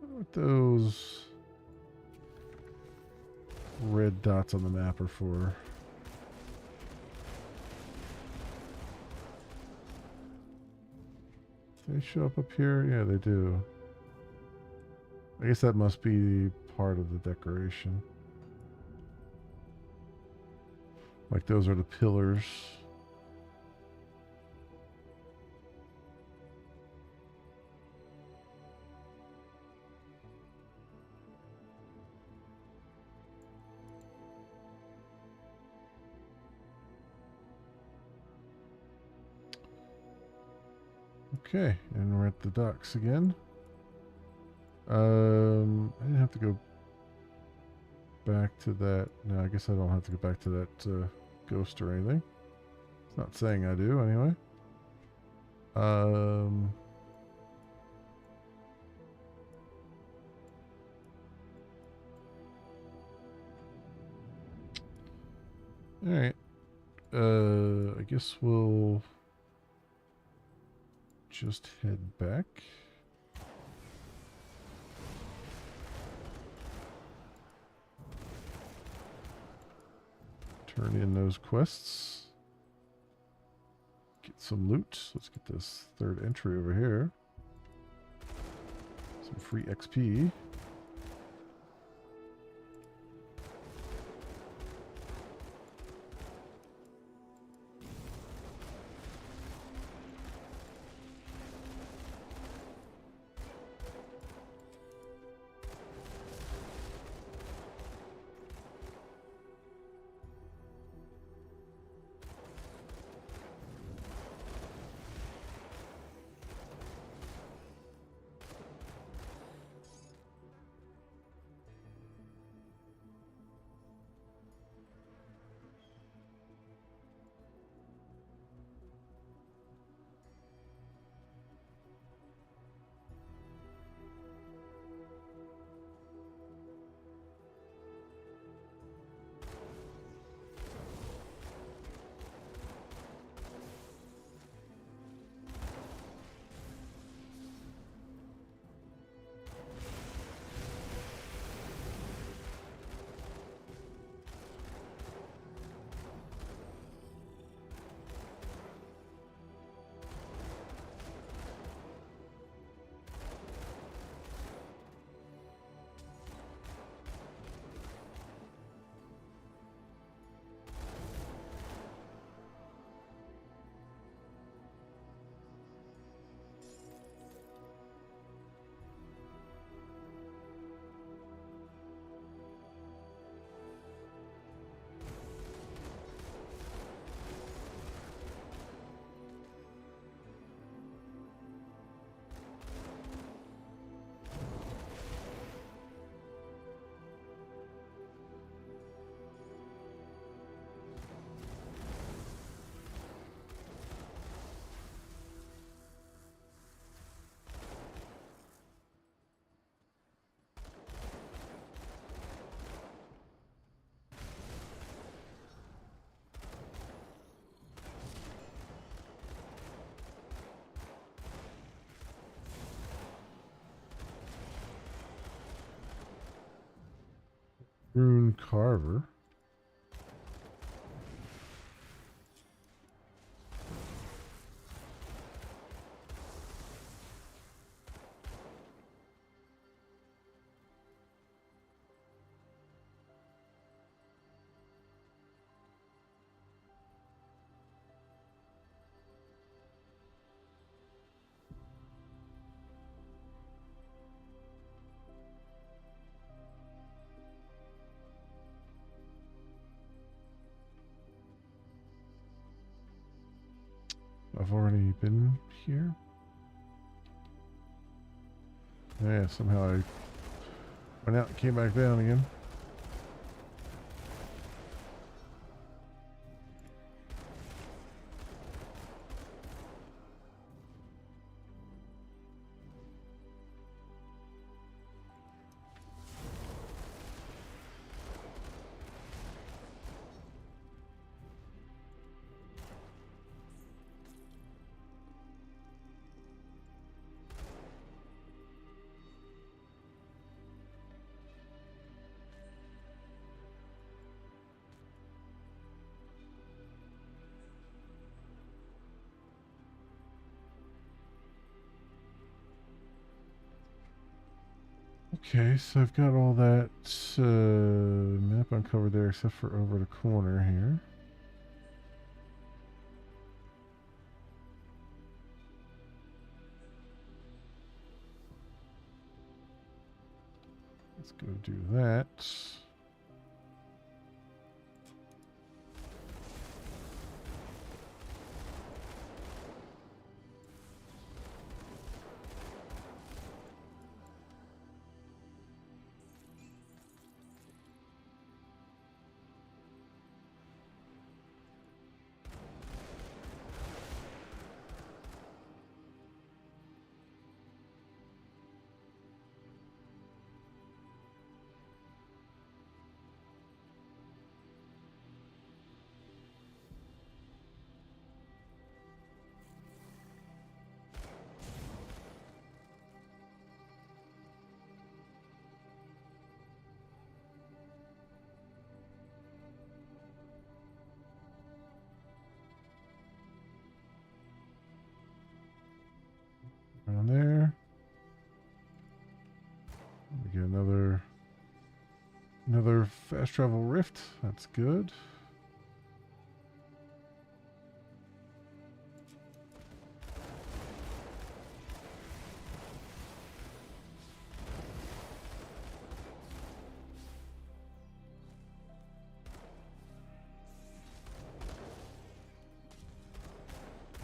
What those red dots on the map are for? Do they show up here? Yeah, they do. I guess that must be part of the decoration. Like those are the pillars. Okay, and we're at the docks again. I didn't have to go back to that. No, I guess I don't have to go back to that ghost or anything. It's not saying I do, anyway. Alright. I guess we'll just head back. Turn in those quests. Get some loot. Let's get this third entry over here. Some free XP. Rune Carver. I've already been here. Yeah, somehow I went out and came back down again. Okay, so I've got all that map uncovered there except for over the corner here. Let's go do that. Around there. We get another fast travel rift. That's good.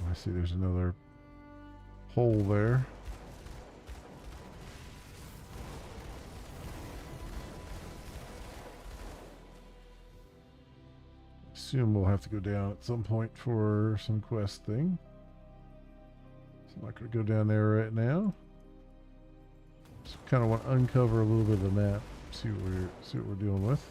Oh, I see there's another hole there. Assume we'll have to go down at some point for some quest thing. So I'm not going to go down there right now. Just kind of want to uncover a little bit of the map, see what we're dealing with.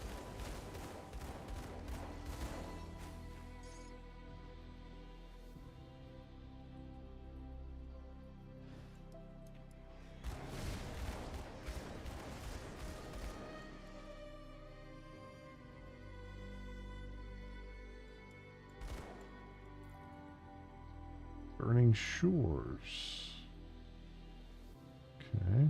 Burning Shores. Okay.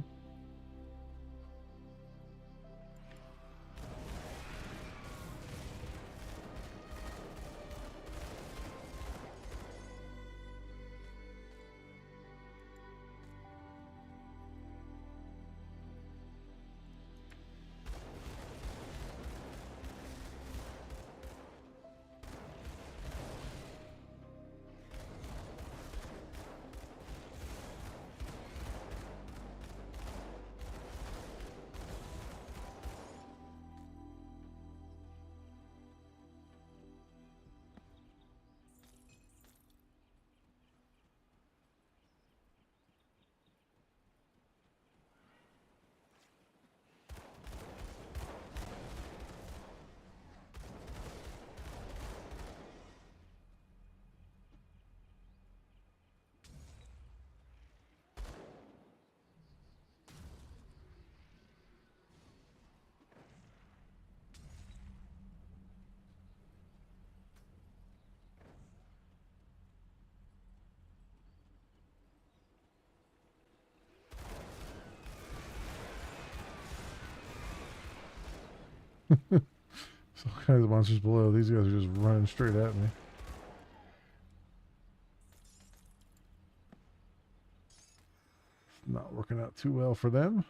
There's all kinds of monsters below. These guys are just running straight at me. Not working out too well for them.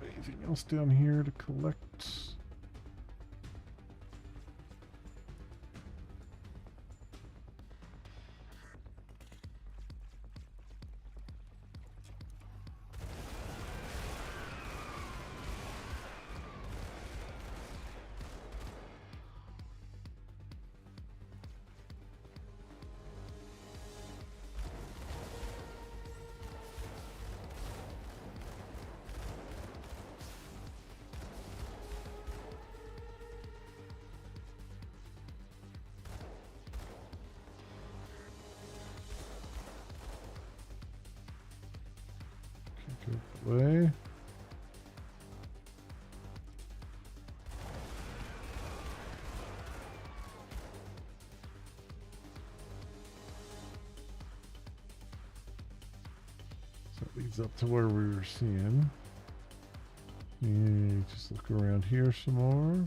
Anything else down here to collect? way. So it leads up to where we were seeing. Yeah, just look around here some more.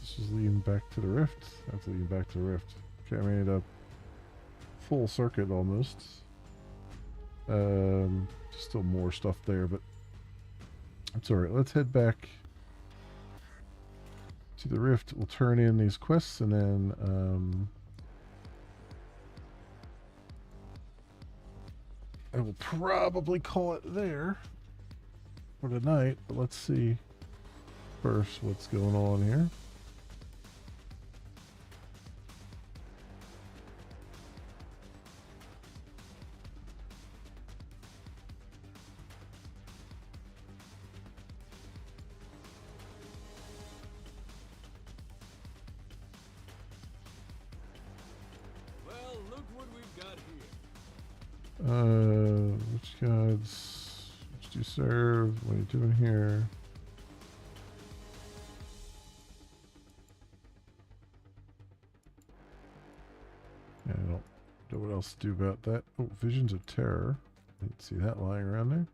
This is leading back to the rift. That's leading back to the rift. Okay, I made a full circuit almost. Still more stuff there, but that's alright. Let's head back to the rift. We'll turn in these quests and then I will probably call it there for tonight, but let's see first what's going on here. Well, look what we've got here. Which gods? Which do you serve? What are you doing here? Yeah, I don't know what else to do about that. Oh, Visions of Terror. Didn't see that lying around there.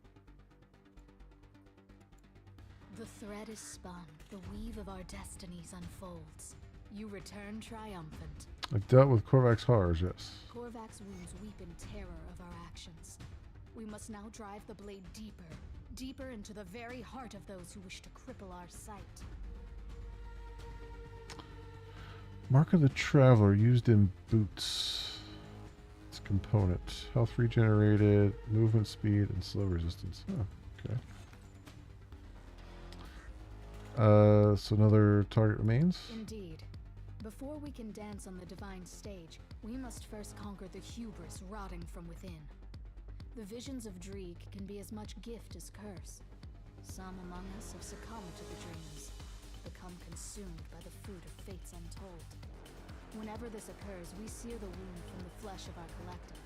The thread is spun. The weave of our destinies unfolds. You return triumphant. I've dealt with Korvax horrors, yes. Korvax wounds weep in terror of our actions. We must now drive the blade deeper, deeper into the very heart of those who wish to cripple our sight. Mark of the Traveler used in boots. It's a component. Health regenerated, movement speed, and slow resistance. Oh, okay. So another target remains? Indeed. Before we can dance on the divine stage, we must first conquer the hubris rotting from within. The visions of Dreeg can be as much gift as curse. Some among us have succumbed to the dreams, become consumed by the fruit of fates untold. Whenever this occurs, we sear the wound from the flesh of our collective.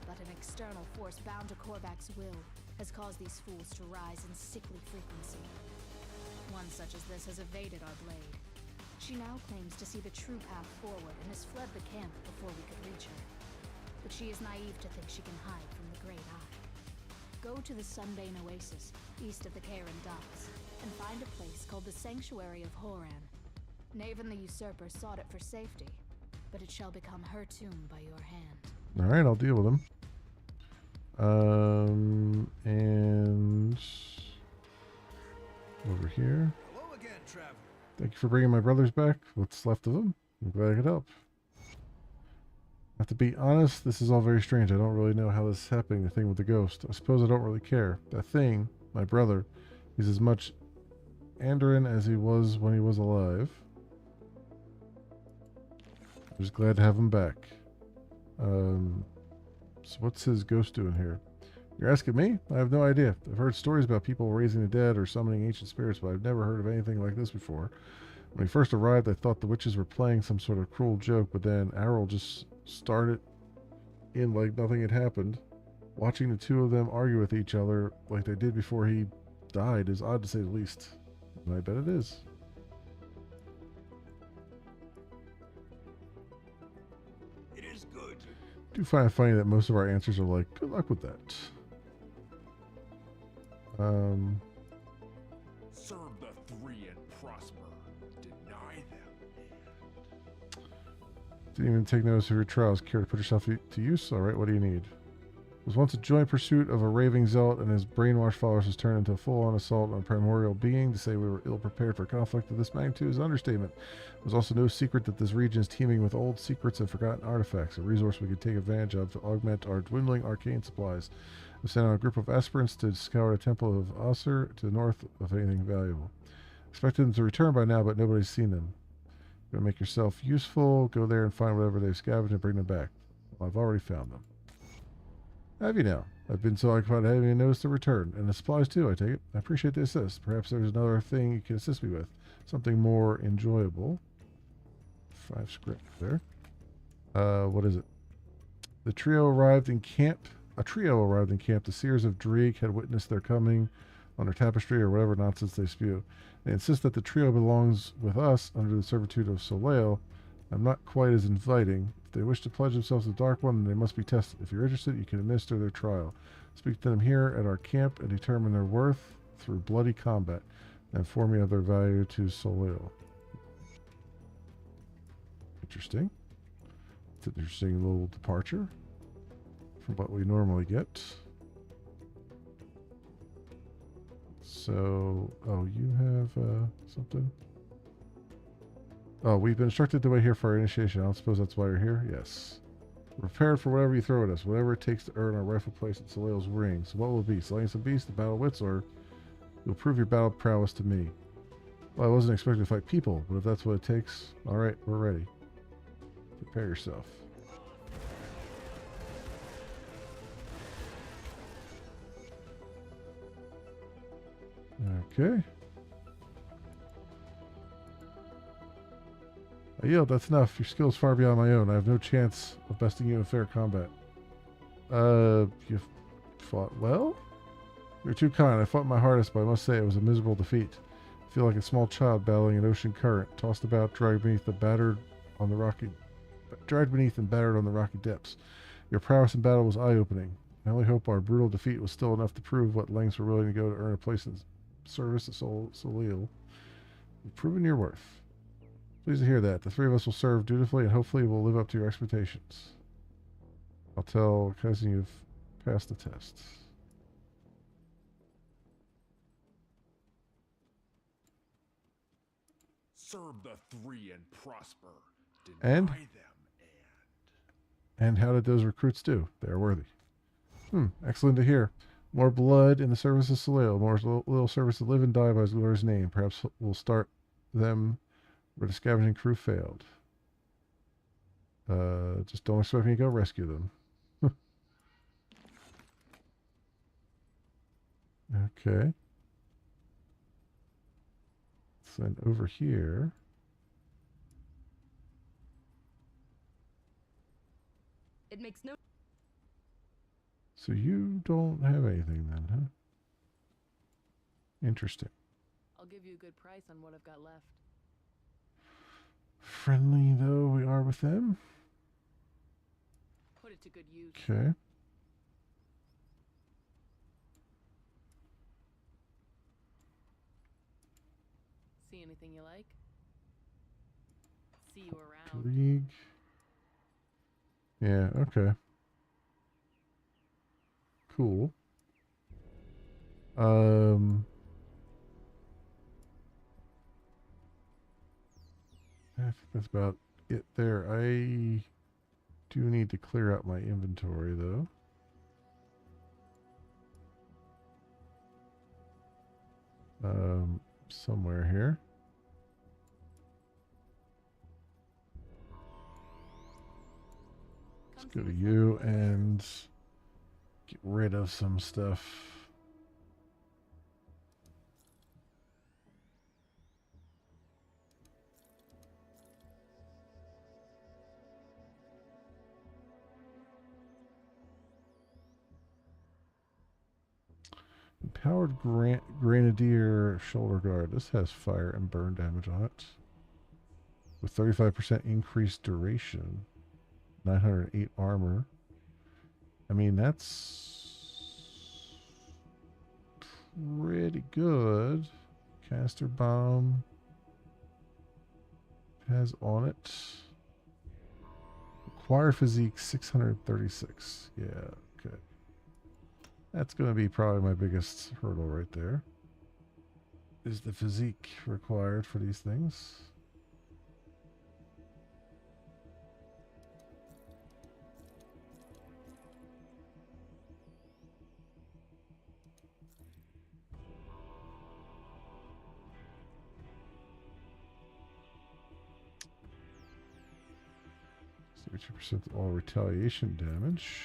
But an external force bound to Korvac's will has caused these fools to rise in sickly frequency. One such as this has evaded our blade. She now claims to see the true path forward and has fled the camp before we could reach her. But she is naive to think she can hide from the Great Eye. Go to the Sunbane Oasis, east of the Karen Docks, and find a place called the Sanctuary of Horan. Naven the Usurper sought it for safety, but it shall become her tomb by your hand. Alright, I'll deal with him. And over here. Hello again, traveler. Thank you for bringing my brothers back. What's left of them? I'm glad I could help. I have to be honest, this is all very strange. I don't really know how this is happening, the thing with the ghost. I suppose I don't really care. That thing, my brother, he's as much Andoran as he was when he was alive. I'm just glad to have him back. So what's his ghost doing here? You're asking me? I have no idea. I've heard stories about people raising the dead or summoning ancient spirits, but I've never heard of anything like this before. When we first arrived, I thought the witches were playing some sort of cruel joke, but then Errol just started in like nothing had happened. Watching the two of them argue with each other like they did before he died is odd to say the least. And I bet it is. It is good. I do find it funny that most of our answers are like, good luck with that. Serve the three and prosper. Deny them. Didn't even take notice of your trials. Care to put yourself to use? Alright, what do you need? It was once a joint pursuit of a raving zealot and his brainwashed followers has turned into a full-on assault on a primordial being. To say we were ill-prepared for conflict of this magnitude is an understatement. It was also no secret that this region is teeming with old secrets and forgotten artifacts, a resource we could take advantage of to augment our dwindling arcane supplies. We sent out a group of aspirants to scour the Temple of Aser to the north of anything valuable. Expected them to return by now, but nobody's seen them. You're gonna make yourself useful, go there and find whatever they've scavenged and bring them back. Well, I've already found them. Have you now? I've been so occupied I haven't even noticed the return. And the supplies too, I take it. I appreciate the assist. Perhaps there's another thing you can assist me with. Something more enjoyable. 5 script there. What is it? The trio arrived in camp. A trio arrived in camp. The seers of Dreeg had witnessed their coming on their tapestry or whatever nonsense they spew. They insist that the trio belongs with us under the servitude of Soleil. I'm not quite as inviting. If they wish to pledge themselves to the Dark One, then they must be tested. If you're interested, you can administer their trial. Speak to them here at our camp and determine their worth through bloody combat, and inform me of their value to Soleil. Interesting. It's an interesting little departure from what we normally get. So, oh, you have something? Oh, we've been instructed to wait here for our initiation. I don't suppose that's why you're here? Yes. We're prepared for whatever you throw at us, whatever it takes to earn our rightful place at Soleil's ring. So what will it be? Slaying some beasts, the battle wits, or you'll prove your battle prowess to me? Well, I wasn't expecting to fight people, but if that's what it takes, alright, we're ready. Prepare yourself. Okay. I yield, that's enough. Your skill is far beyond my own. I have no chance of besting you in fair combat. You fought well? You're too kind. I fought my hardest, but I must say it was a miserable defeat. I feel like a small child battling an ocean current, tossed about, dragged beneath and battered on the rocky depths. Your prowess in battle was eye-opening. I only hope our brutal defeat was still enough to prove what lengths were willing to go to earn a place in service at Soleil. You've proven your worth. Pleased to hear that. The three of us will serve dutifully and hopefully we'll live up to your expectations. I'll tell Cousin you've passed the test. Serve the three and prosper. And? Deny them And how did those recruits do? They are worthy. Excellent to hear. More blood in the service of Soleil, more little service to live and die by his glorious name. Perhaps we'll start them where the scavenging crew failed. Just don't expect me to go rescue them. Okay. Then over here. It makes no. So you don't have anything then, huh? Interesting. I'll give you a good price on what I've got left. Friendly though we are with them. Put it to good use. Okay. See anything you like? See you around. League. Yeah, okay. Cool. I think that's about it there. I do need to clear out my inventory though. Somewhere here. Let's go to you and get rid of some stuff. Empowered Grenadier Shoulder Guard. This has fire and burn damage on it. With 35% increased duration. 908 armor. I mean, that's pretty good. Caster Bomb has on it. Acquired Physique 636. Yeah, okay. That's going to be probably my biggest hurdle right there. Is the physique required for these things? %, all retaliation damage.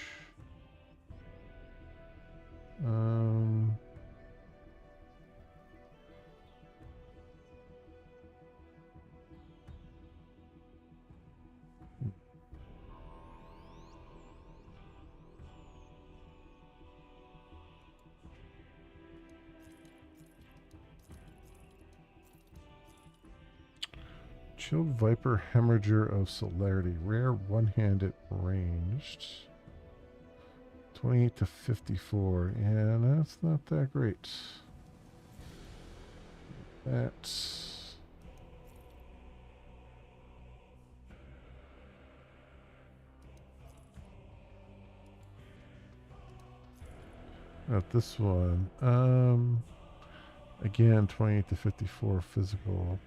Shield Viper Hemorrhager of Celerity. Rare one-handed ranged. 28 to 54. Yeah, that's not that great. That's... Not this one. Again, 28 to 54 physical.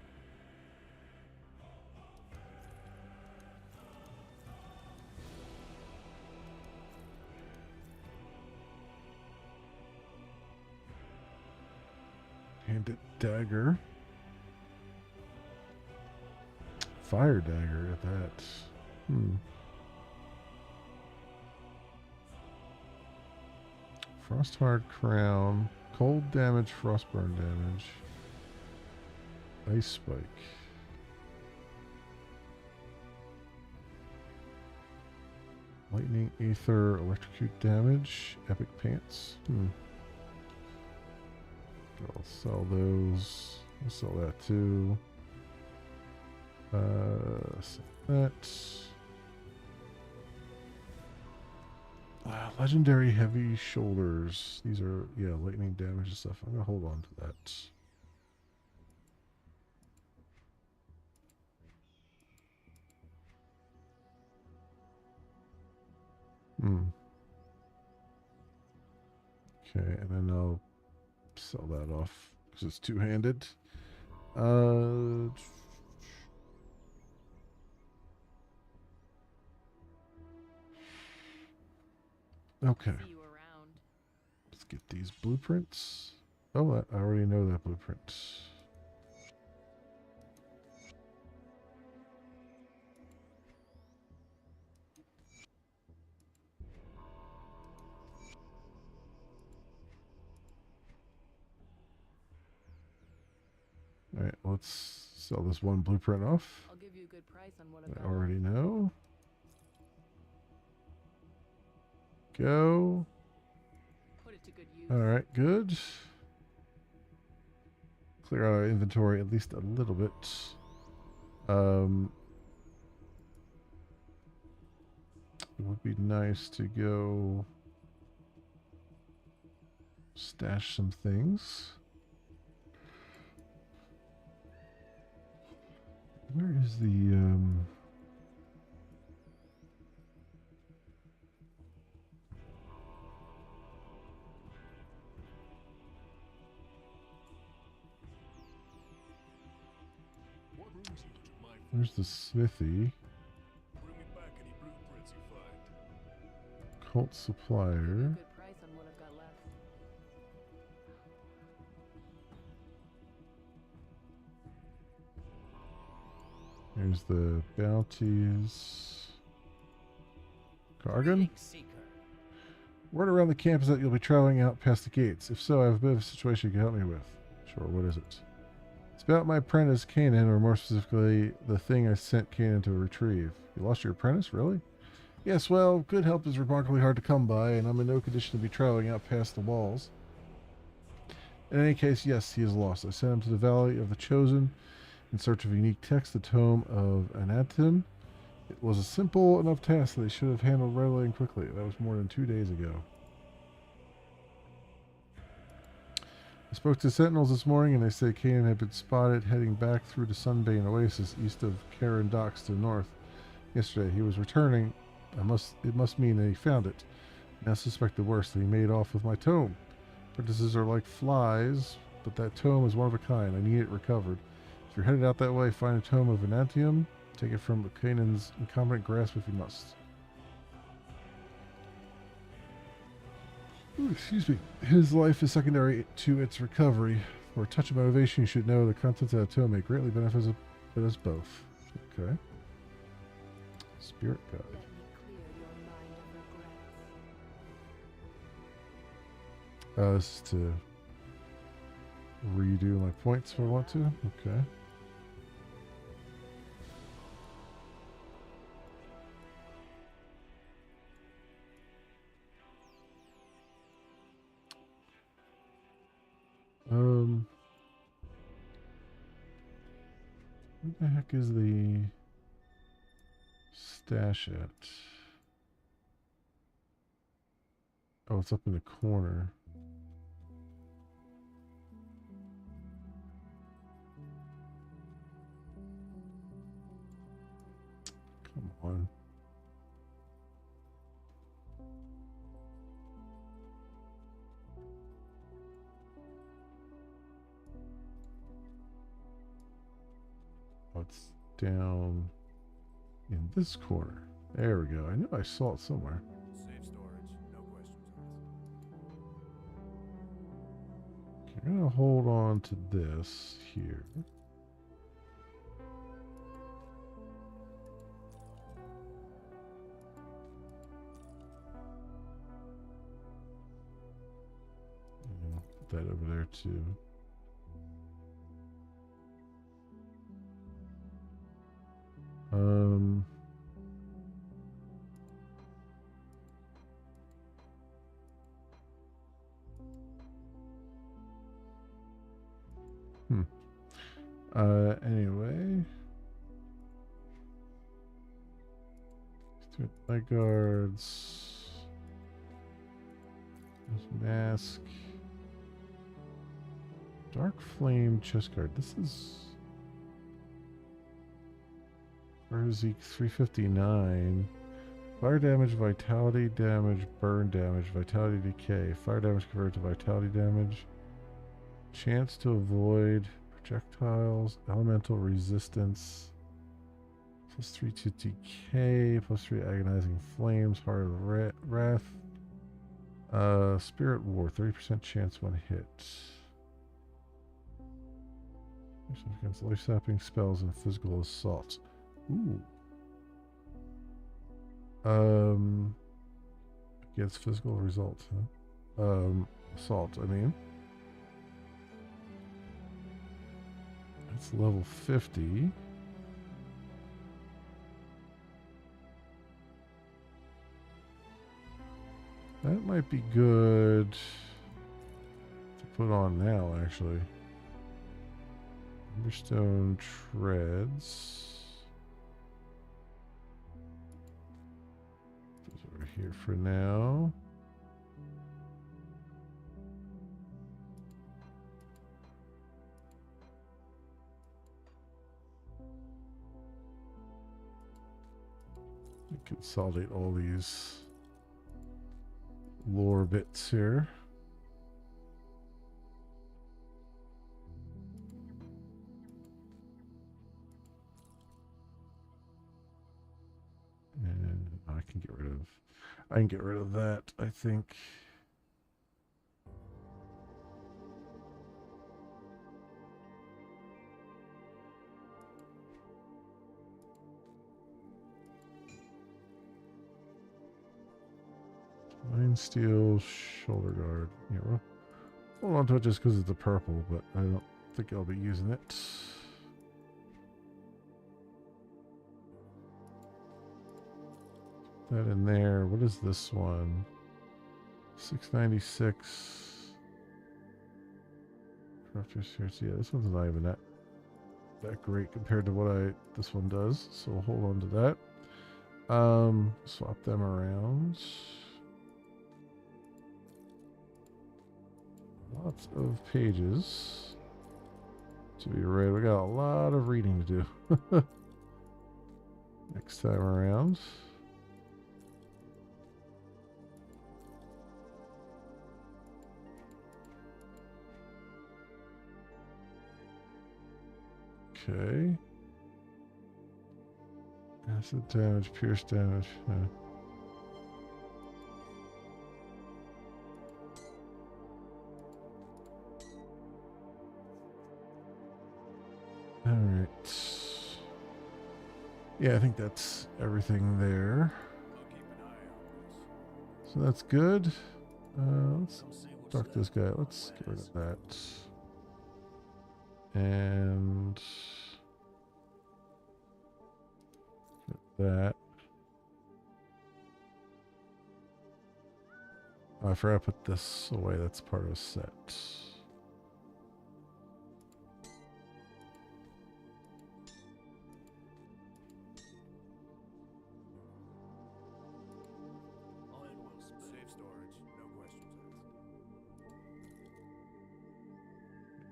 Handed dagger. Fire dagger at that. Frosthard crown. Cold damage, frostburn damage. Ice spike. Lightning, ether, electrocute damage. Epic pants. I'll sell those. I'll sell that too. Sell that. Legendary heavy shoulders. These are, yeah, lightning damage and stuff. I'm gonna hold on to that. Okay, and then I'll sell that off because it's two-handed. Okay. Let's get these blueprints. Oh, I already know that blueprint. All right, let's sell this one blueprint off. I'll give you a good price on what I already know. Go. Put it to good use. All right, good. Clear out our inventory at least a little bit. It would be nice to go stash some things. Where is the where's the smithy? Bring me back any blueprints you find. Cult supplier. Good price on what I've got left. Here's the bounties. Kargan? Word around the camp is that you'll be traveling out past the gates. If so, I have a bit of a situation you can help me with. Sure, what is it? It's about my apprentice, Kanan, or more specifically, the thing I sent Kanan to retrieve. You lost your apprentice, really? Yes, well, good help is remarkably hard to come by, and I'm in no condition to be traveling out past the walls. In any case, yes, he is lost. I sent him to the Valley of the Chosen in search of a unique text, the Tome of Anatim. It was a simple enough task that they should have handled readily and quickly. That was more than 2 days ago. I spoke to Sentinels this morning, and they say Kanan had been spotted heading back through the Sunbane Oasis east of Karen Docks to the north. Yesterday, he was returning. It must mean that he found it. Now I suspect the worst, that he made off with my tome. Apprentices are like flies, but that tome is one of a kind. I need it recovered. If you're headed out that way, find a tome of Enantium. Take it from Kanan's incompetent grasp if you must. Ooh, excuse me. His life is secondary to its recovery. For a touch of motivation, you should know the contents of that tome may greatly benefit us both. Okay. Spirit guide. This is to redo my points if I want to. Okay. Where the heck is the stash at? Oh, it's up in the corner. Come on. Oh, it's down in this corner. There we go. I knew I saw it somewhere. Safe storage, no questions asked. Okay, I'm going to hold on to this here. And put that over there too. Anyway. My guards. There's mask. Dark flame chest guard. This is Verzik 359. Fire damage, vitality damage, burn damage, vitality decay. Fire damage converted to vitality damage. Chance to avoid projectiles, elemental resistance. +3 to decay, +3 agonizing flames, heart of the wrath. Spirit war, 30% chance when hit. Against life-sapping spells and physical assaults. Ooh. Against physical results, huh? Assault, I mean. It's level 50. That might be good to put on now, actually. Emberstone treads. Those over here for now. Consolidate all these lore bits here. And I can get rid of that, I think. Mind steel, shoulder guard. Yeah, well, hold on to it just because it's a purple, but I don't think I'll be using it. That in there. What is this one? 696. Crafter's Series. Yeah, this one's not even that great compared to what this one does. So we'll hold on to that. Swap them around. Lots of pages to be read. We got a lot of reading to do next time around. Okay. Acid damage, pierce damage. Alright. Yeah, I think that's everything there. So that's good. Let's talk to this guy. Let's get rid of that. And get that. Oh, I forgot to put this away. That's part of a set.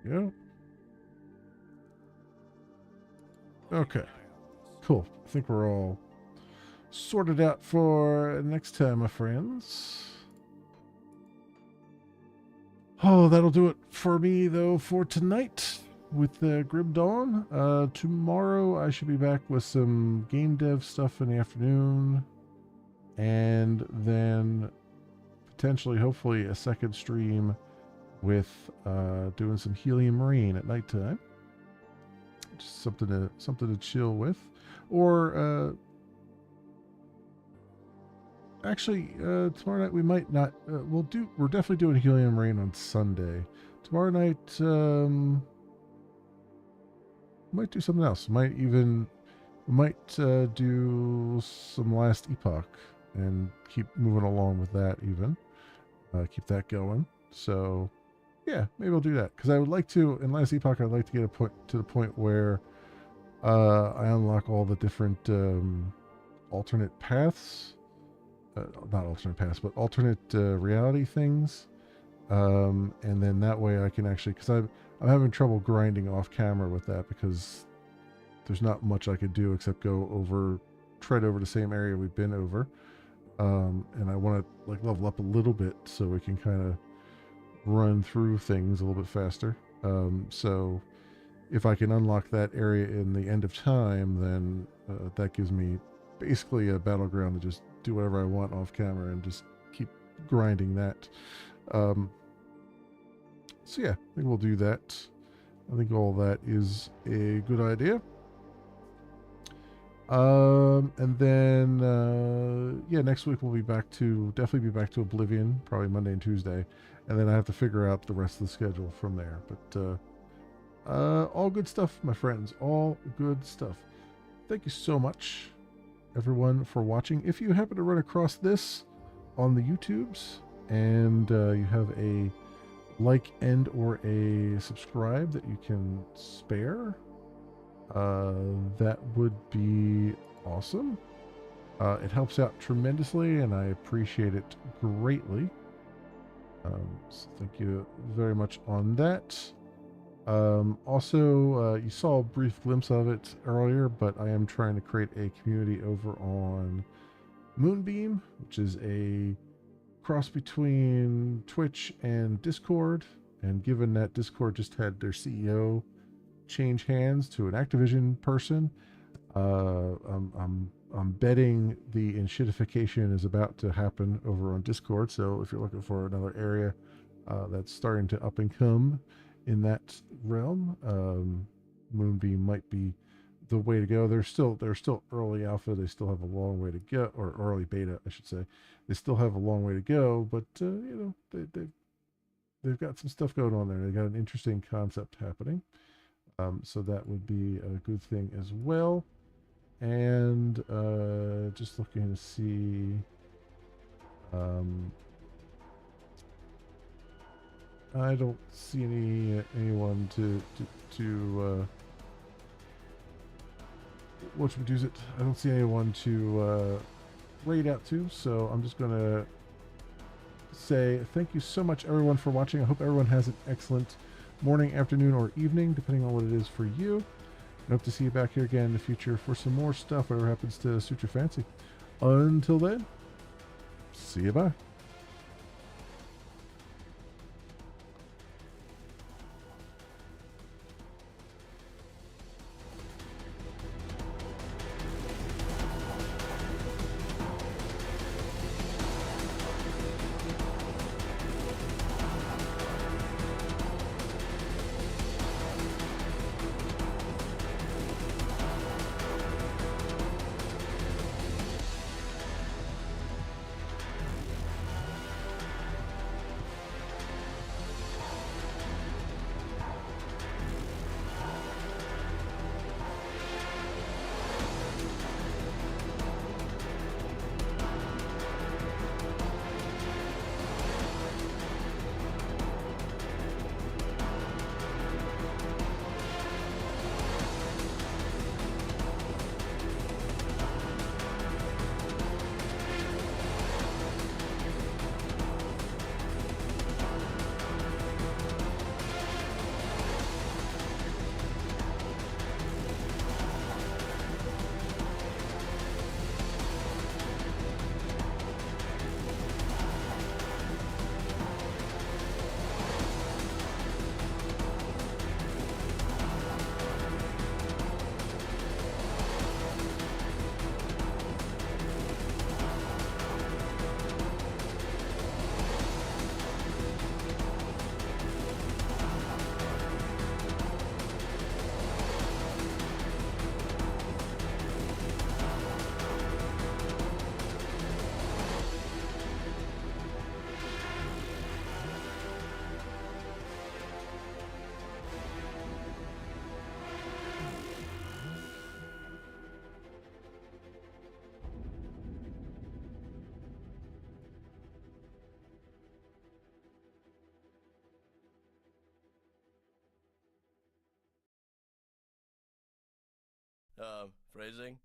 go. Okay. Cool. I think we're all sorted out for next time, my friends. Oh, that'll do it for me, though, for tonight with Grim Dawn. Tomorrow I should be back with some game dev stuff in the afternoon. And then potentially, hopefully, a second stream with doing some Helium Marine at nighttime. Just something to chill with. Or actually, tomorrow night we might not. We're definitely doing Helium Rain on Sunday. Tomorrow night, might do something else. Might do some Last Epoch and keep moving along with that. Even keep that going. So yeah, maybe I'll do that because I would like to. In Last Epoch, I'd like to get to the point where I unlock all the different alternate paths. Not alternate paths, but alternate reality things. And then that way I can actually, because I'm having trouble grinding off camera with that because there's not much I could do except tread over the same area we've been over. And I want to like level up a little bit so we can kind of run through things a little bit faster. So if I can unlock that area in the end of time, then that gives me basically a battleground to just do whatever I want off camera and just keep grinding that. So yeah, I think we'll do that. I think all that is a good idea. And then yeah, next week we'll definitely be back to Oblivion, probably Monday and Tuesday, and then I have to figure out the rest of the schedule from there. But all good stuff, my friends, all good stuff. Thank you so much, everyone, for watching. If you happen to run across this on the YouTubes and you have a like and or a subscribe that you can spare, that would be awesome. It helps out tremendously and I appreciate it greatly. So thank you very much on that. Also, you saw a brief glimpse of it earlier, but I am trying to create a community over on Moonbeam, which is a cross between Twitch and Discord. And given that Discord just had their CEO change hands to an Activision person, I'm betting the enshittification is about to happen over on Discord. So if you're looking for another area that's starting to up and come in that realm, Moonbeam might be the way to go. They're still early alpha. They still have a long way to go, or early beta, I should say. They still have a long way to go, but you know, they've got some stuff going on there. They got an interesting concept happening, so that would be a good thing as well. And just looking to see. I don't see anyone to what should we do it? I don't see anyone to raid out to, so I'm just gonna say thank you so much, everyone, for watching. I hope everyone has an excellent morning, afternoon, or evening, depending on what it is for you. I hope to see you back here again in the future for some more stuff, whatever happens to suit your fancy. Until then, see you, bye. Phrasing?